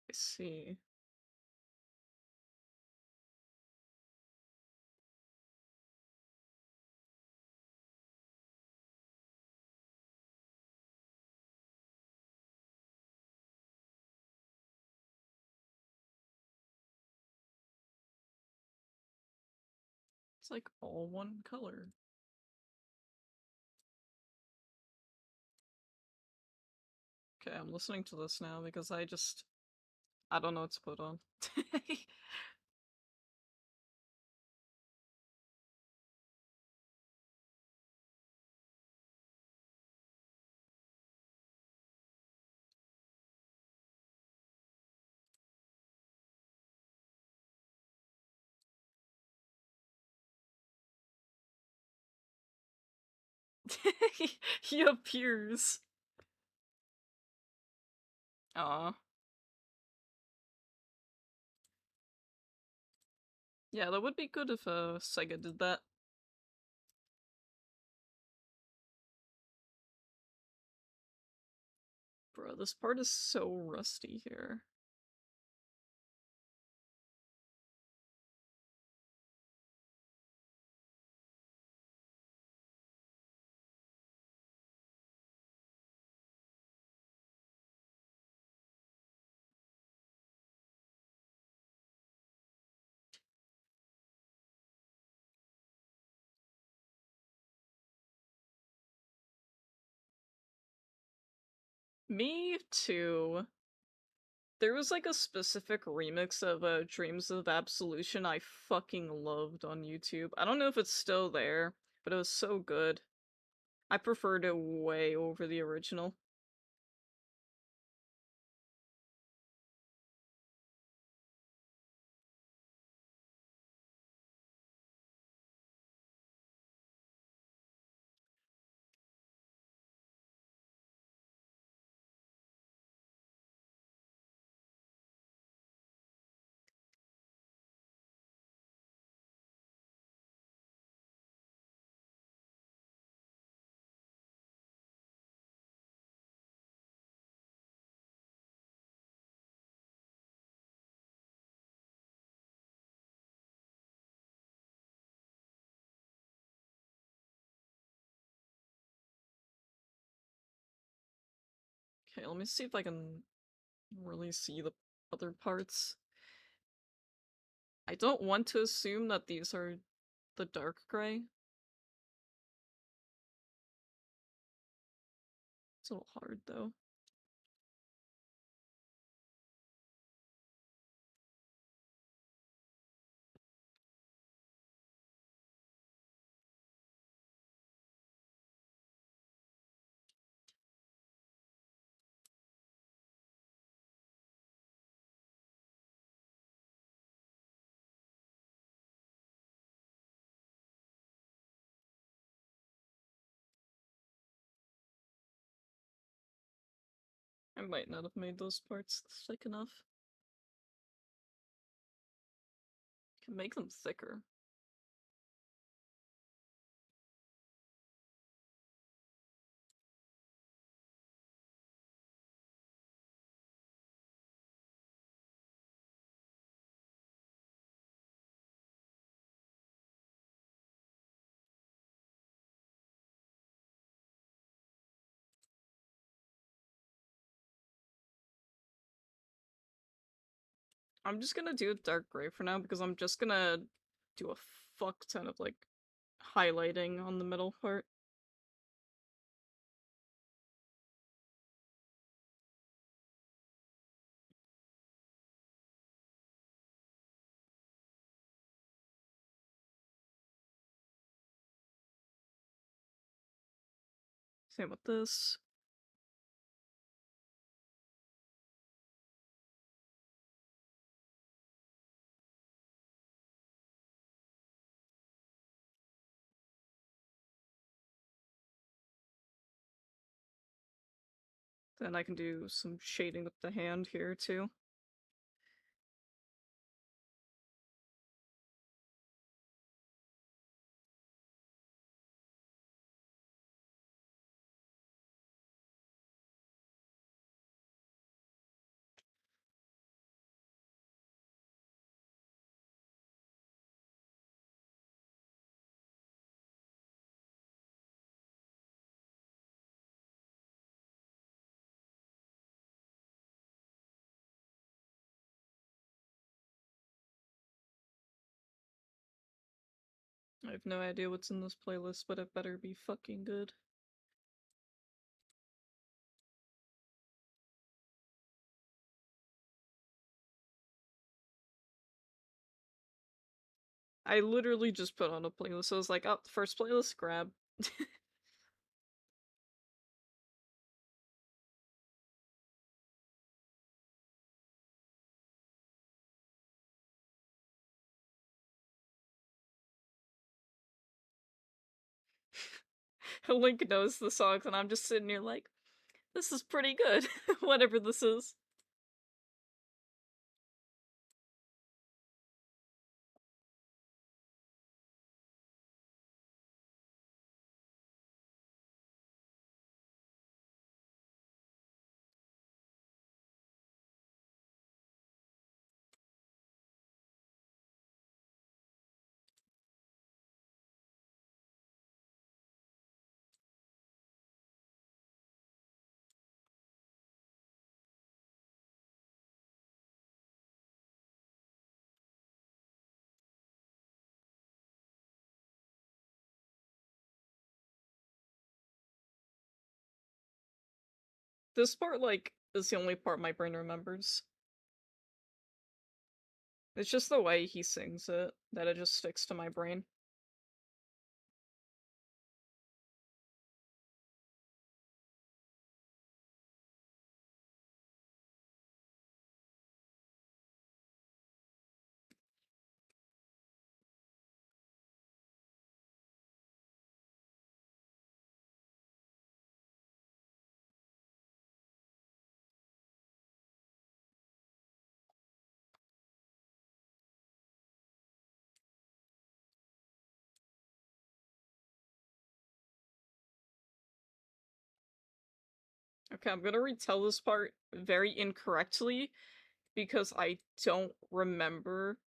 I see. It's like all one color. Okay, I'm listening to this now because I don't know what to put on. He appears. Aw. Yeah, that would be good if Sega did that. Bro, this part is so rusty here. Me too. There was like a specific remix of Dreams of Absolution I fucking loved on YouTube. I don't know if it's still there, but it was so good. I preferred it way over the original. Okay, let me see if I can really see the other parts. I don't want to assume that these are the dark gray. It's a little hard though. I might not have made those parts thick enough. Can make them thicker. I'm just gonna do a dark gray for now because I'm just gonna do a fuck ton of like highlighting on the middle part. Same with this. Then I can do some shading with the hand here too. I have no idea what's in this playlist, but it better be fucking good. I literally just put on a playlist, so I was like, oh, first playlist, grab. Link knows the songs, and I'm just sitting here like, this is pretty good, whatever this is. This part, like, is the only part my brain remembers. It's just the way he sings it that it just sticks to my brain. Okay, I'm gonna retell this part very incorrectly because I don't remember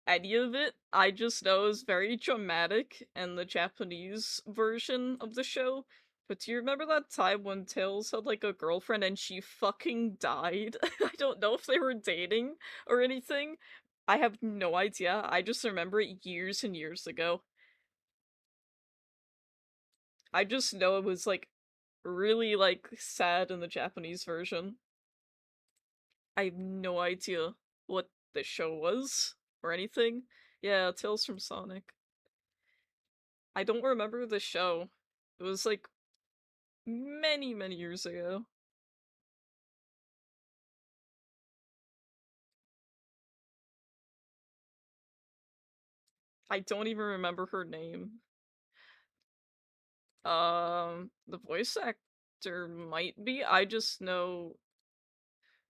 any of it. I just know it's very dramatic in the Japanese version of the show. But do you remember that time when Tails had like a girlfriend and she fucking died? I don't know if they were dating or anything. I have no idea. I just remember it years and years ago. I just know it was like really like sad in the Japanese version. I have no idea what the show was or anything. Yeah, Tales from Sonic. I don't remember the show. It was like many, many years ago. I don't even remember her name. The voice act. There might be. I just know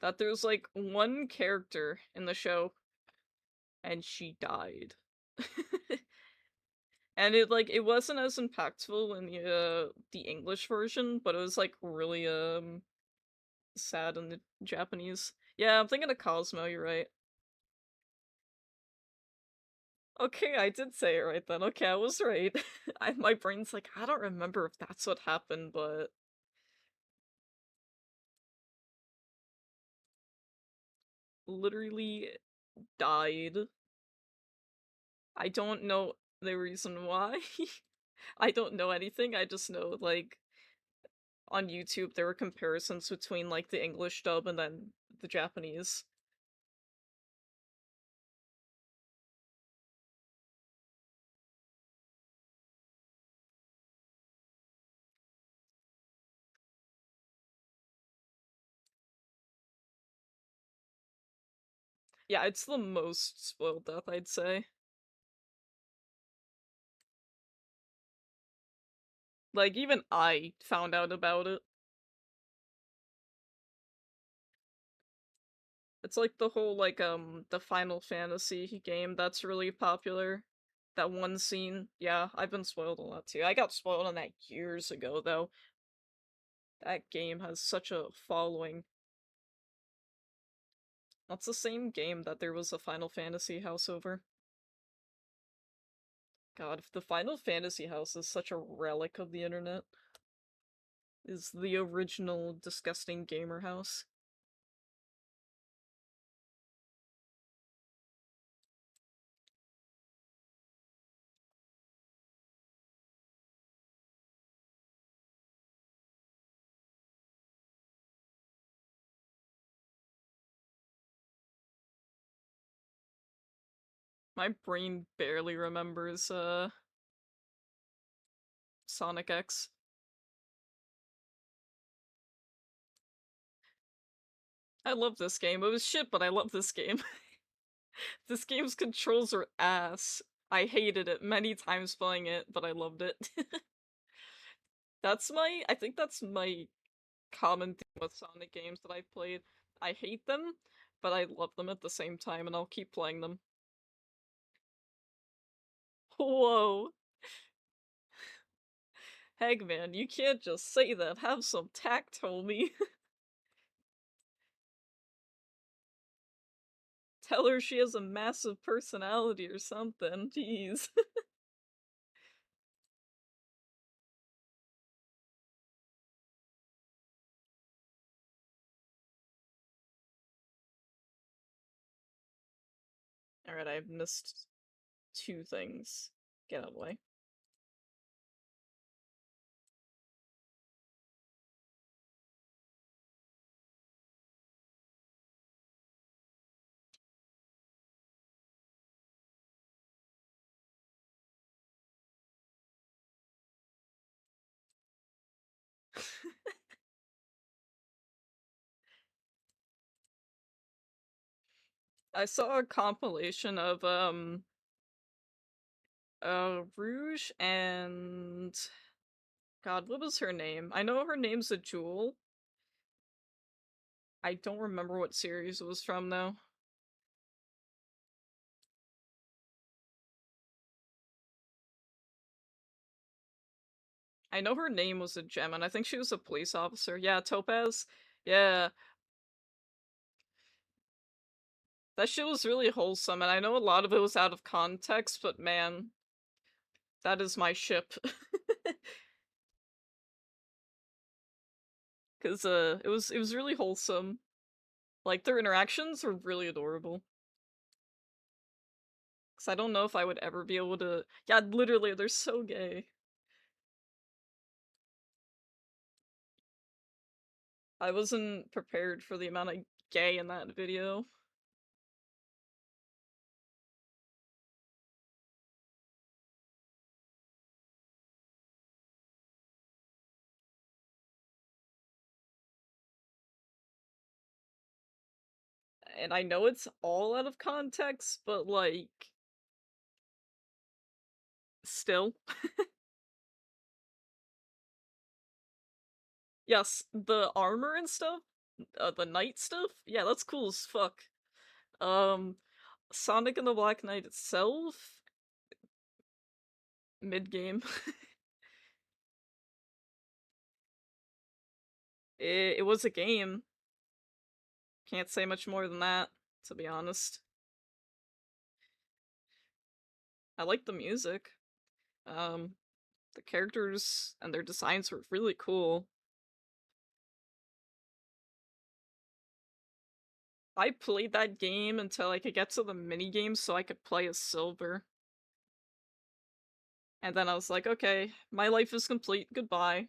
that there's like one character in the show and she died. And it wasn't as impactful in the English version, but it was like really sad in the Japanese. Yeah, I'm thinking of Cosmo, you're right. Okay, I did say it right then. Okay, I was right. My brain's like, I don't remember if that's what happened, but literally died. I don't know the reason why. I don't know anything. I just know on YouTube there were comparisons between like the English dub and then the Japanese. Yeah, it's the most spoiled death, I'd say. Like even I found out about it. It's like the whole the Final Fantasy game that's really popular. That one scene. Yeah, I've been spoiled a lot too. I got spoiled on that years ago though. That game has such a following. That's the same game that there was a Final Fantasy house over. God, if the Final Fantasy house is such a relic of the internet, is the original disgusting gamer house. My brain barely remembers Sonic X. I love this game. It was shit, but I love this game. This game's controls are ass. I hated it many times playing it, but I loved it. I think that's my common thing with Sonic games that I've played. I hate them, but I love them at the same time, and I'll keep playing them. Whoa. Hagman, you can't just say that. Have some tact, homie. Tell her she has a massive personality or something. Jeez. Alright, I've missed two things. Get out of the way. I saw a compilation of Rouge and God, what was her name? I know her name's a Jewel. I don't remember what series it was from though. I know her name was a gem, and I think she was a police officer. Yeah, Topaz. Yeah, that shit was really wholesome, and I know a lot of it was out of context, but man, that is my ship. Cause it was really wholesome. Like their interactions were really adorable. Cause I don't know if I would ever be able to. Yeah, literally, they're so gay. I wasn't prepared for the amount of gay in that video. And I know it's all out of context, but still. Yes, the armor and stuff, the knight stuff, yeah, that's cool as fuck. Um, Sonic and the Black Knight itself, mid game. It was a game. Can't say much more than that, to be honest. I like the music. Um, the characters and their designs were really cool. I played that game until I could get to the mini games so I could play as Silver. And then I was like, okay, my life is complete, goodbye.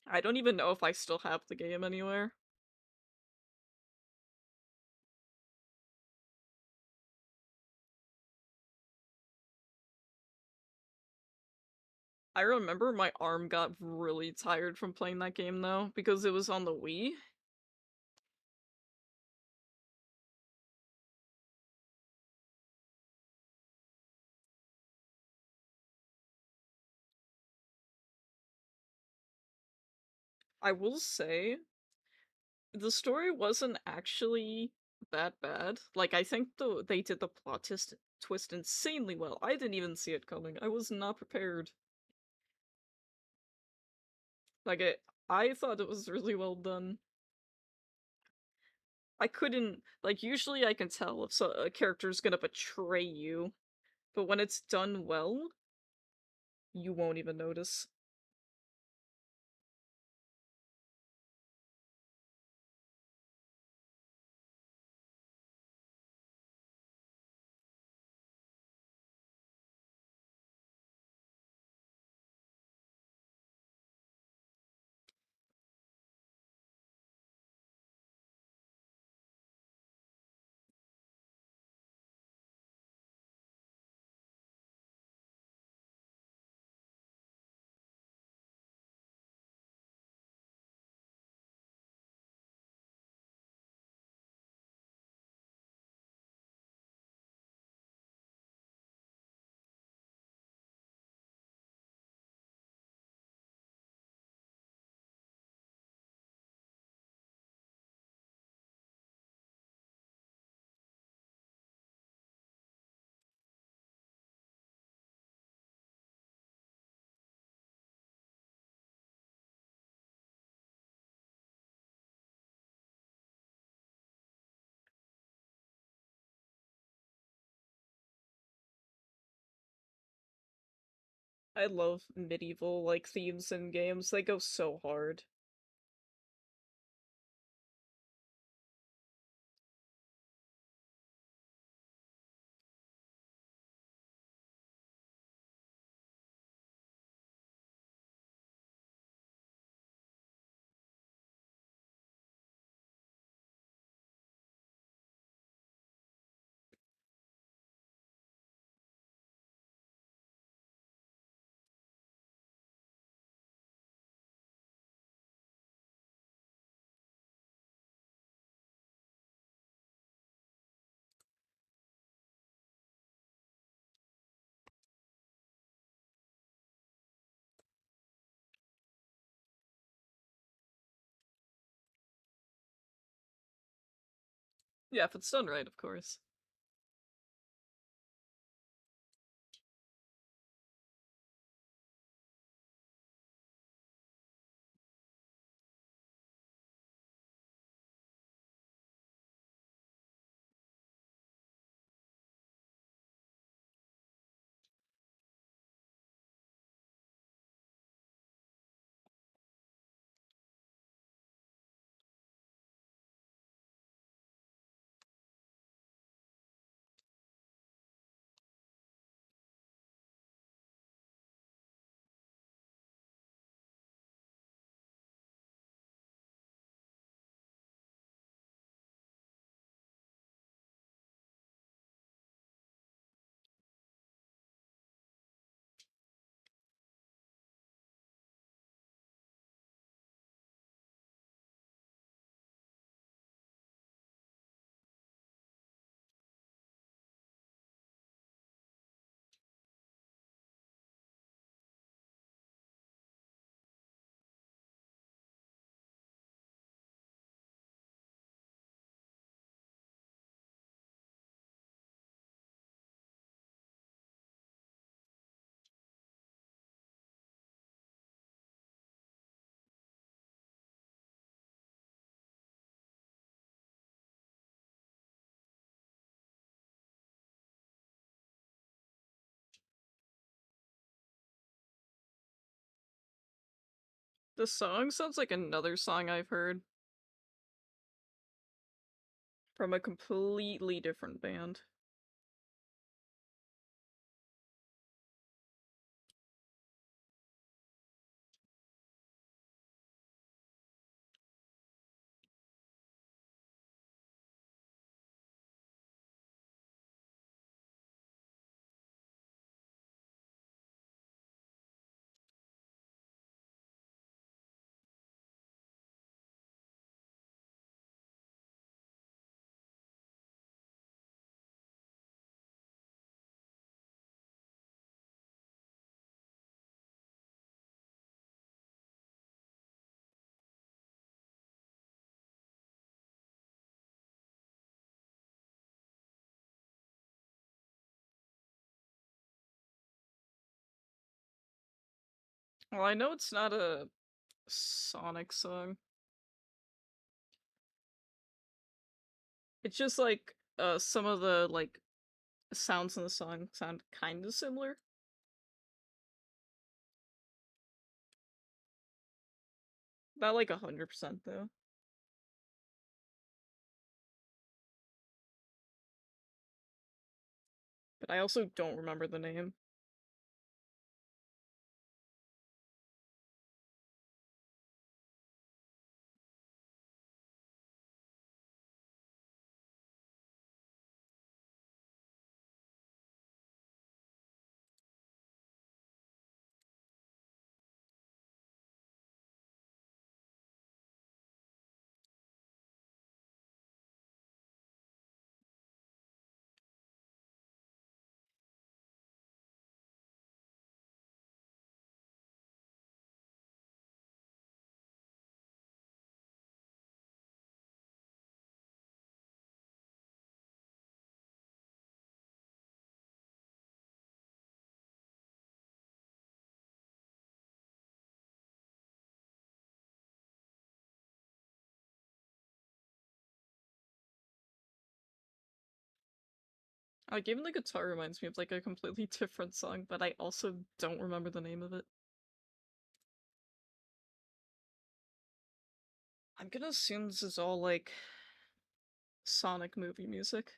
I don't even know if I still have the game anywhere. I remember my arm got really tired from playing that game though, because it was on the Wii. I will say, the story wasn't actually that bad. Like, I think they did the twist insanely well. I didn't even see it coming. I was not prepared. Like, I thought it was really well done. I couldn't, like, usually I can tell if a character's gonna betray you, but when it's done well, you won't even notice. I love medieval, like, themes in games. They go so hard. Yeah, if it's done right, of course. The song sounds like another song I've heard from a completely different band. Well, I know it's not a Sonic song. It's just like some of the like sounds in the song sound kind of similar. Not like 100% though. But I also don't remember the name. Like even the guitar reminds me of like a completely different song, but I also don't remember the name of it. I'm gonna assume this is all like Sonic movie music.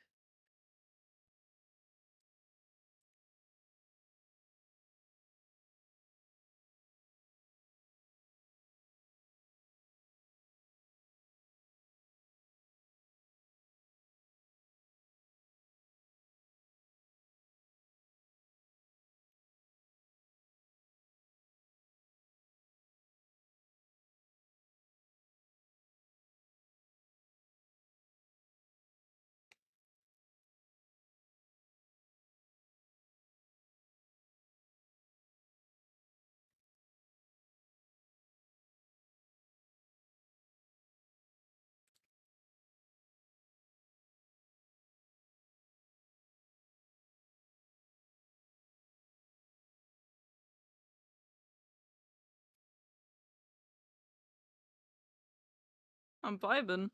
I'm vibing.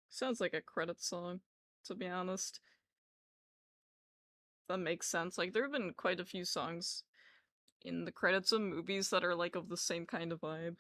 Sounds like a credit song, to be honest. That makes sense. Like there have been quite a few songs in the credits of movies that are like of the same kind of vibe.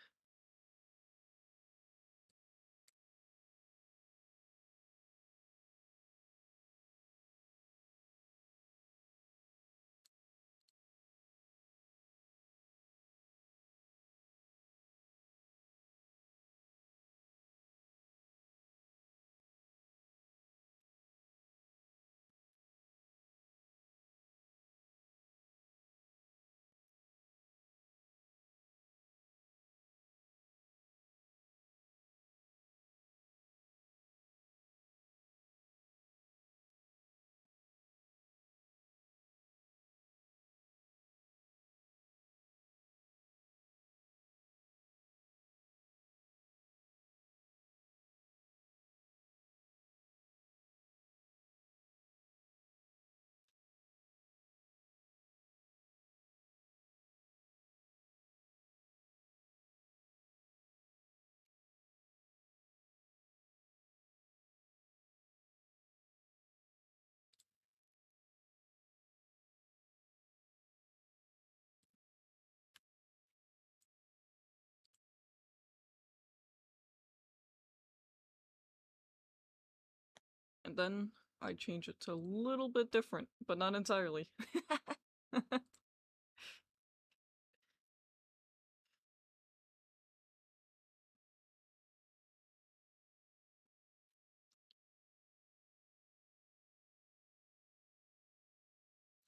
And then I change it to a little bit different, but not entirely.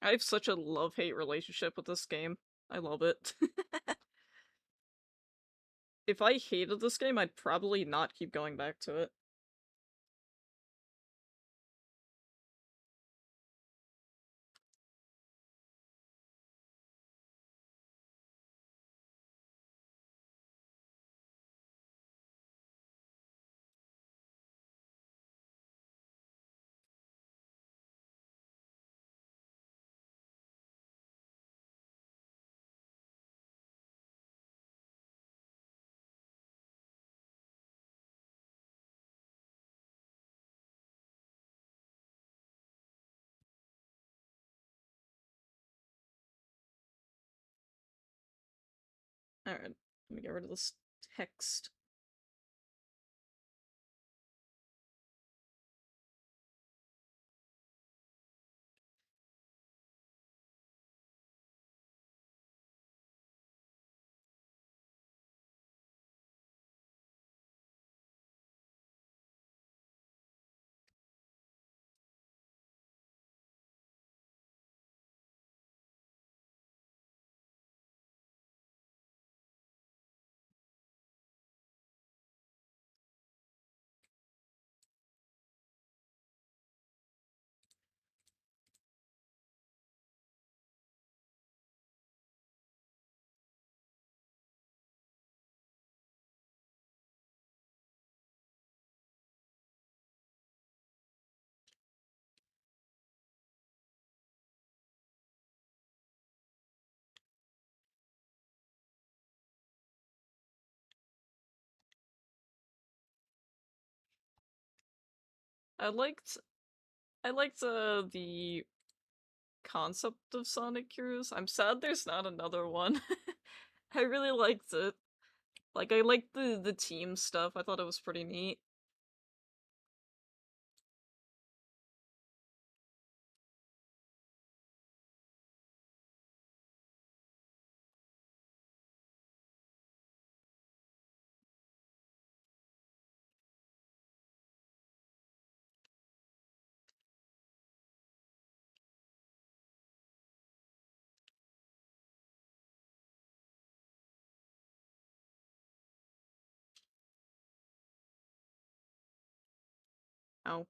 I have such a love-hate relationship with this game. I love it. If I hated this game, I'd probably not keep going back to it. Alright, let me get rid of this text. I liked the concept of Sonic Heroes. I'm sad there's not another one. I really liked it. Like, I liked the team stuff. I thought it was pretty neat. Oh.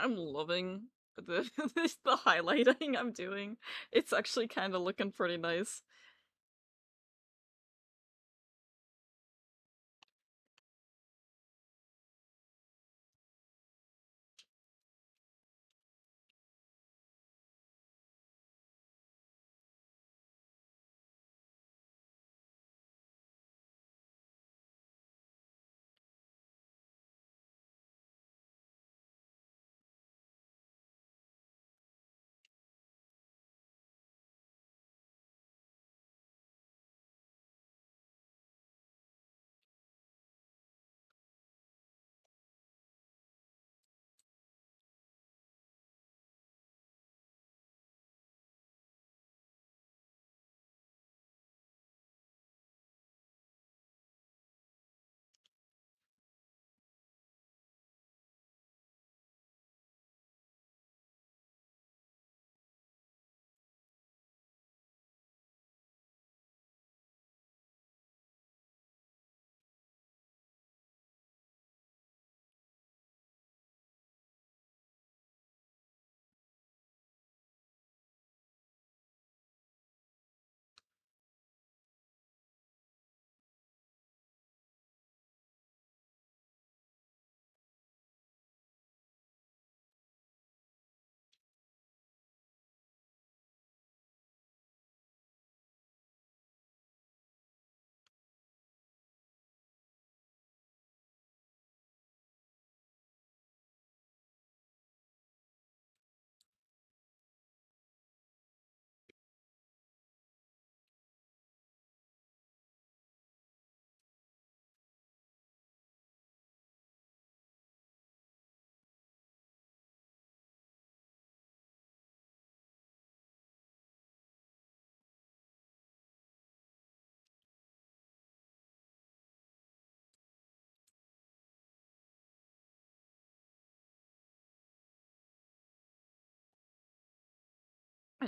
I'm loving the the highlighting I'm doing. It's actually kind of looking pretty nice.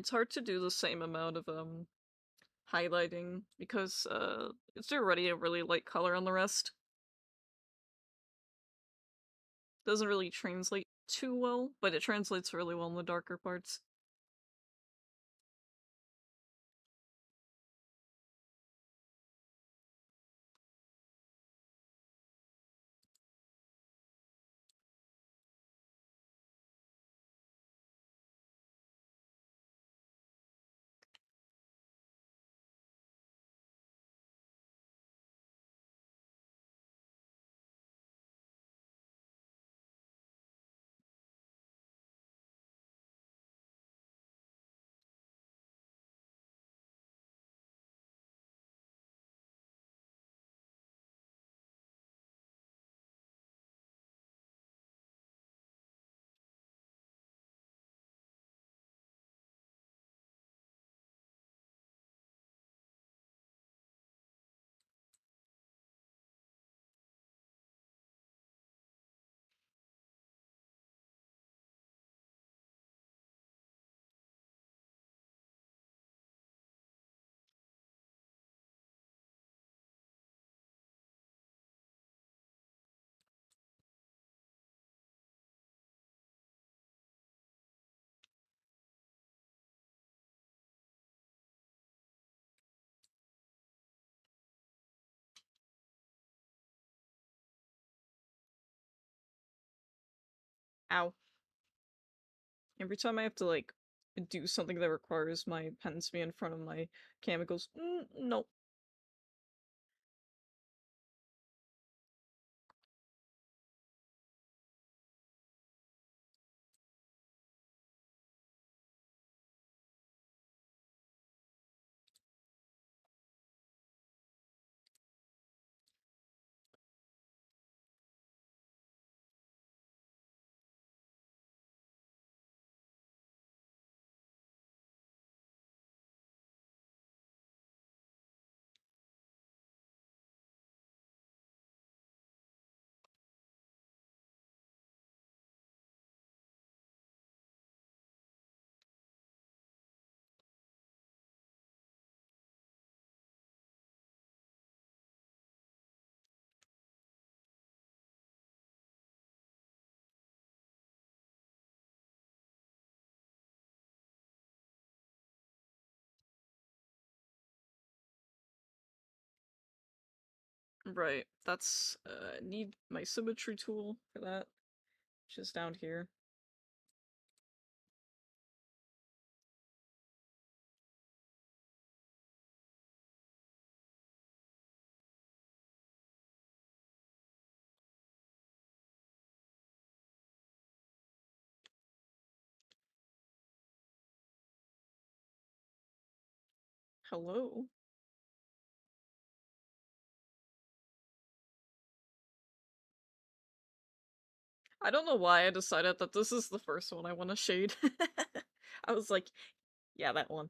It's hard to do the same amount of highlighting because it's already a really light color on the rest. Doesn't really translate too well, but it translates really well in the darker parts. Ow. Every time I have to, like, do something that requires my pen to be in front of my cam, it goes, no. Right. That's, need my symmetry tool for that, which is down here. Hello? I don't know why I decided that this is the first one I want to shade. I was like, yeah, that one.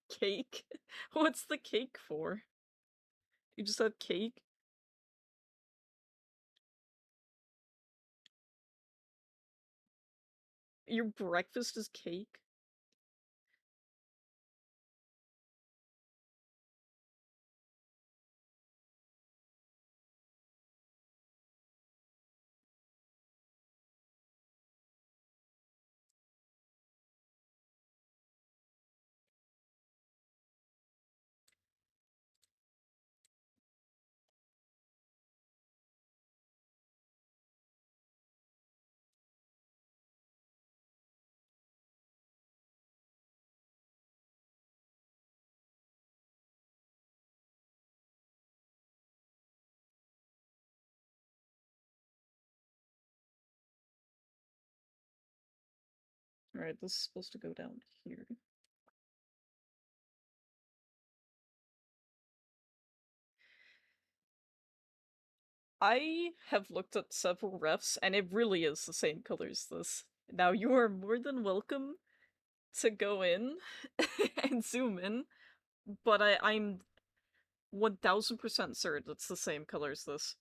Cake? What's the cake for? You just have cake? Your breakfast is cake? Alright, this is supposed to go down here. I have looked at several refs, and it really is the same color as this. Now, you are more than welcome to go in and zoom in, but I'm 1000% certain it's the same color as this.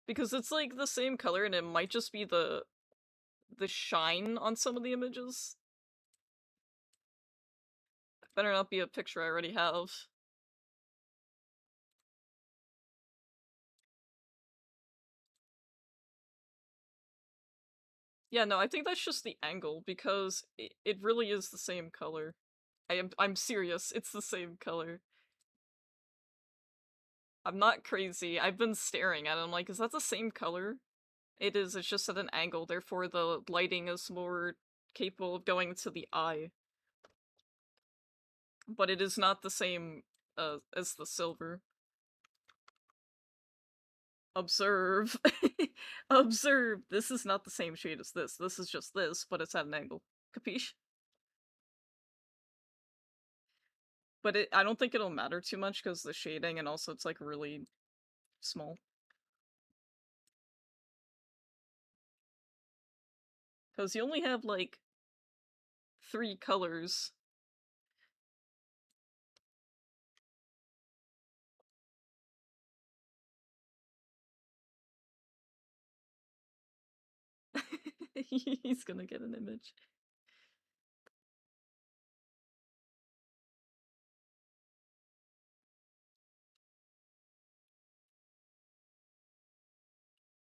Because it's like the same color and it might just be the shine on some of the images. Better not be a picture I already have. Yeah, no, I think that's just the angle because it really is the same color. I'm serious, it's the same color. I'm not crazy. I've been staring at it. I'm like, is that the same color? It is, it's just at an angle, therefore the lighting is more capable of going to the eye. But it is not the same as the silver. Observe. Observe. This is not the same shade as this. This is just this, but it's at an angle. Capiche? But I don't think it'll matter too much because the shading and also it's like really small. Because you only have like 3 colors. He's gonna get an image.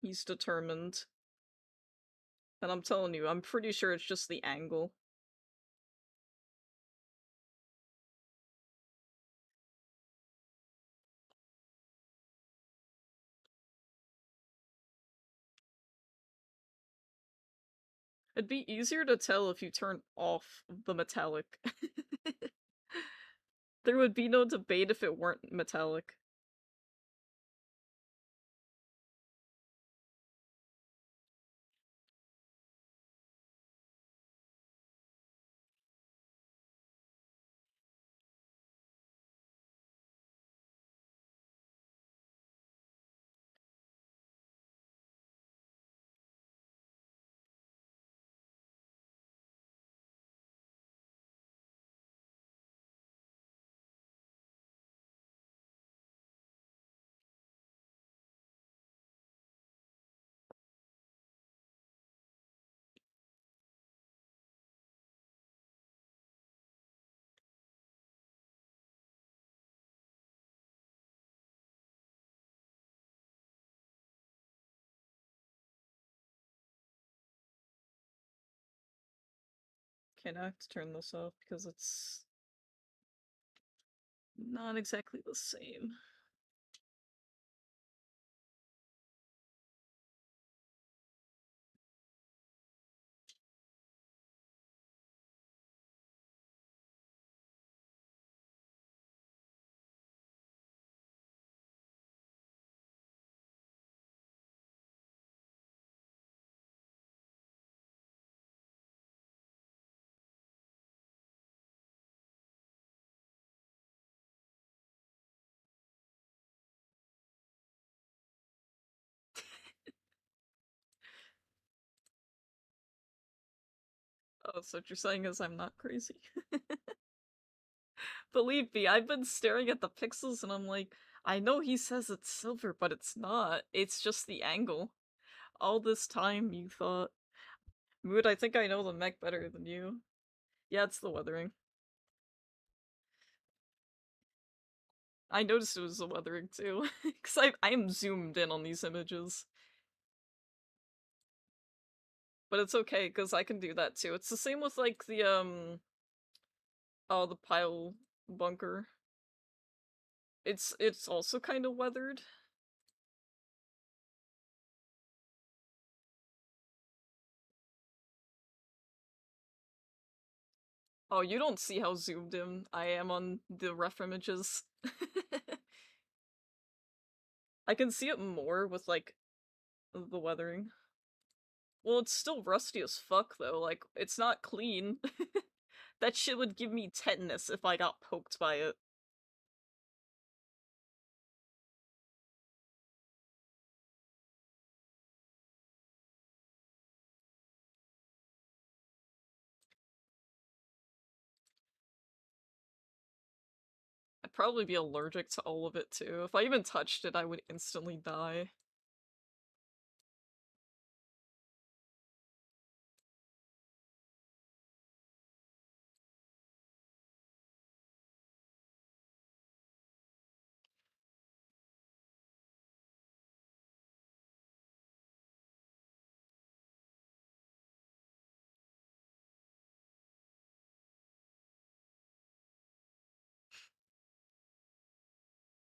He's determined. And I'm telling you, I'm pretty sure it's just the angle. It'd be easier to tell if you turn off the metallic. There would be no debate if it weren't metallic. Okay, now I have to turn this off because it's not exactly the same. Oh, so what you're saying is I'm not crazy. Believe me, I've been staring at the pixels and I'm like, I know he says it's silver, but it's not. It's just the angle. All this time you thought. Mood, I think I know the mech better than you. Yeah, it's the weathering. I noticed it was the weathering too. Because I am zoomed in on these images. But it's okay, because I can do that too. It's the same with like oh, the pile bunker. It's also kind of weathered. Oh, you don't see how zoomed in I am on the ref images. I can see it more with like the weathering. Well, it's still rusty as fuck though. Like it's not clean. That shit would give me tetanus if I got poked by it. probably be allergic to all of it too. If I even touched it, I would instantly die.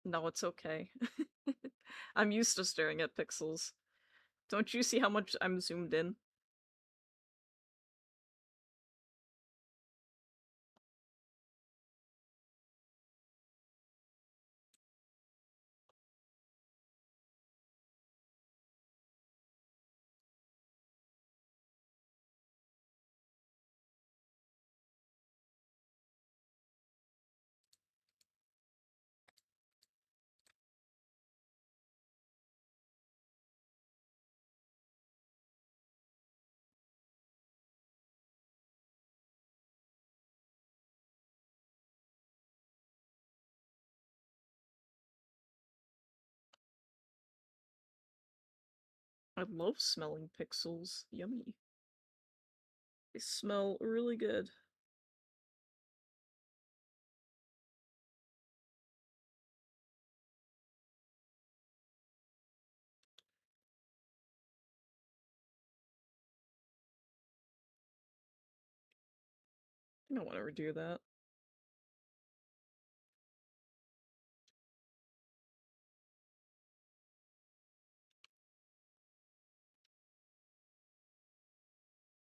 No, it's okay. I'm used to staring at pixels. Don't you see how much I'm zoomed in? I love smelling pixels. Yummy. They smell really good. I don't want to redo that.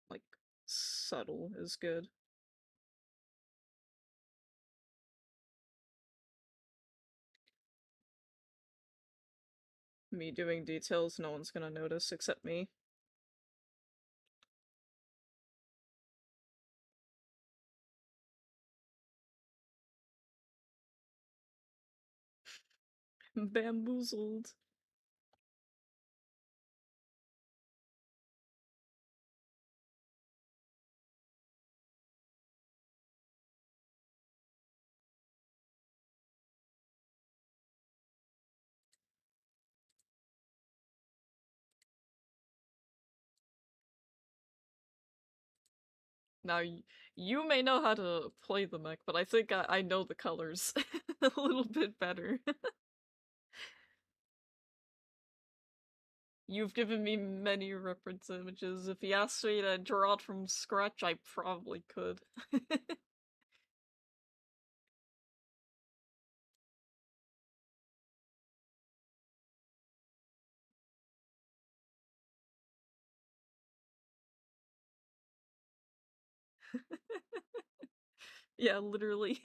Like, subtle is good. Me doing details, no one's gonna notice except me. Bamboozled. Now, you may know how to play the mech, but I think I know the colors a little bit better. You've given me many reference images. If you asked me to draw it from scratch, I probably could. Yeah, literally.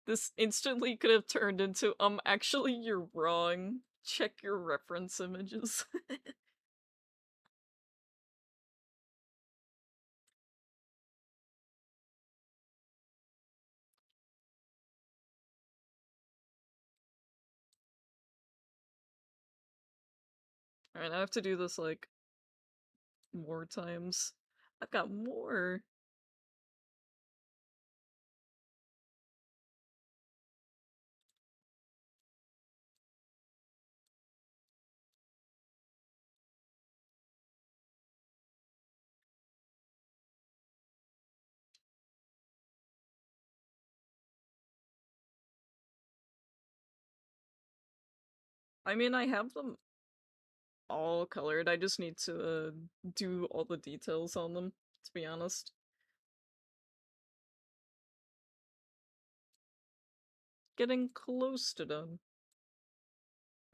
This instantly could have turned into, actually, you're wrong. Check your reference images. Alright, I have to do this, like, more times. I've got more. I mean, I have them all colored. I just need to do all the details on them, to be honest. Getting close to done.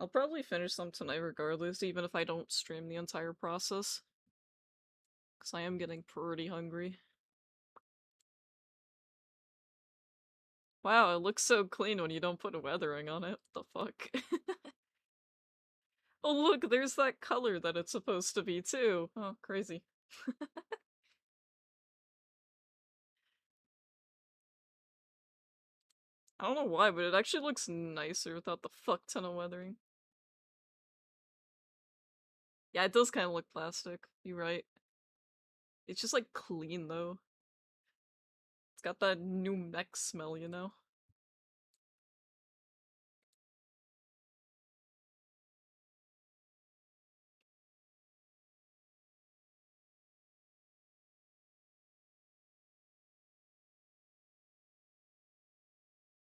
I'll probably finish them tonight regardless, even if I don't stream the entire process. Because I am getting pretty hungry. Wow, it looks so clean when you don't put a weathering on it. What the fuck? Oh look, there's that color that it's supposed to be too. Oh, crazy. I don't know why, but it actually looks nicer without the fuck ton of weathering. Yeah, it does kind of look plastic. You're right. It's just like clean though. got that new mech smell, you know?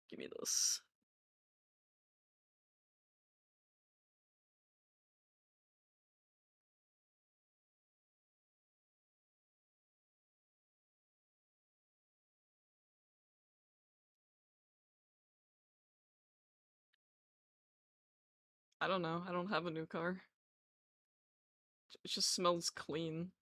Give me this. I don't know. I don't have a new car. It just smells clean.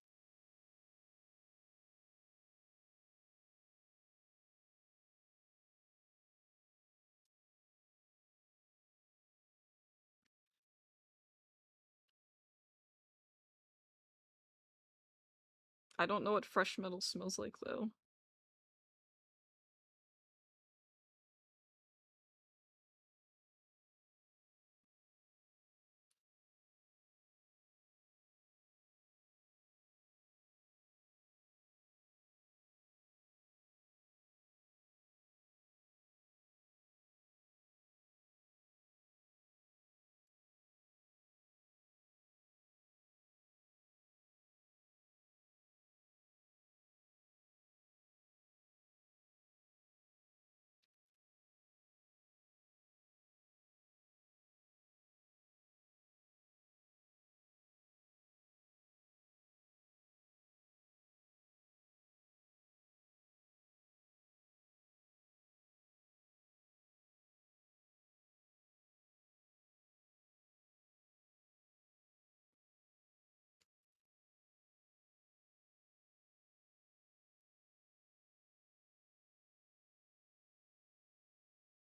I don't know what fresh metal smells like, though.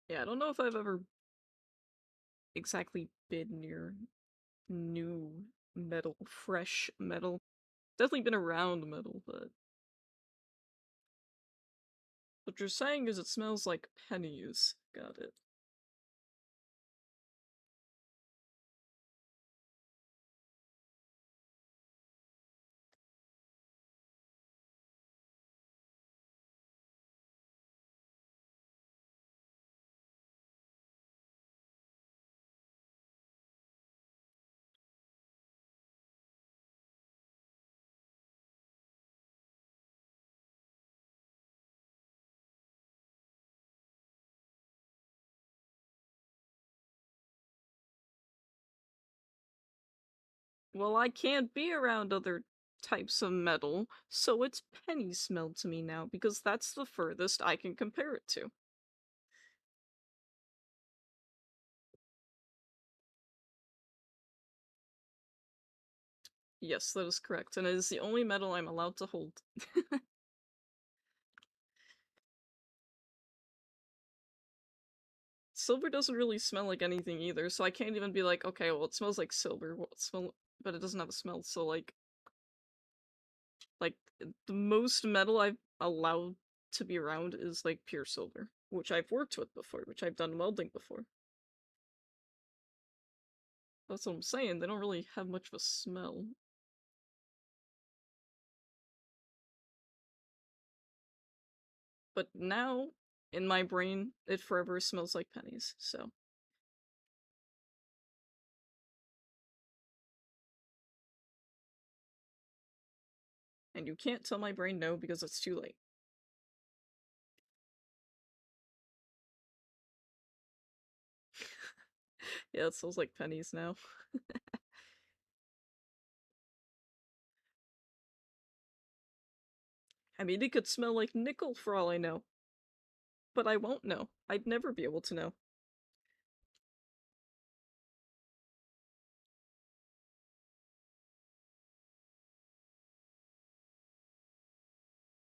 Yeah, I don't know if I've ever exactly been near new metal, fresh metal. Definitely been around metal, but what you're saying is it smells like pennies. Got it. Well, I can't be around other types of metal, so it's penny smell to me now because that's the furthest I can compare it to. Yes, that is correct, and it is the only metal I'm allowed to hold. Silver doesn't really smell like anything either, so I can't even be like, okay, well, it smells like silver. Well, it smell, but it doesn't have a smell. So like the most metal I've allowed to be around is like pure silver, which I've worked with before, which I've done welding before. That's what I'm saying. They don't really have much of a smell. But now, in my brain, it forever smells like pennies. So, and you can't tell my brain no because it's too late. Yeah, it smells like pennies now. I mean, it could smell like nickel for all I know. But I won't know. I'd never be able to know.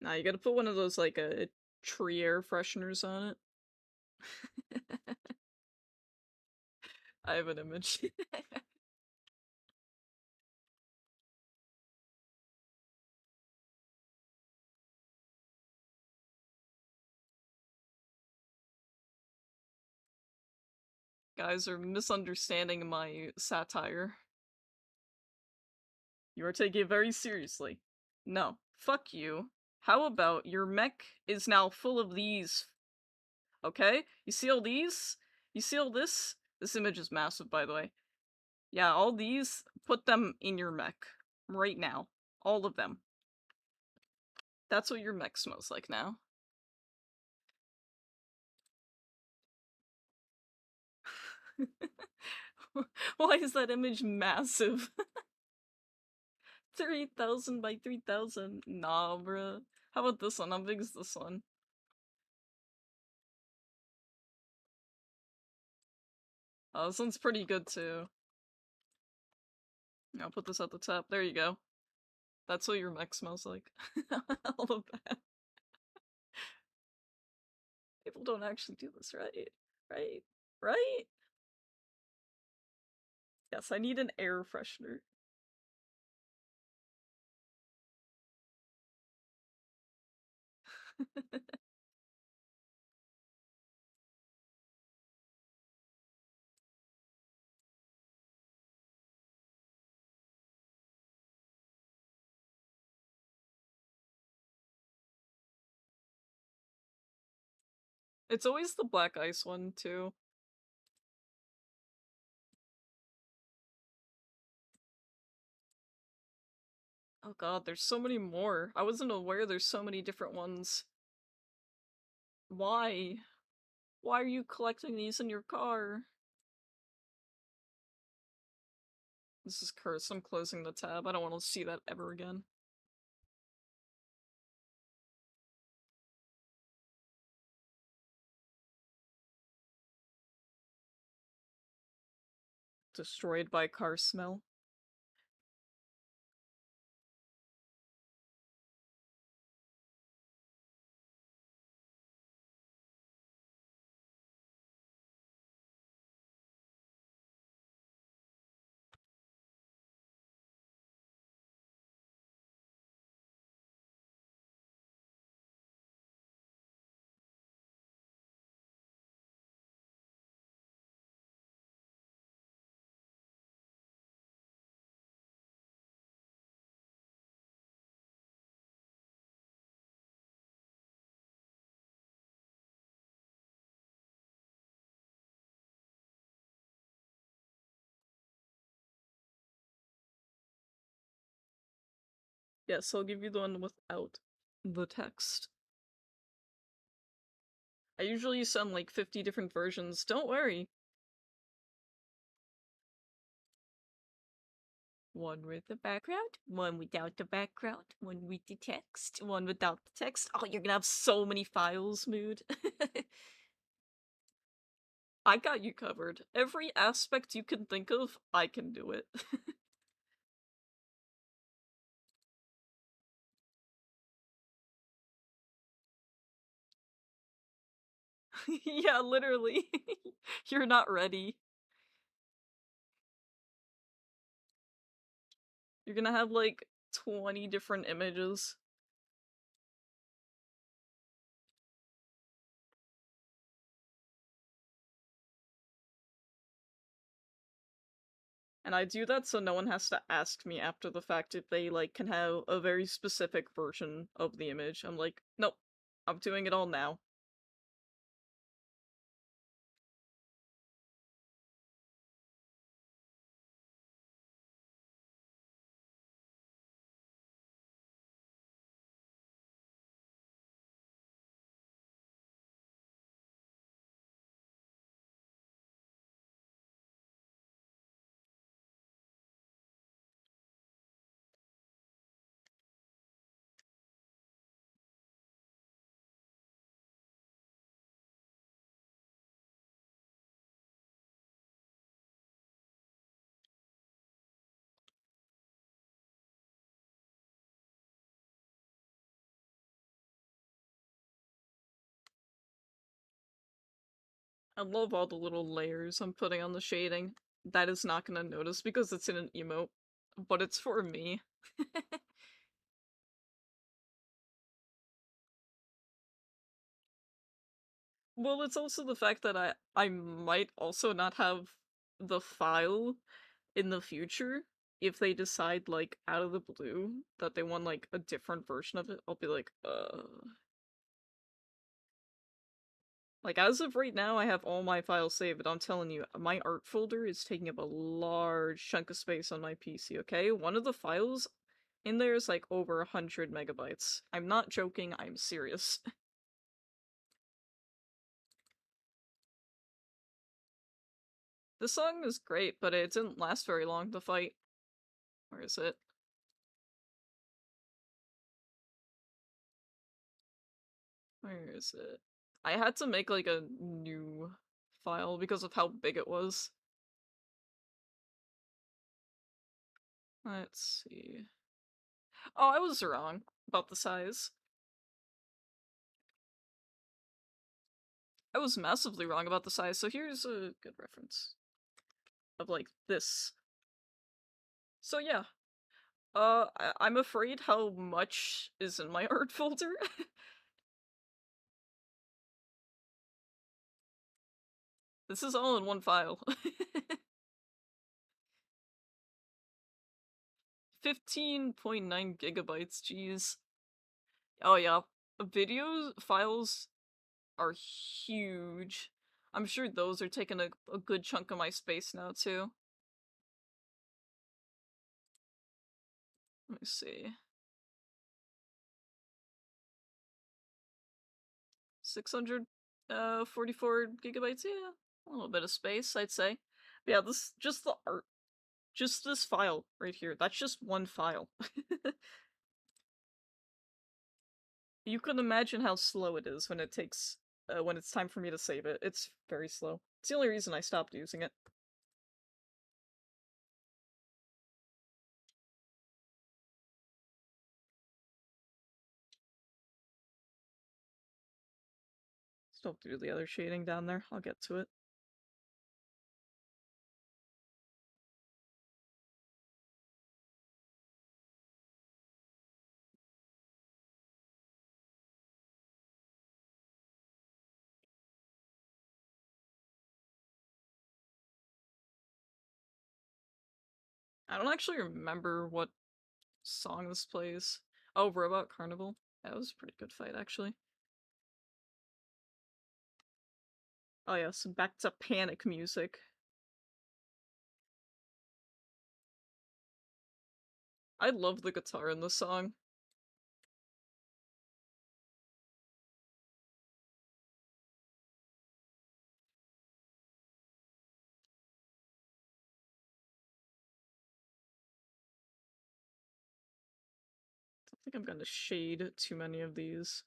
Nah, you gotta put one of those, like, tree air fresheners on it. I have an image. Guys are misunderstanding my satire. You are taking it very seriously. No. Fuck you. How about your mech is now full of these, okay? You see all these? You see all this? This image is massive, by the way. Yeah, all these, put them in your mech. Right now. All of them. That's what your mech smells like now. Why is that image massive? 3,000 by 3,000. Nah, bruh. How about this one? How big is this one? Oh, this one's pretty good too. I'll put this at the top. There you go. That's what your mech smells like. All of that. People don't actually do this, right? Right? Right? Yes, I need an air freshener. It's always the black ice one, too. Oh god, there's so many more. I wasn't aware there's so many different ones. Why? Why are you collecting these in your car? This is cursed. I'm closing the tab. I don't want to see that ever again. Destroyed by car smell. Yes, I'll give you the one without the text. I usually send like 50 different versions. Don't worry. One with the background, one without the background, one with the text, one without the text. Oh, you're gonna have so many files, Mood. I got you covered. Every aspect you can think of, I can do it. Yeah, literally. You're not ready. You're gonna have like 20 different images. And I do that so no one has to ask me after the fact if they like can have a very specific version of the image. I'm like, nope, I'm doing it all now. I love all the little layers I'm putting on the shading. That is not gonna notice because it's in an emote, but it's for me. Well, it's also the fact that I might also not have the file in the future. if they decide, like, out of the blue that they want, like, a different version of it, I'll be like, Like, as of right now, I have all my files saved, but I'm telling you, my art folder is taking up a large chunk of space on my PC, okay? One of the files in there is, like, over 100 megabytes. I'm not joking, I'm serious. The song is great, but it didn't last very long to fight. Where is it? Where is it? I had to make, like, a new file because of how big it was. Let's see. Oh, I was wrong about the size. I was massively wrong about the size, so here's a good reference of, like, this. So yeah, I'm afraid how much is in my art folder. This is all in one file. 15.9 gigabytes, jeez. Oh yeah, video files are huge. I'm sure those are taking a good chunk of my space now too. Let me see. 600 44 gigabytes, yeah. A little bit of space, I'd say. But yeah, this just the art. Just this file right here. That's just one file. You can imagine how slow it is when it takes when it's time for me to save it. It's very slow. It's the only reason I stopped using it. Still do the other shading down there. I'll get to it. I don't actually remember what song this plays. Oh, Robot Carnival. That was a pretty good fight, actually. Oh yes, back to panic music. I love the guitar in this song. I don't think I'm gonna shade too many of these.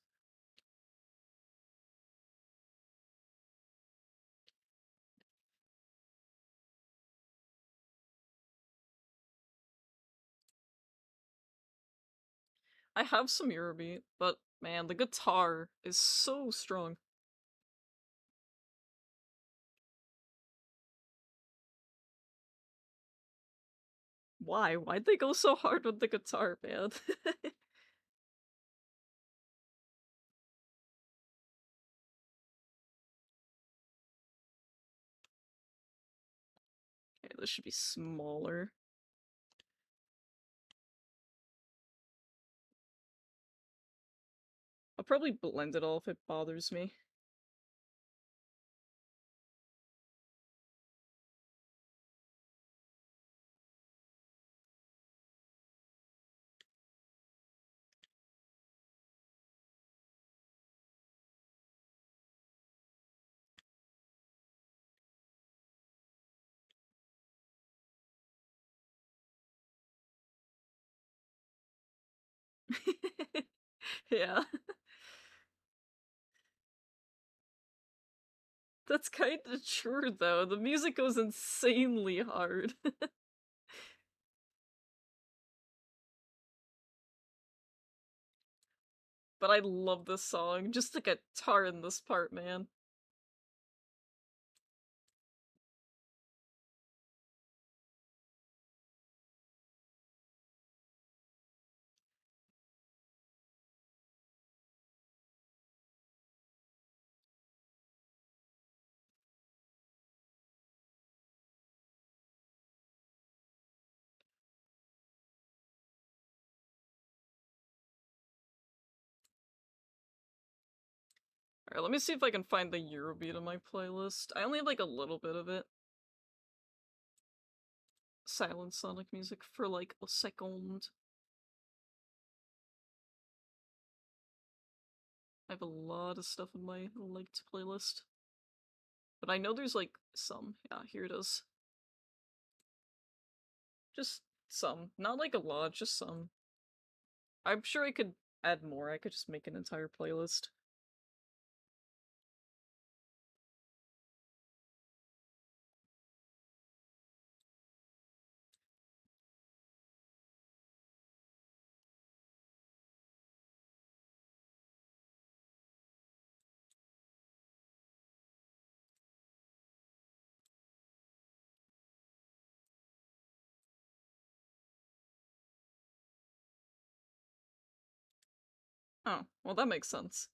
I have some Eurobeat, but man, the guitar is so strong. Why? Why'd they go so hard with the guitar, man? Okay, this should be smaller. I'll probably blend it all if it bothers me. Yeah, that's kinda true though. The music goes insanely hard. But I love this song. Just the guitar in this part, man. Alright, let me see if I can find the Eurobeat on my playlist. I only have like a little bit of it. Silent Sonic music for like a second. I have a lot of stuff in my liked playlist. But I know there's like some. Yeah, here it is. Just some. Not like a lot, just some. I'm sure I could add more. I could just make an entire playlist. Oh, well that makes sense.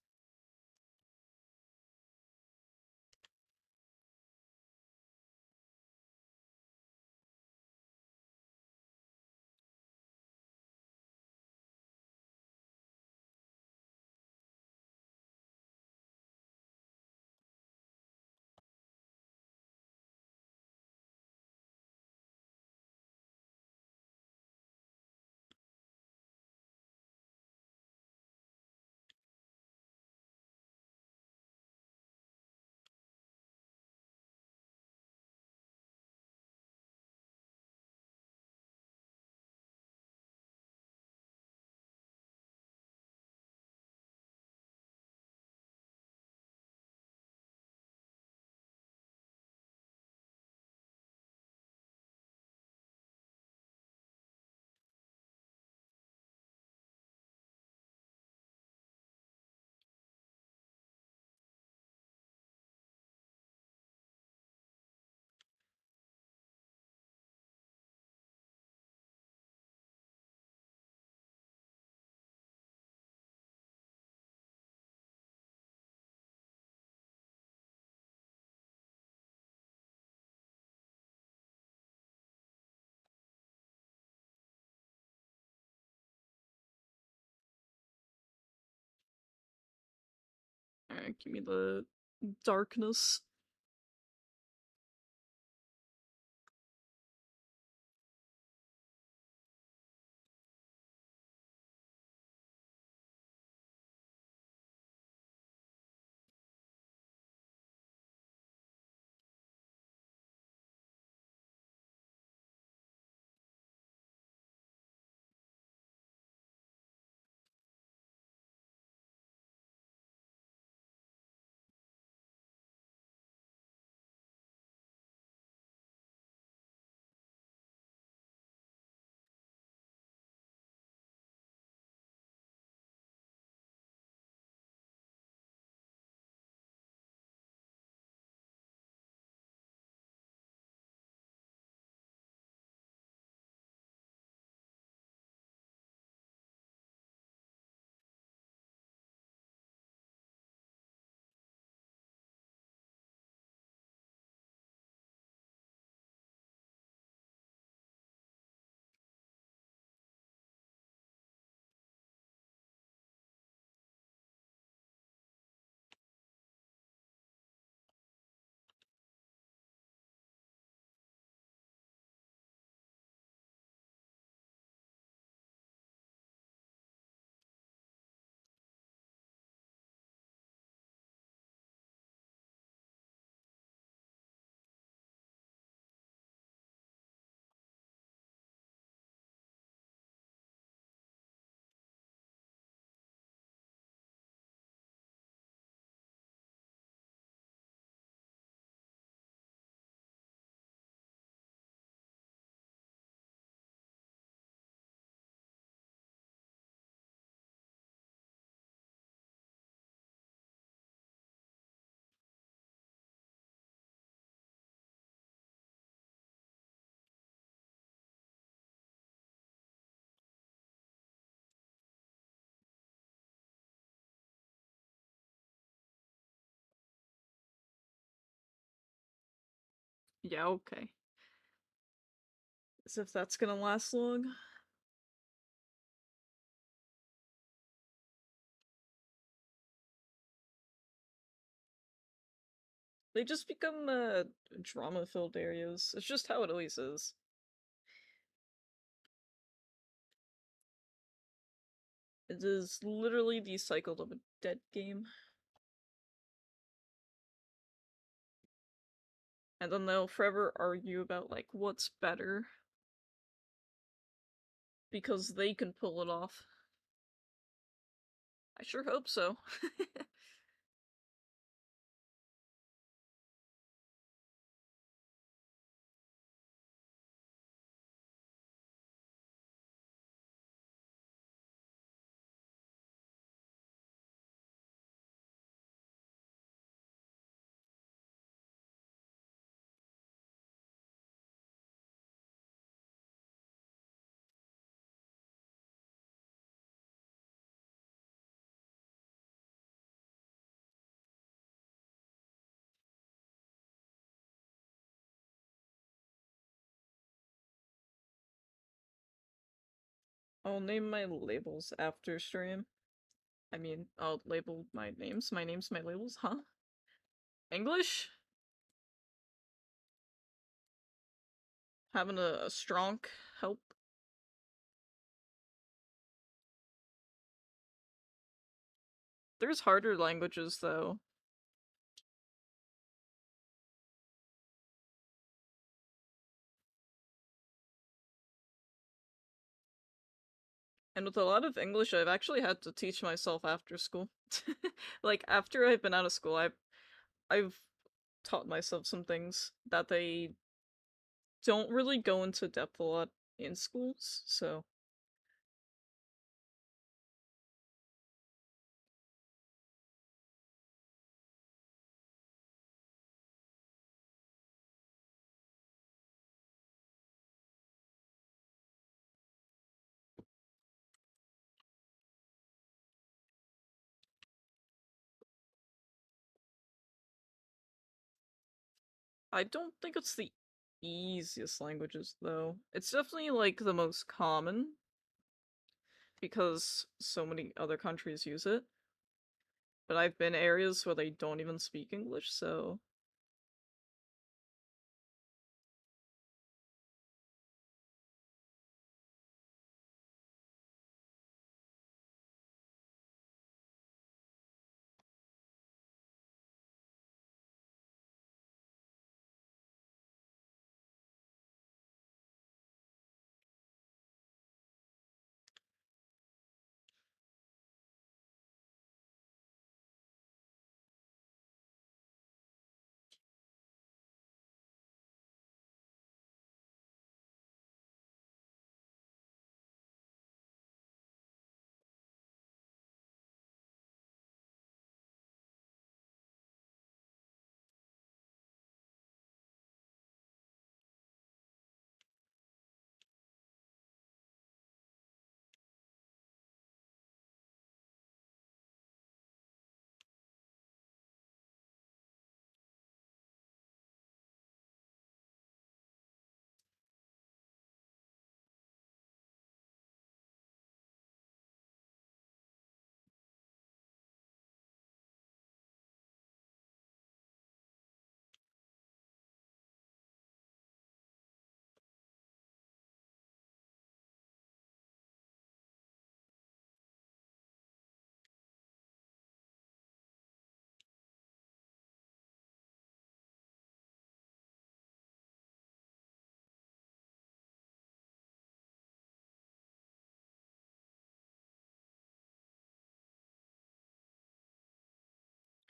Alright, give me the darkness. Yeah, okay. As if that's gonna last long. They just become drama-filled areas. It's just how it always is. It is literally the cycle of a dead game. And then they'll forever argue about like what's better because they can pull it off. I sure hope so. I'll name my labels after stream. I mean, I'll label my names. My name's my labels, huh? English? Having a strong help. There's harder languages though. And with a lot of English, I've actually had to teach myself after school. Like after I've been out of school, I've taught myself some things that they don't really go into depth a lot in schools. So I don't think it's the easiest languages though. It's definitely like the most common because so many other countries use it. But I've been areas where they don't even speak English, so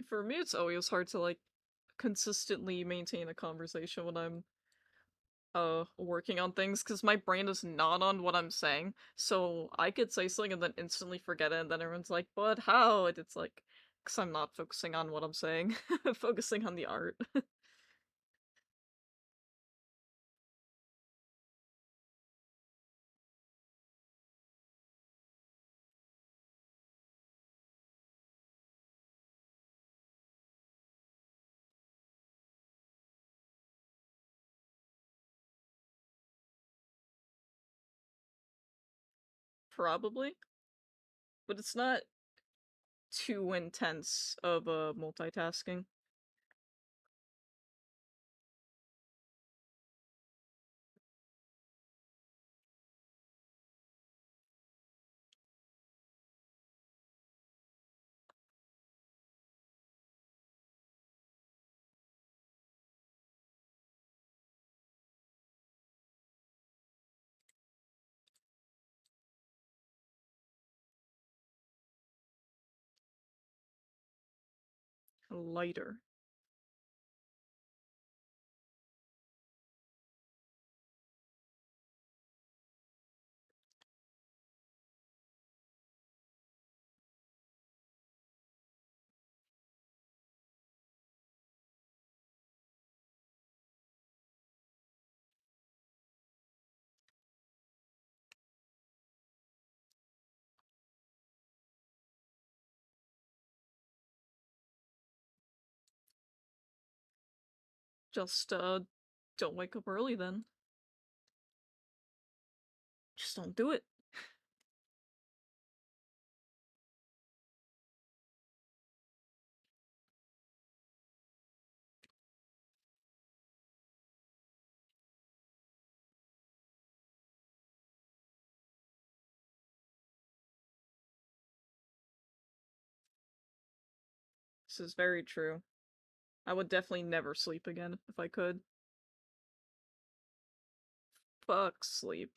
for me it's always hard to like consistently maintain a conversation when I'm working on things because my brain is not on what I'm saying. So I could say something and then instantly forget it, and then everyone's like, "But how?" And it's like, because I'm not focusing on what I'm saying, focusing on the art. Probably, but it's not too intense of multitasking. Lighter. Just, don't wake up early then. Just don't do it. This is very true. I would definitely never sleep again if I could. Fuck sleep.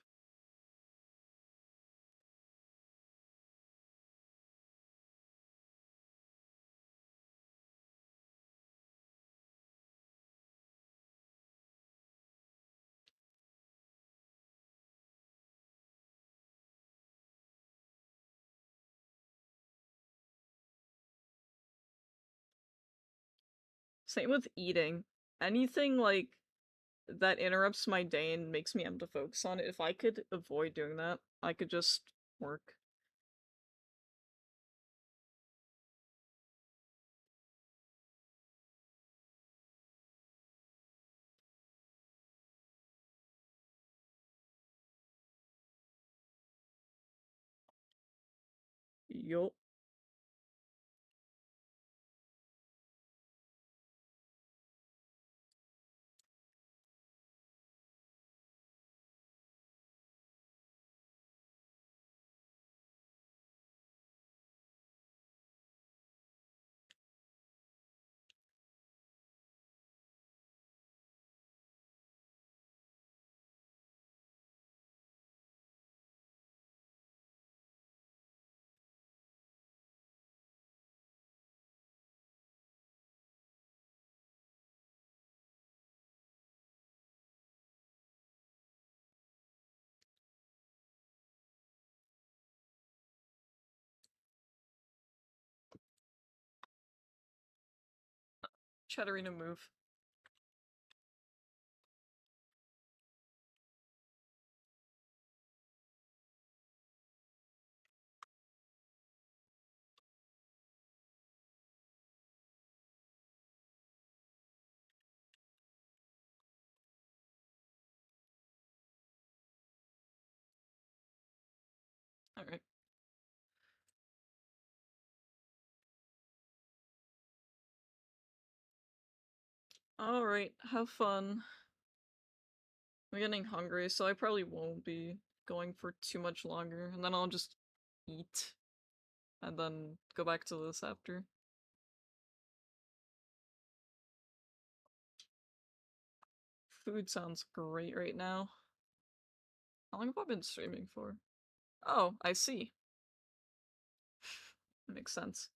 Same with eating. Anything like that interrupts my day and makes me have to focus on it. If I could avoid doing that, I could just work. Yup. Cheddarina move. Alright. Alright, have fun. I'm getting hungry, so I probably won't be going for too much longer, and then I'll just eat, and then go back to this after. Food sounds great right now. How long have I been streaming for? Oh, I see. Makes sense.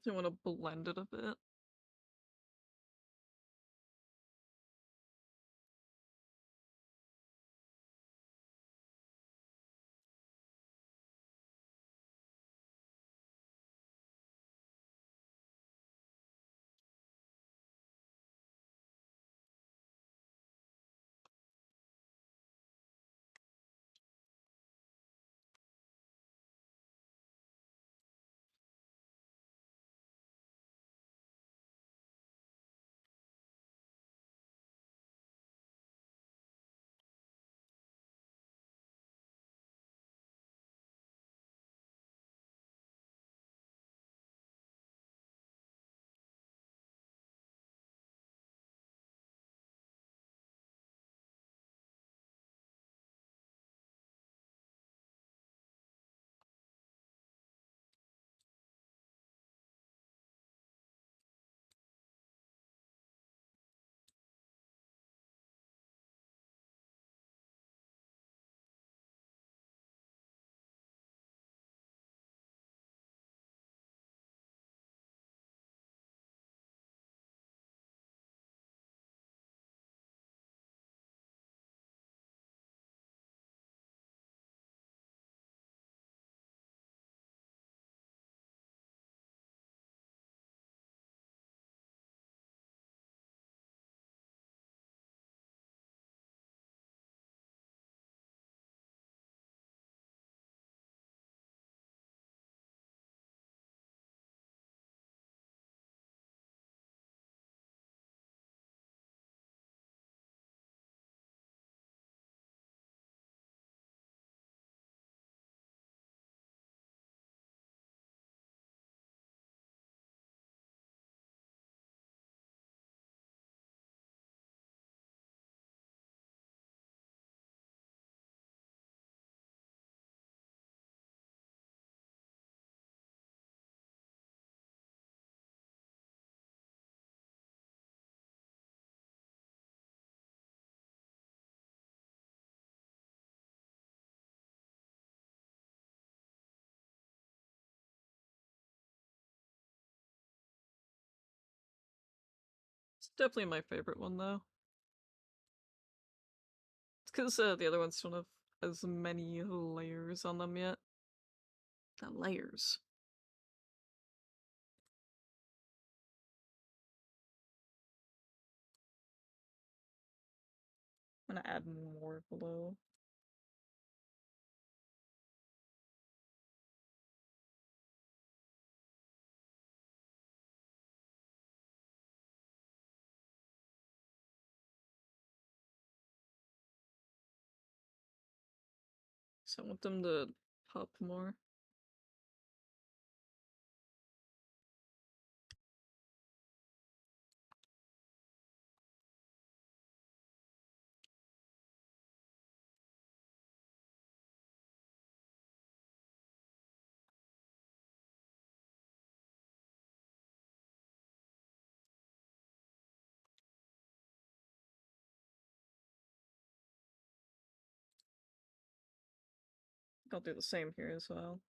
definitely want to blend it a bit. It's definitely my favorite one though. It's because the other ones don't have as many layers on them yet. The layers. I'm gonna add more below. So I want them to pop more. I'll do the same here as well.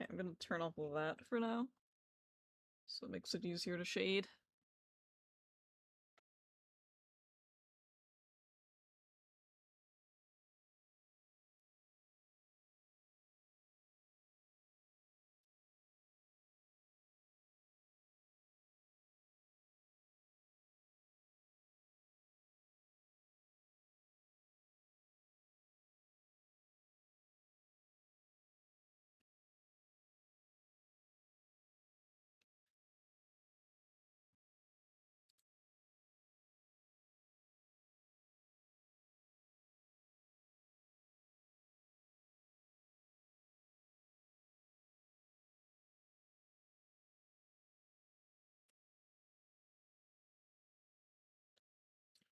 Okay, I'm gonna turn off all that for now. So it makes it easier to shade.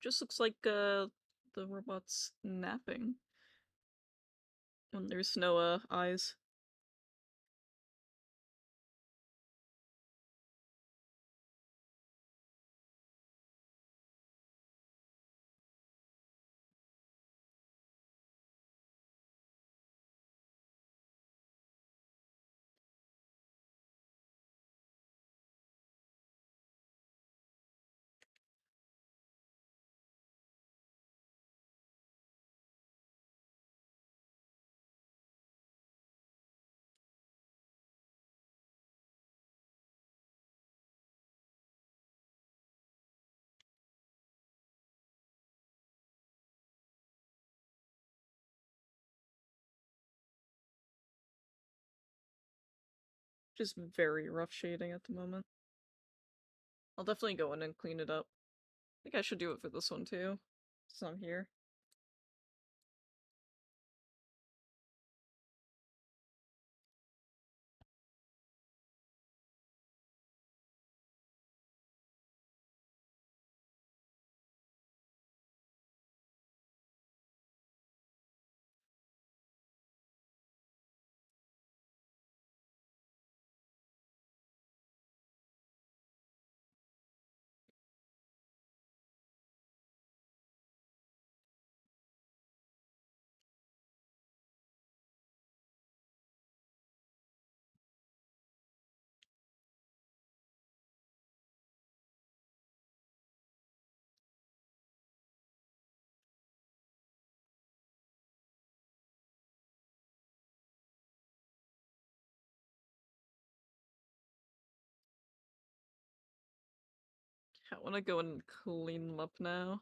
Just looks like the robot's napping when there's no eyes. Just very rough shading at the moment. I'll definitely go in and clean it up. I think I should do it for this one too, since I'm here. I want to go and clean them up now.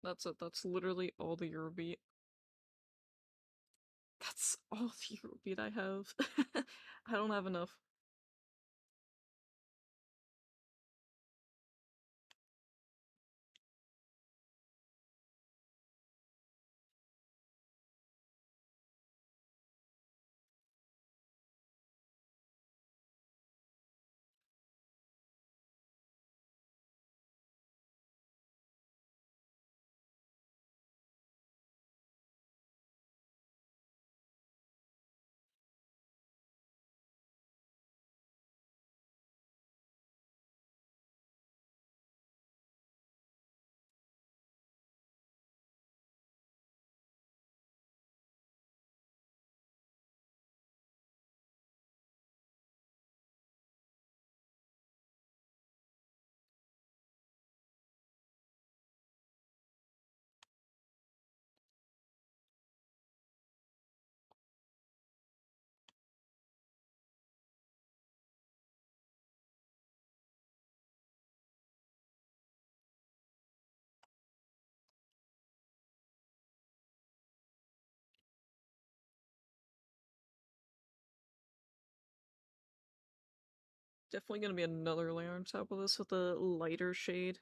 That's it. That's literally all the Eurobeat. That's all the Eurobeat I have. I don't have enough. Definitely gonna be another layer on top of this with a lighter shade.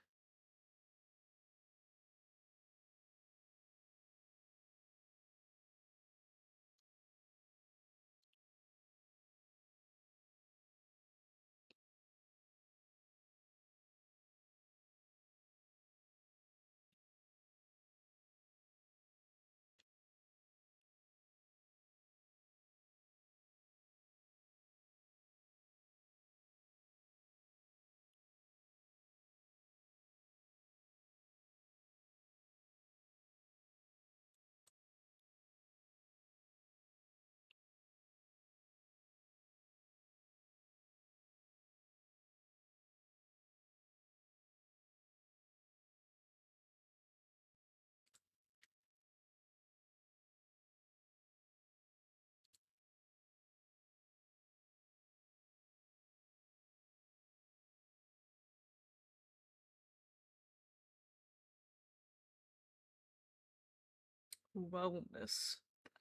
Wellness.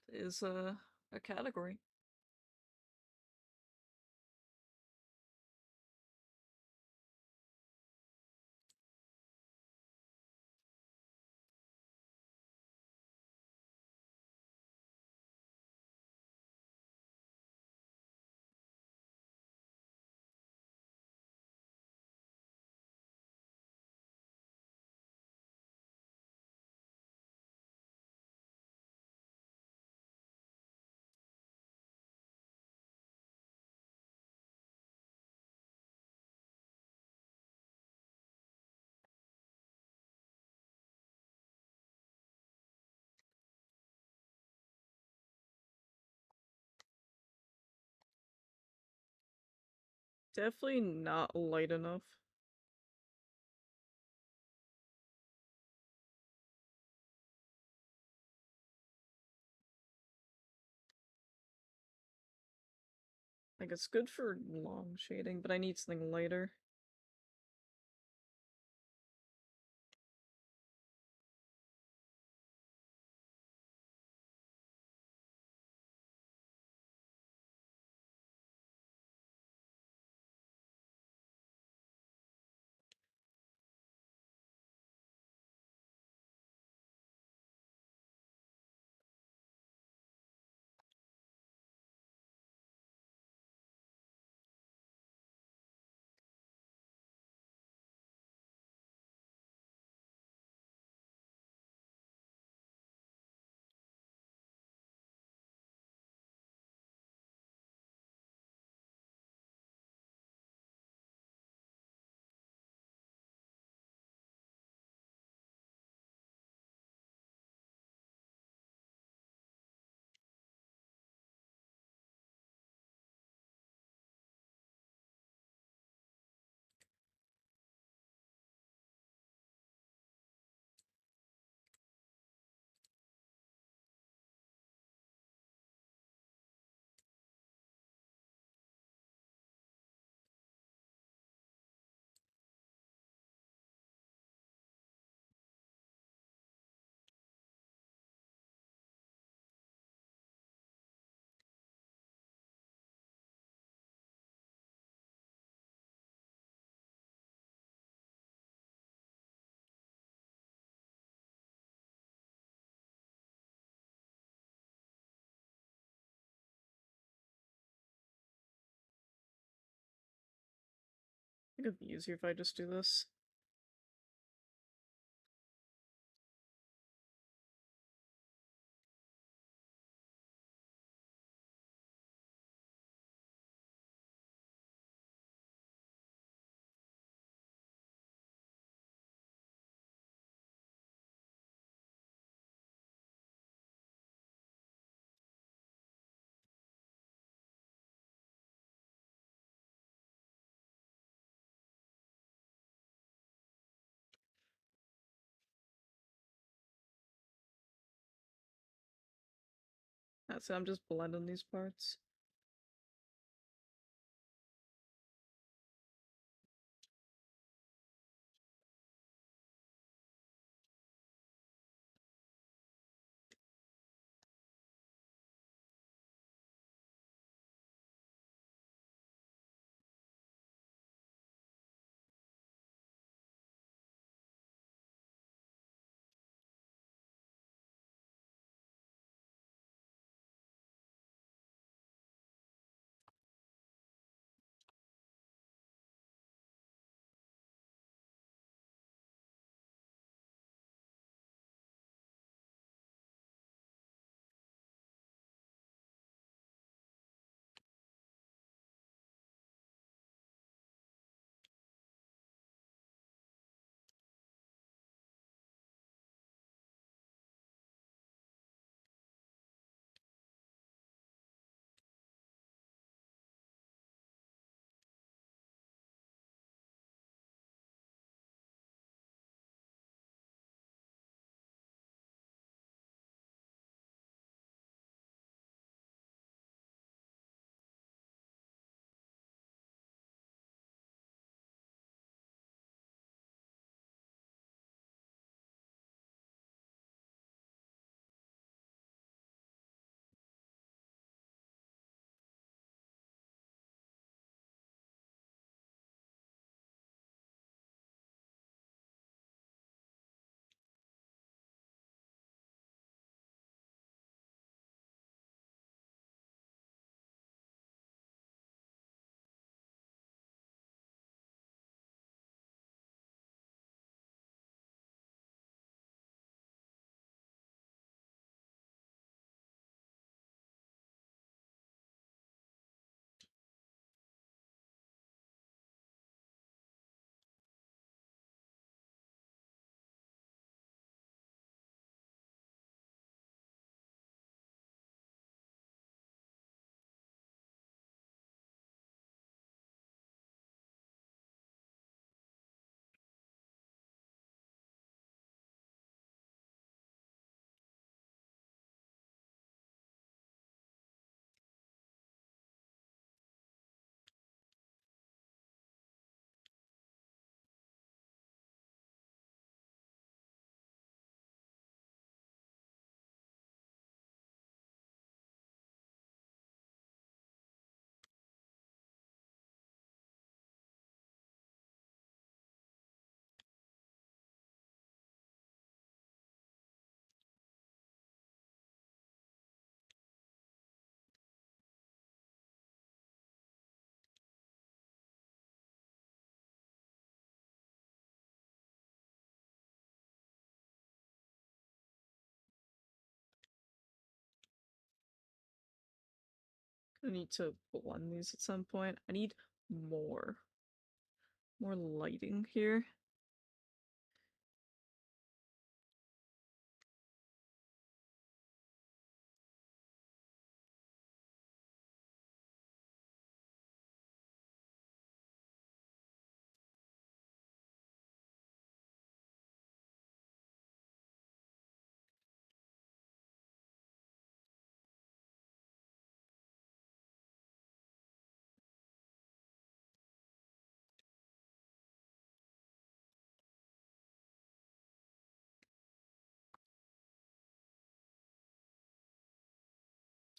That is a category. Definitely not light enough. Like, it's good for long shading, but I need something lighter. I think it'd be easier if I just do this. That's it, I'm just blending these parts. I need to blend these at some point. I need more. More lighting here.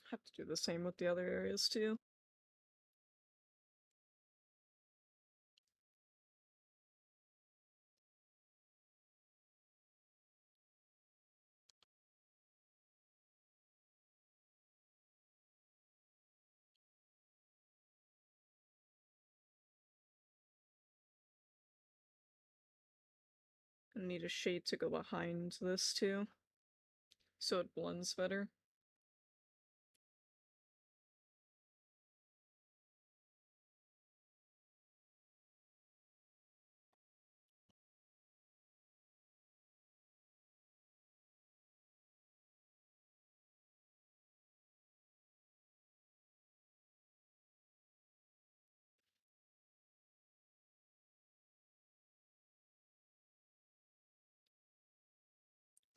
Have to do the same with the other areas too. I need a shade to go behind this too, so it blends better.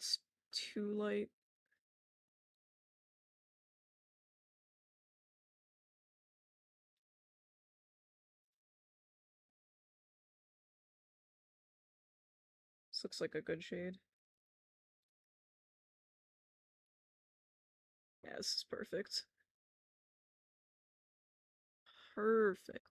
It's too light. This looks like a good shade. Yeah, this is perfect. Perfect.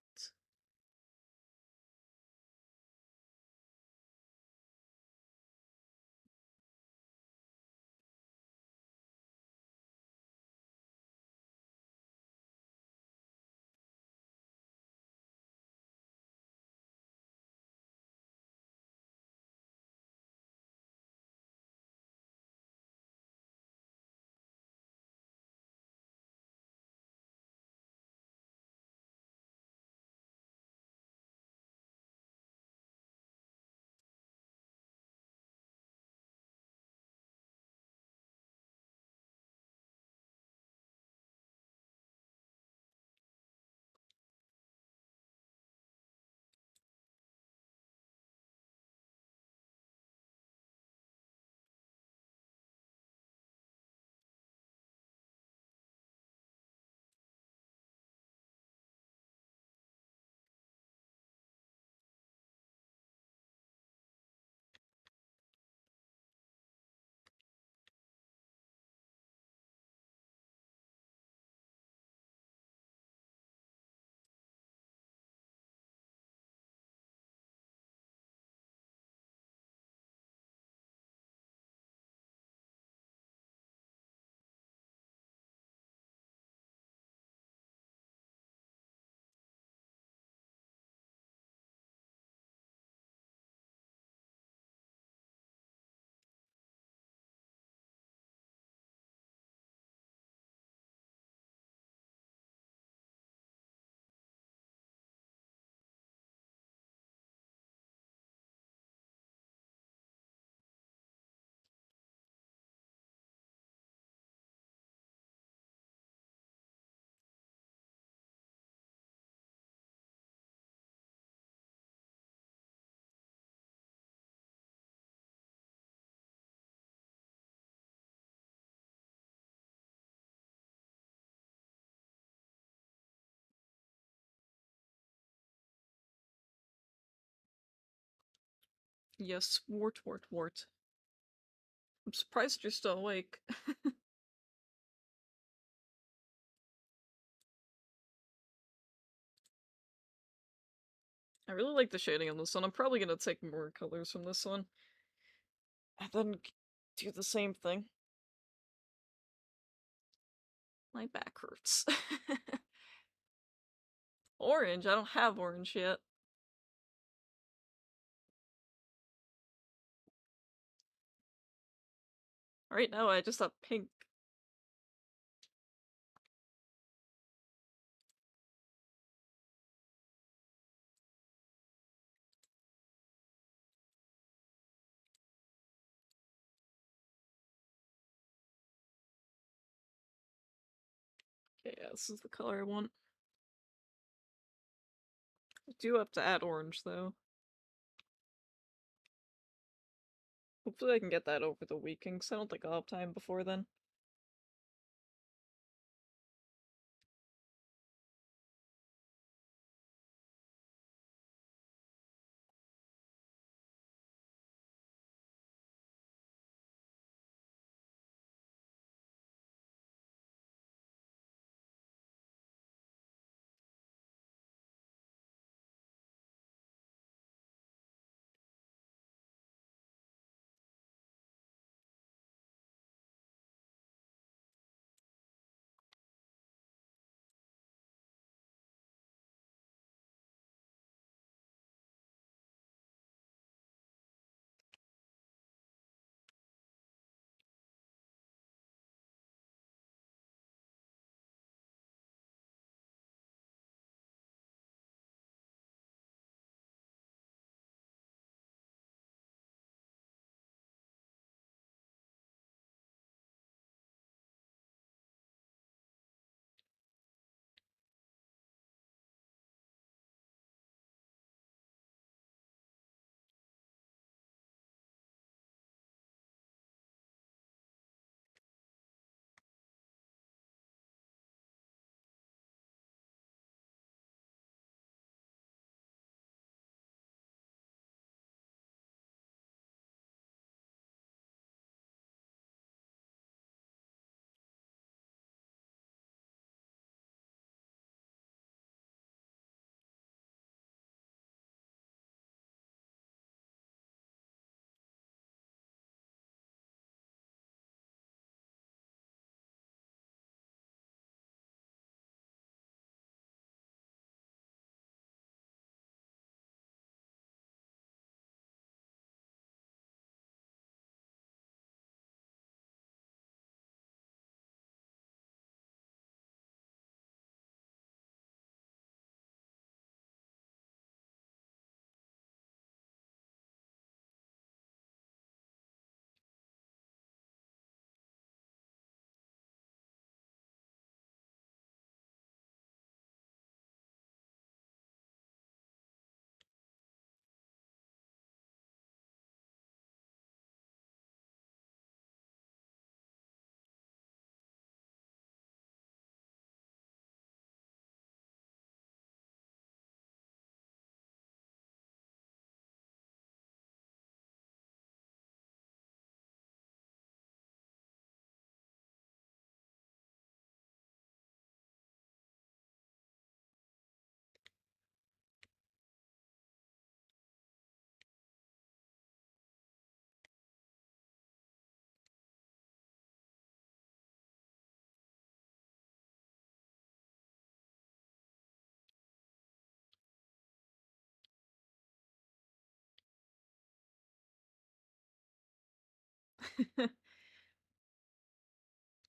Yes, wart, wart, wart. I'm surprised you're still awake. I really like the shading on this one. I'm probably gonna take more colors from this one. And then do the same thing. My back hurts. Orange? I don't have orange yet. Right now I just have pink. Okay, yeah, this is the color I want. I do have to add orange, though. Hopefully I can get that over the weekend, because I don't think I'll have time before then.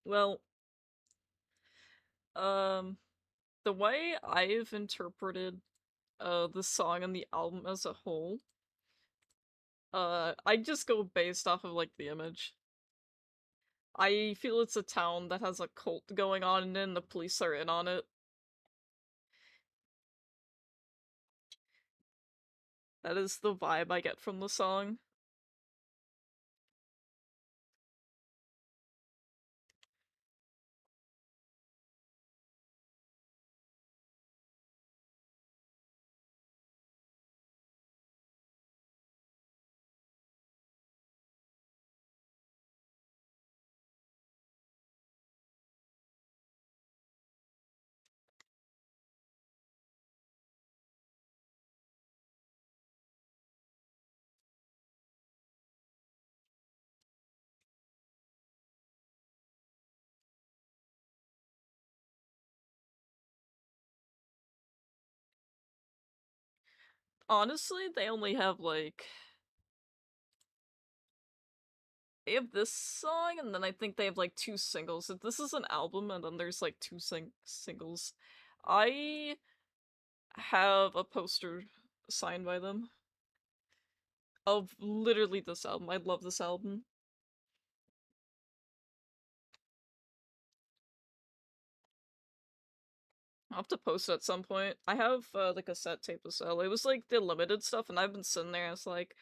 Well, um, the way I've interpreted the song and the album as a whole, I just go based off of like the image. I feel it's a town that has a cult going on in it and the police are in on it. That is the vibe I get from the song. Honestly, they only have like they have this song and then I think they have like two singles. If this is an album and then there's like two singles. I have a poster signed by them of literally this album. I love this album. I'll have to post it at some point. I have the cassette tape to sell. It was like the limited stuff, and I've been sitting there. It's like,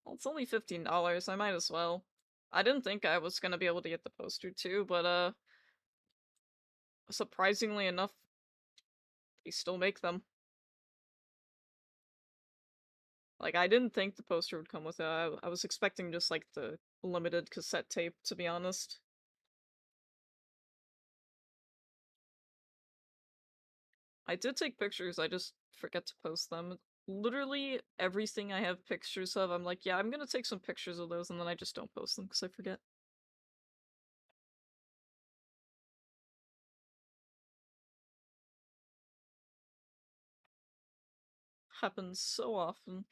well, it's only $15. I might as well. I didn't think I was gonna be able to get the poster too, but surprisingly enough, they still make them. Like I didn't think the poster would come with it. I was expecting just like the limited cassette tape, to be honest. I did take pictures. I just forget to post them. Literally everything I have pictures of, I'm like, yeah, I'm gonna take some pictures of those, and then I just don't post them because I forget. Happens so often.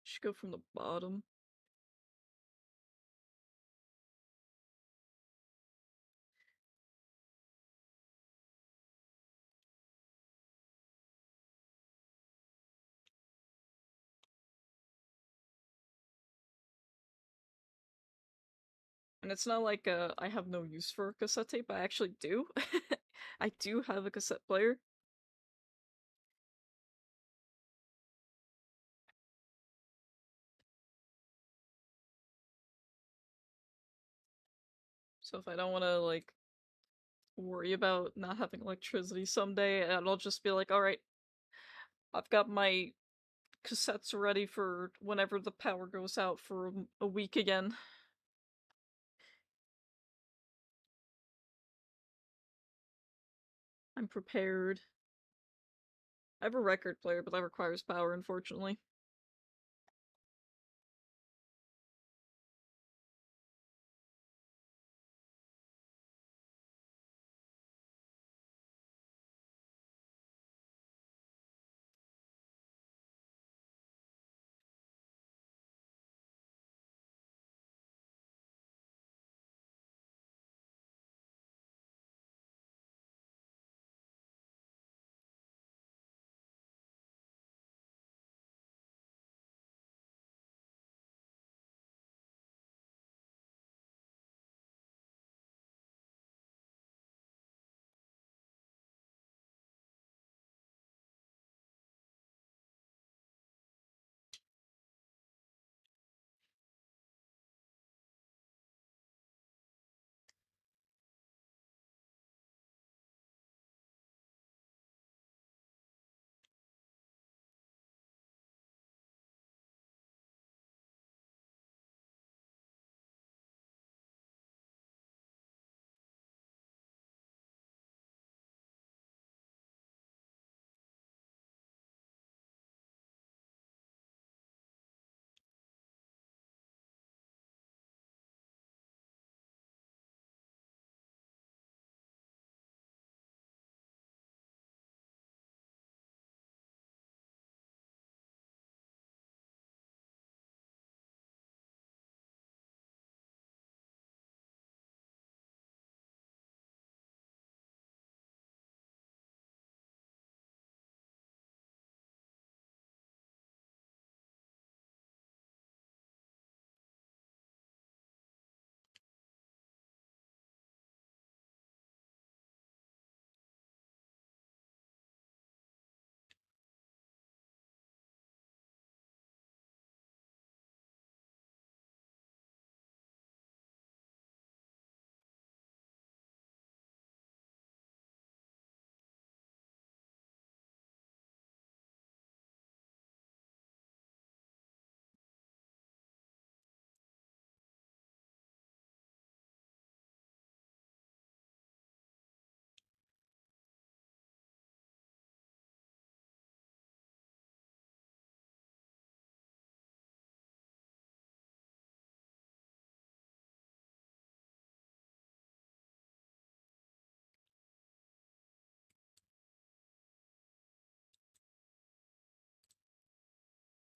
Should go from the bottom. And it's not like I have no use for cassette tape. I actually do. I do have a cassette player. So if I don't want to like worry about not having electricity someday, and I'll just be like, all right, I've got my cassettes ready for whenever the power goes out for a week again. I'm prepared. I have a record player, but that requires power, unfortunately.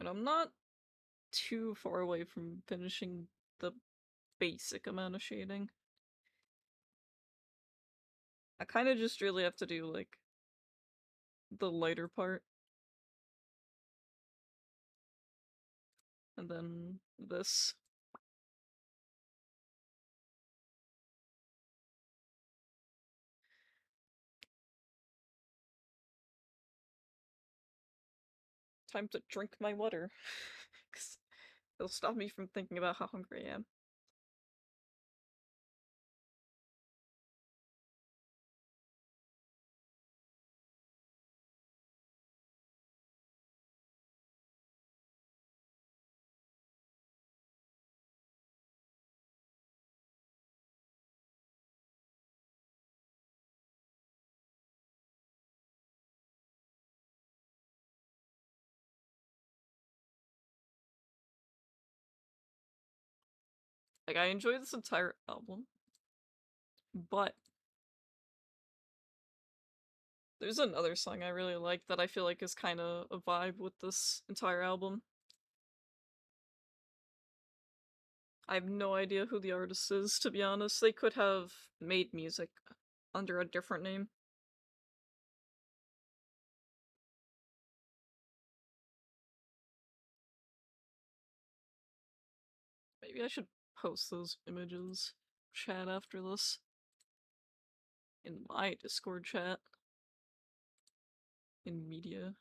but I'm not too far away from finishing the basic amount of shading. I kind of just really have to do, like, the lighter part. And then this. Time to drink my water. 'Cause it'll stop me from thinking about how hungry I am. Like, I enjoy this entire album, but there's another song I really like that I feel like is kind of a vibe with this entire album. I have no idea who the artist is, to be honest. They could have made music under a different name. Maybe I should post those images chat after this in my Discord chat in media.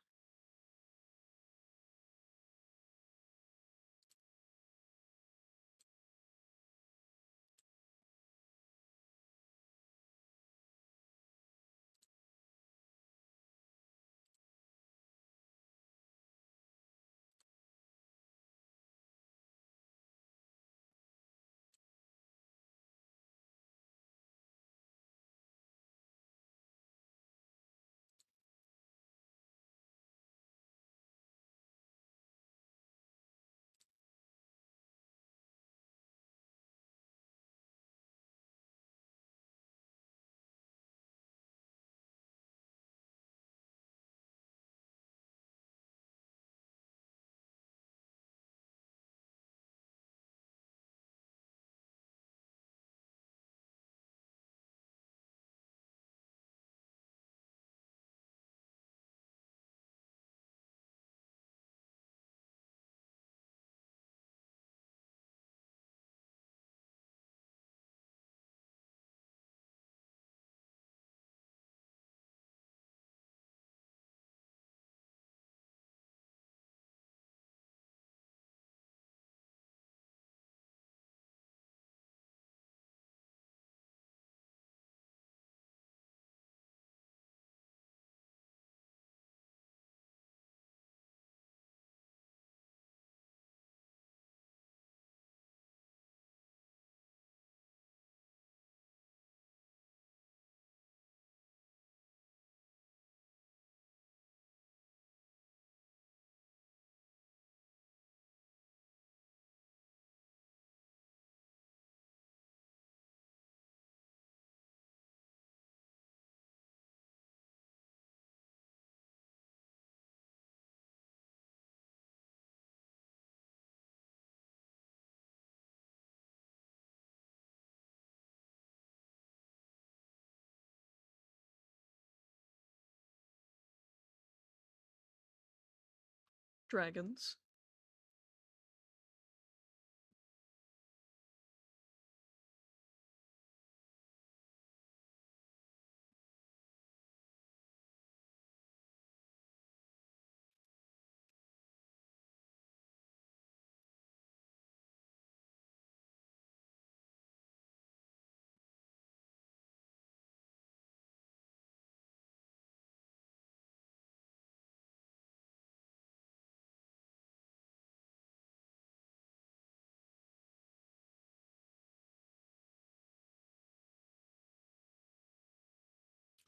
Dragons.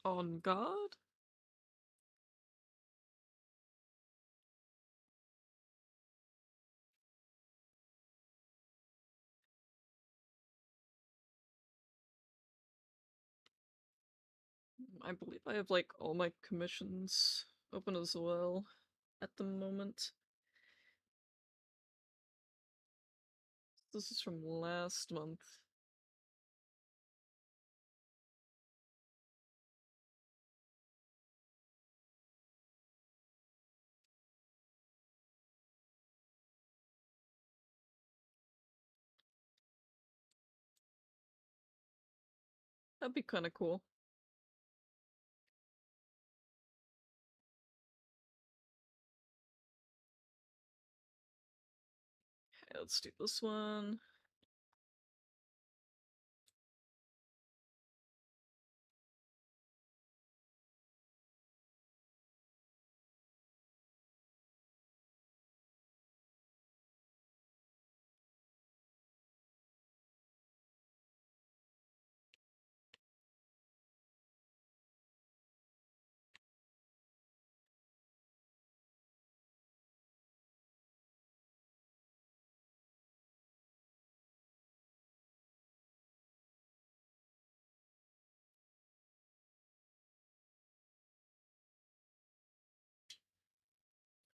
On God? I believe I have, like, all my commissions open as well at the moment. This is from last month. That'd be kind of cool. Okay, let's do this one.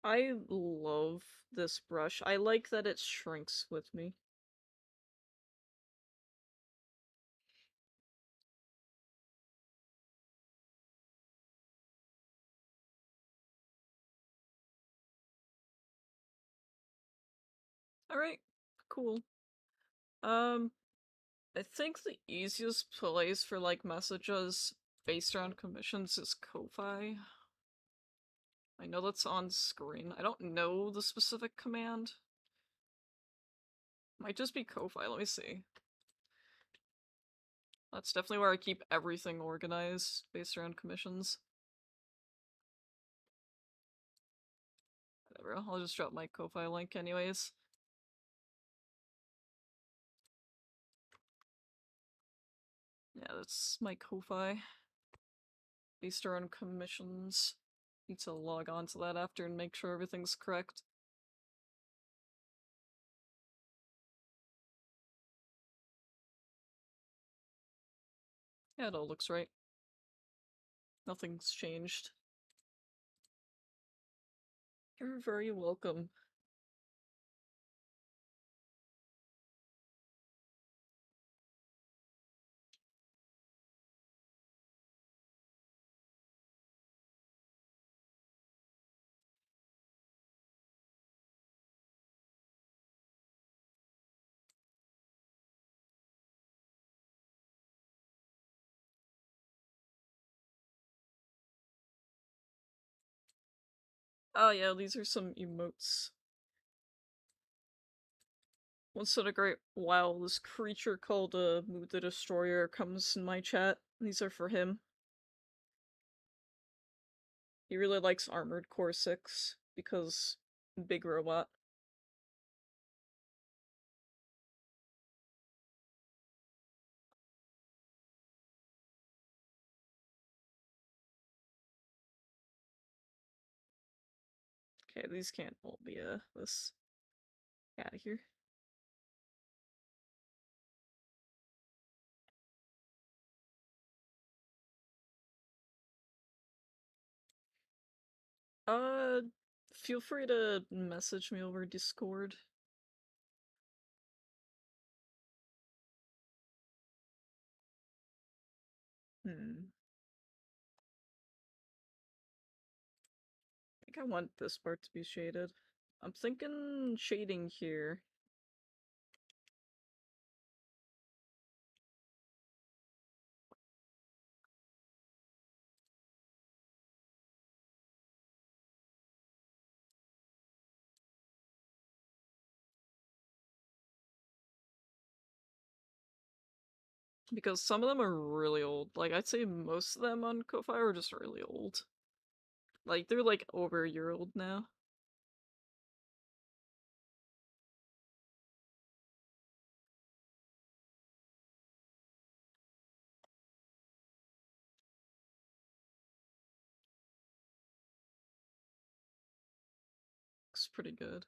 I love this brush. I like that it shrinks with me. Alright, cool. I think the easiest place for, like, messages based around commissions is Ko-Fi. I know that's on screen. I don't know the specific command. Might just be Ko-Fi, let me see. That's definitely where I keep everything organized based around commissions. Whatever, I'll just drop my Ko-Fi link anyways. Yeah, that's my Ko-Fi. Based around commissions. Need to log on to that after and make sure everything's correct. Yeah, it all looks right. Nothing's changed. You're very welcome. Oh yeah, these are some emotes. Once in a great while, this creature called Mood the Destroyer comes in my chat. These are for him. He really likes Armored Core 6 because big robot. Okay, these can't all be this. Out of here. Uh, feel free to message me over Discord. Hmm. I think I want this part to be shaded. I'm thinking shading here. Because some of them are really old. Like, I'd say most of them on Ko-Fi are just really old. Like, they're like over a year old now. Looks pretty good.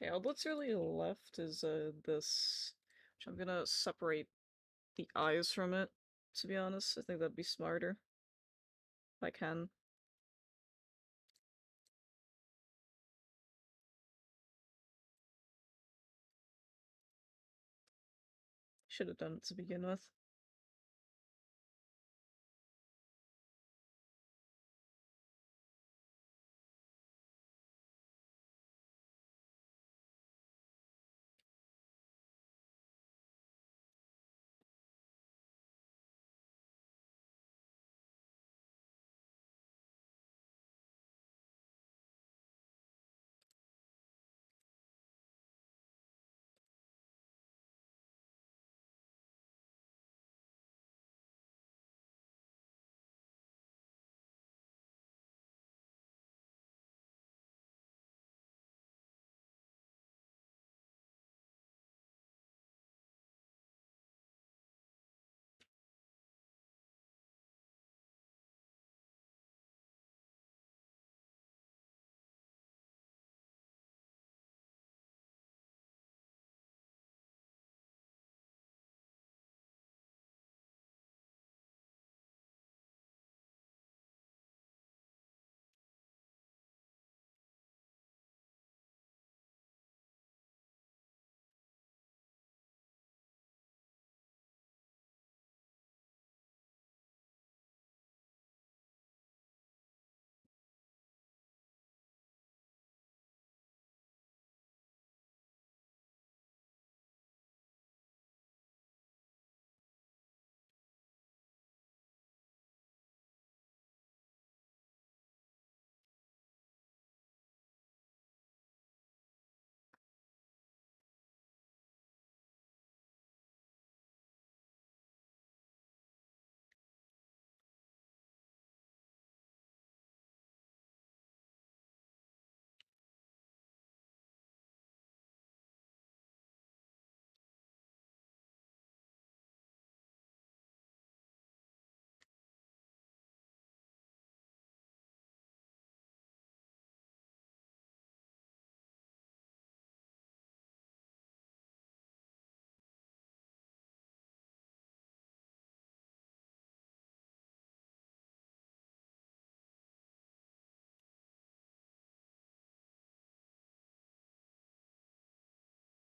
Okay, all that's really left is this, which I'm gonna separate the eyes from it, to be honest. I think that'd be smarter. If I can. Should have done it to begin with.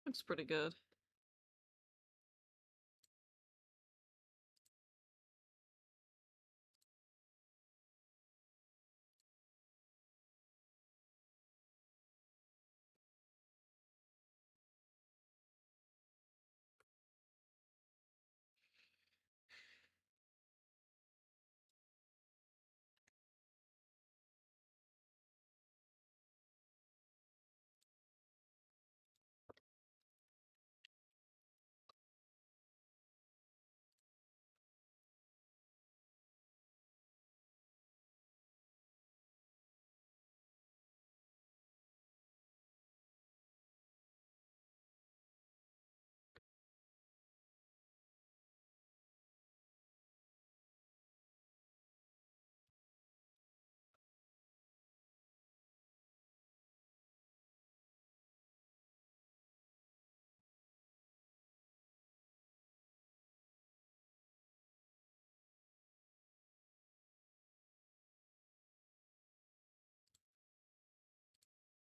Looks pretty good.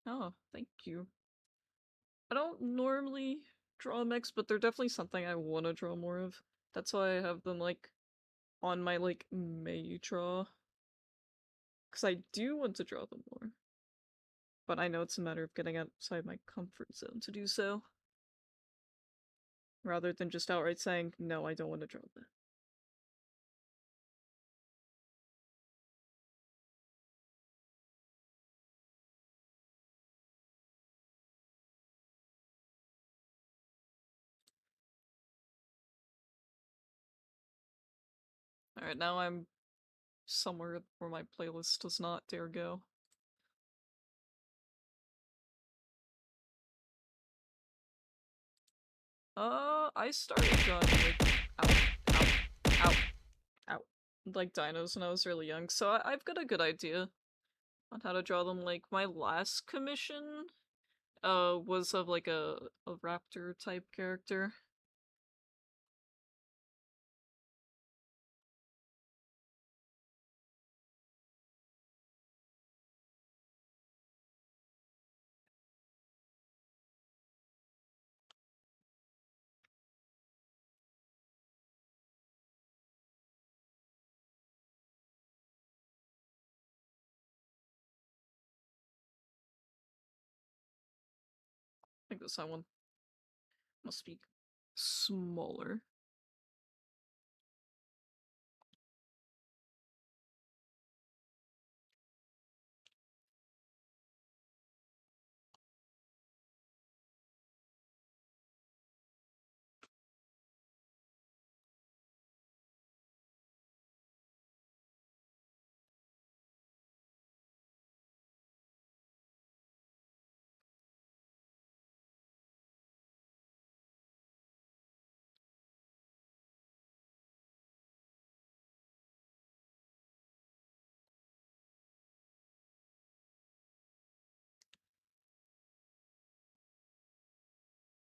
Oh, thank you. I don't normally draw mechs, but they're definitely something I want to draw more of. That's why I have them, like, on my, like, May draw. Because I do want to draw them more. But I know it's a matter of getting outside my comfort zone to do so. Rather than just outright saying, no, I don't want to draw that. Alright, now I'm somewhere where my playlist does not dare go. I started drawing, like, out, out, out, like dinos when I was really young, so I've got a good idea on how to draw them. Like, my last commission, was of like a raptor type character. I think this one must be smaller.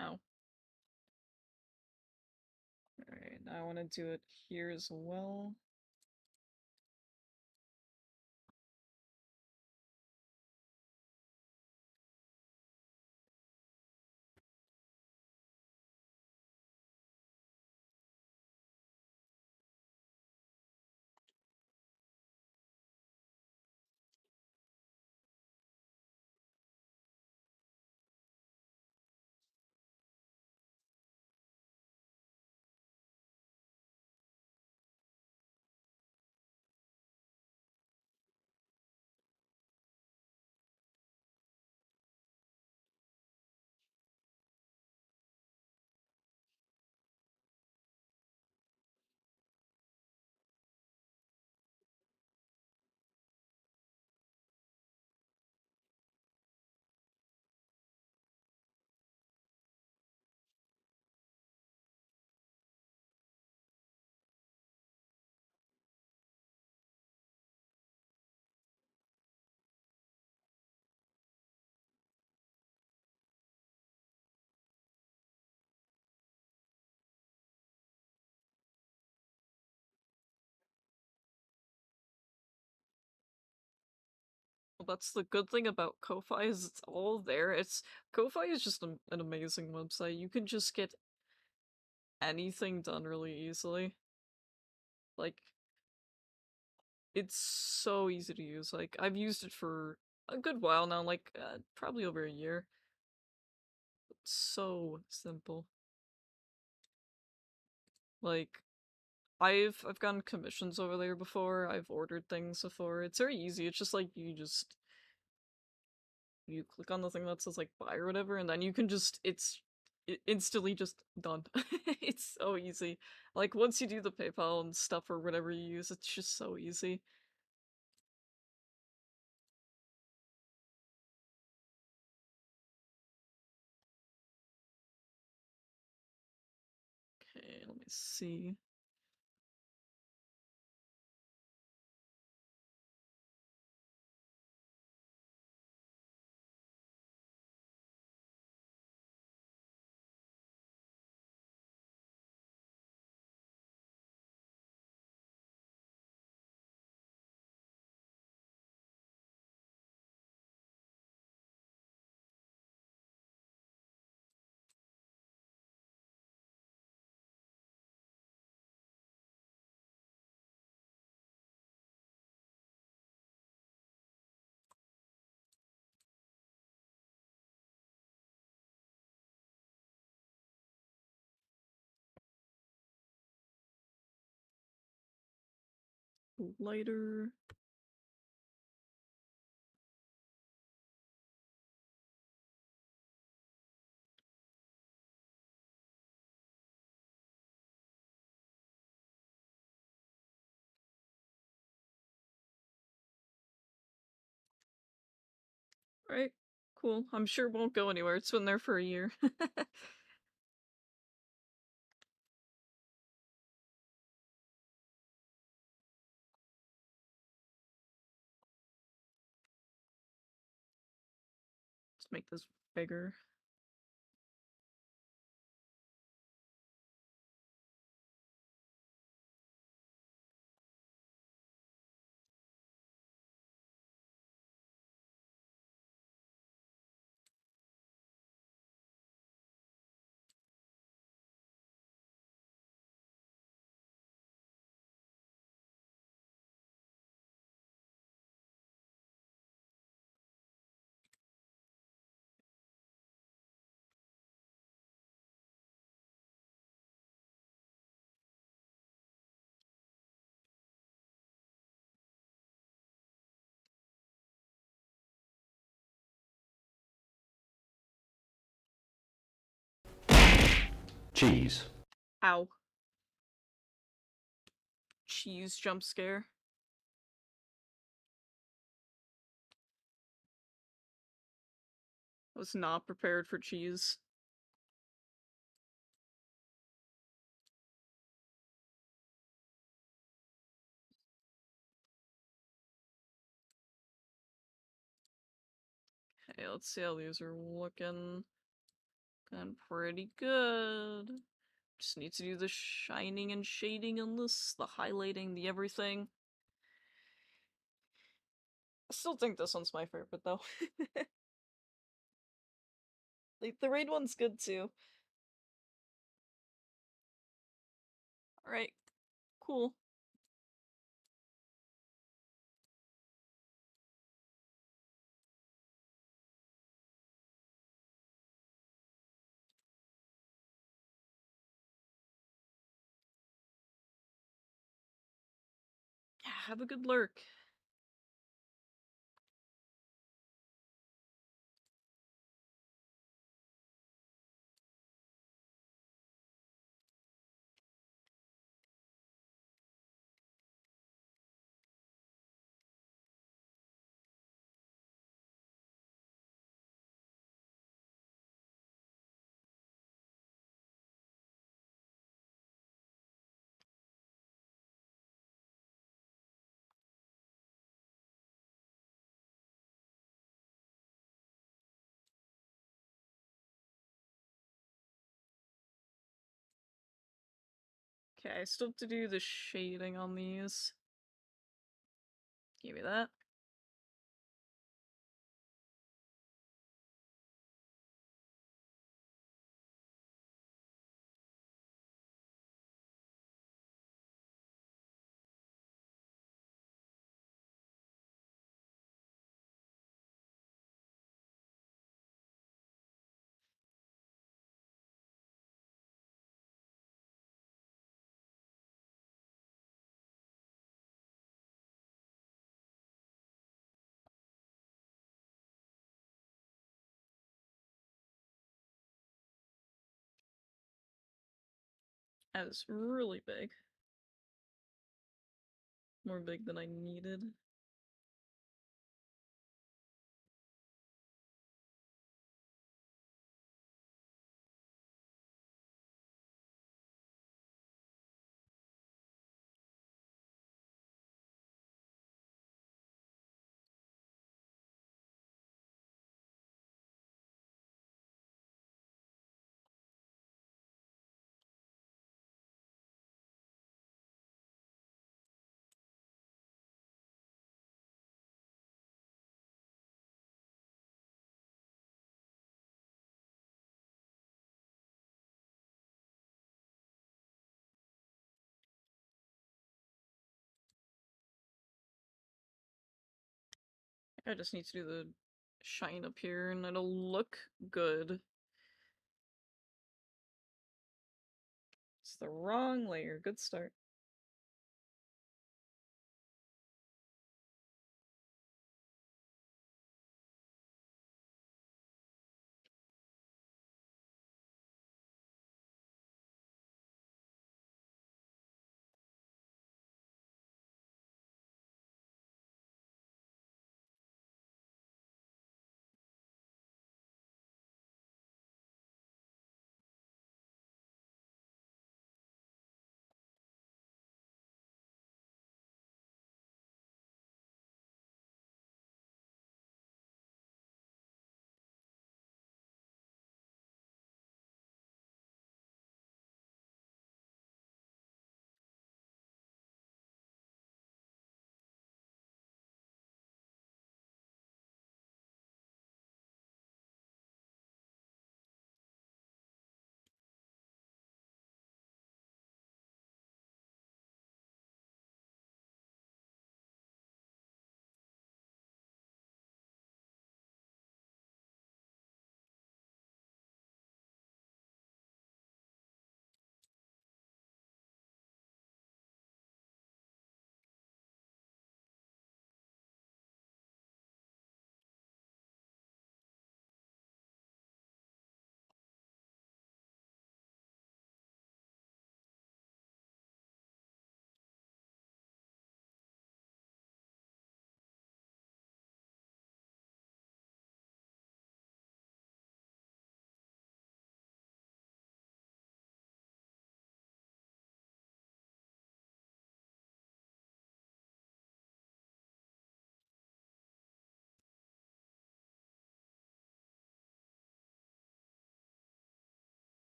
Ow. Alright, now I want to do it here as well. Well, that's the good thing about Ko-Fi is it's all there. Ko-Fi is just an amazing website. You can just get anything done really easily. Like, it's so easy to use. Like, I've used it for a good while now, like probably over a year. It's so simple. Like, I've gotten commissions over there before. I've ordered things before. It's very easy. It's just like you click on the thing that says like buy or whatever, and then you can just instantly just done. It's so easy. Like once you do the PayPal and stuff or whatever you use, it's just so easy. Okay, let me see. Lighter. Right. Cool. I'm sure it won't go anywhere. It's been there for a year. just make this bigger. Cheese. Ow. Cheese jump scare. I was not prepared for cheese. Okay, let's see how these are looking. Going pretty good. Just need to do the shining and shading on this, the highlighting, the everything. I still think this one's my favorite though. Like, the raid one's good too. Alright, cool. Yeah, have a good lurk. Okay, I still have to do the shading on these. Give me that. That is really big. More big than I needed. I just need to do the shine up here and it'll look good. It's the wrong layer. Good start.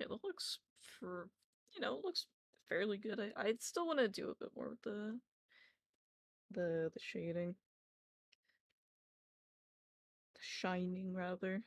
Okay, that looks for looks fairly good. I still want to do a bit more with the shading, the shining rather.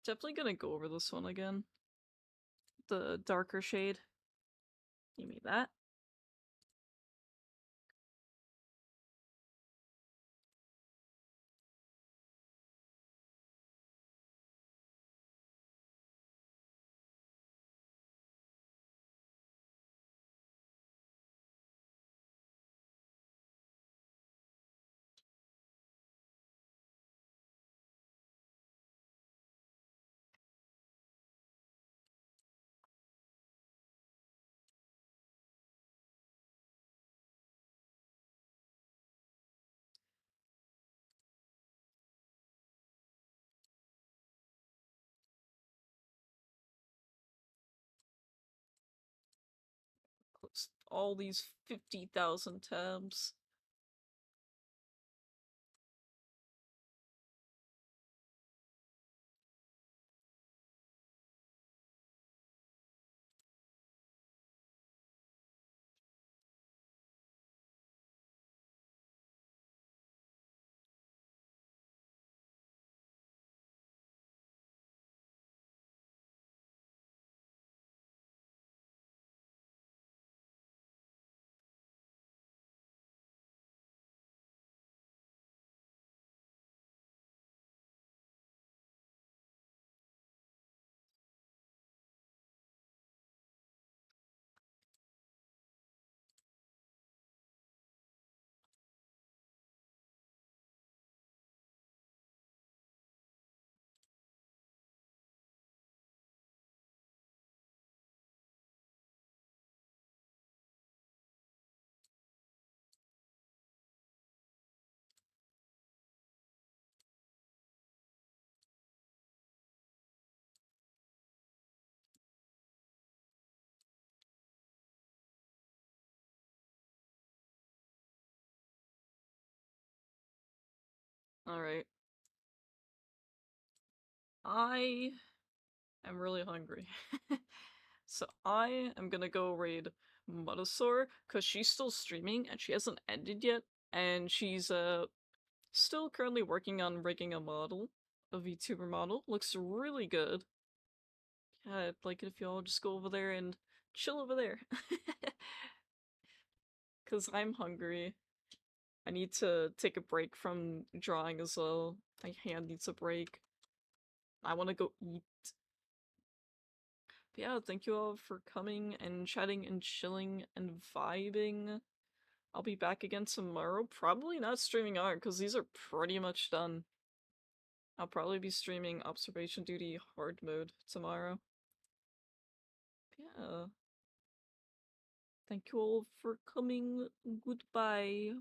Definitely gonna go over this one again. The darker shade. Give me that. Close all these 50,000 tabs. Alright. I am really hungry. So I am gonna go raid Mutasaur, because she's still streaming and she hasn't ended yet. And she's still currently working on rigging a model, a VTuber model. Looks really good. Yeah, I'd like it if y'all just go over there and chill over there. Because I'm hungry. I need to take a break from drawing as well. My hand needs a break. I want to go eat. But yeah, thank you all for coming and chatting and chilling and vibing. I'll be back again tomorrow. Probably not streaming art because these are pretty much done. I'll probably be streaming Observation Duty hard mode tomorrow. Yeah. Thank you all for coming. Goodbye.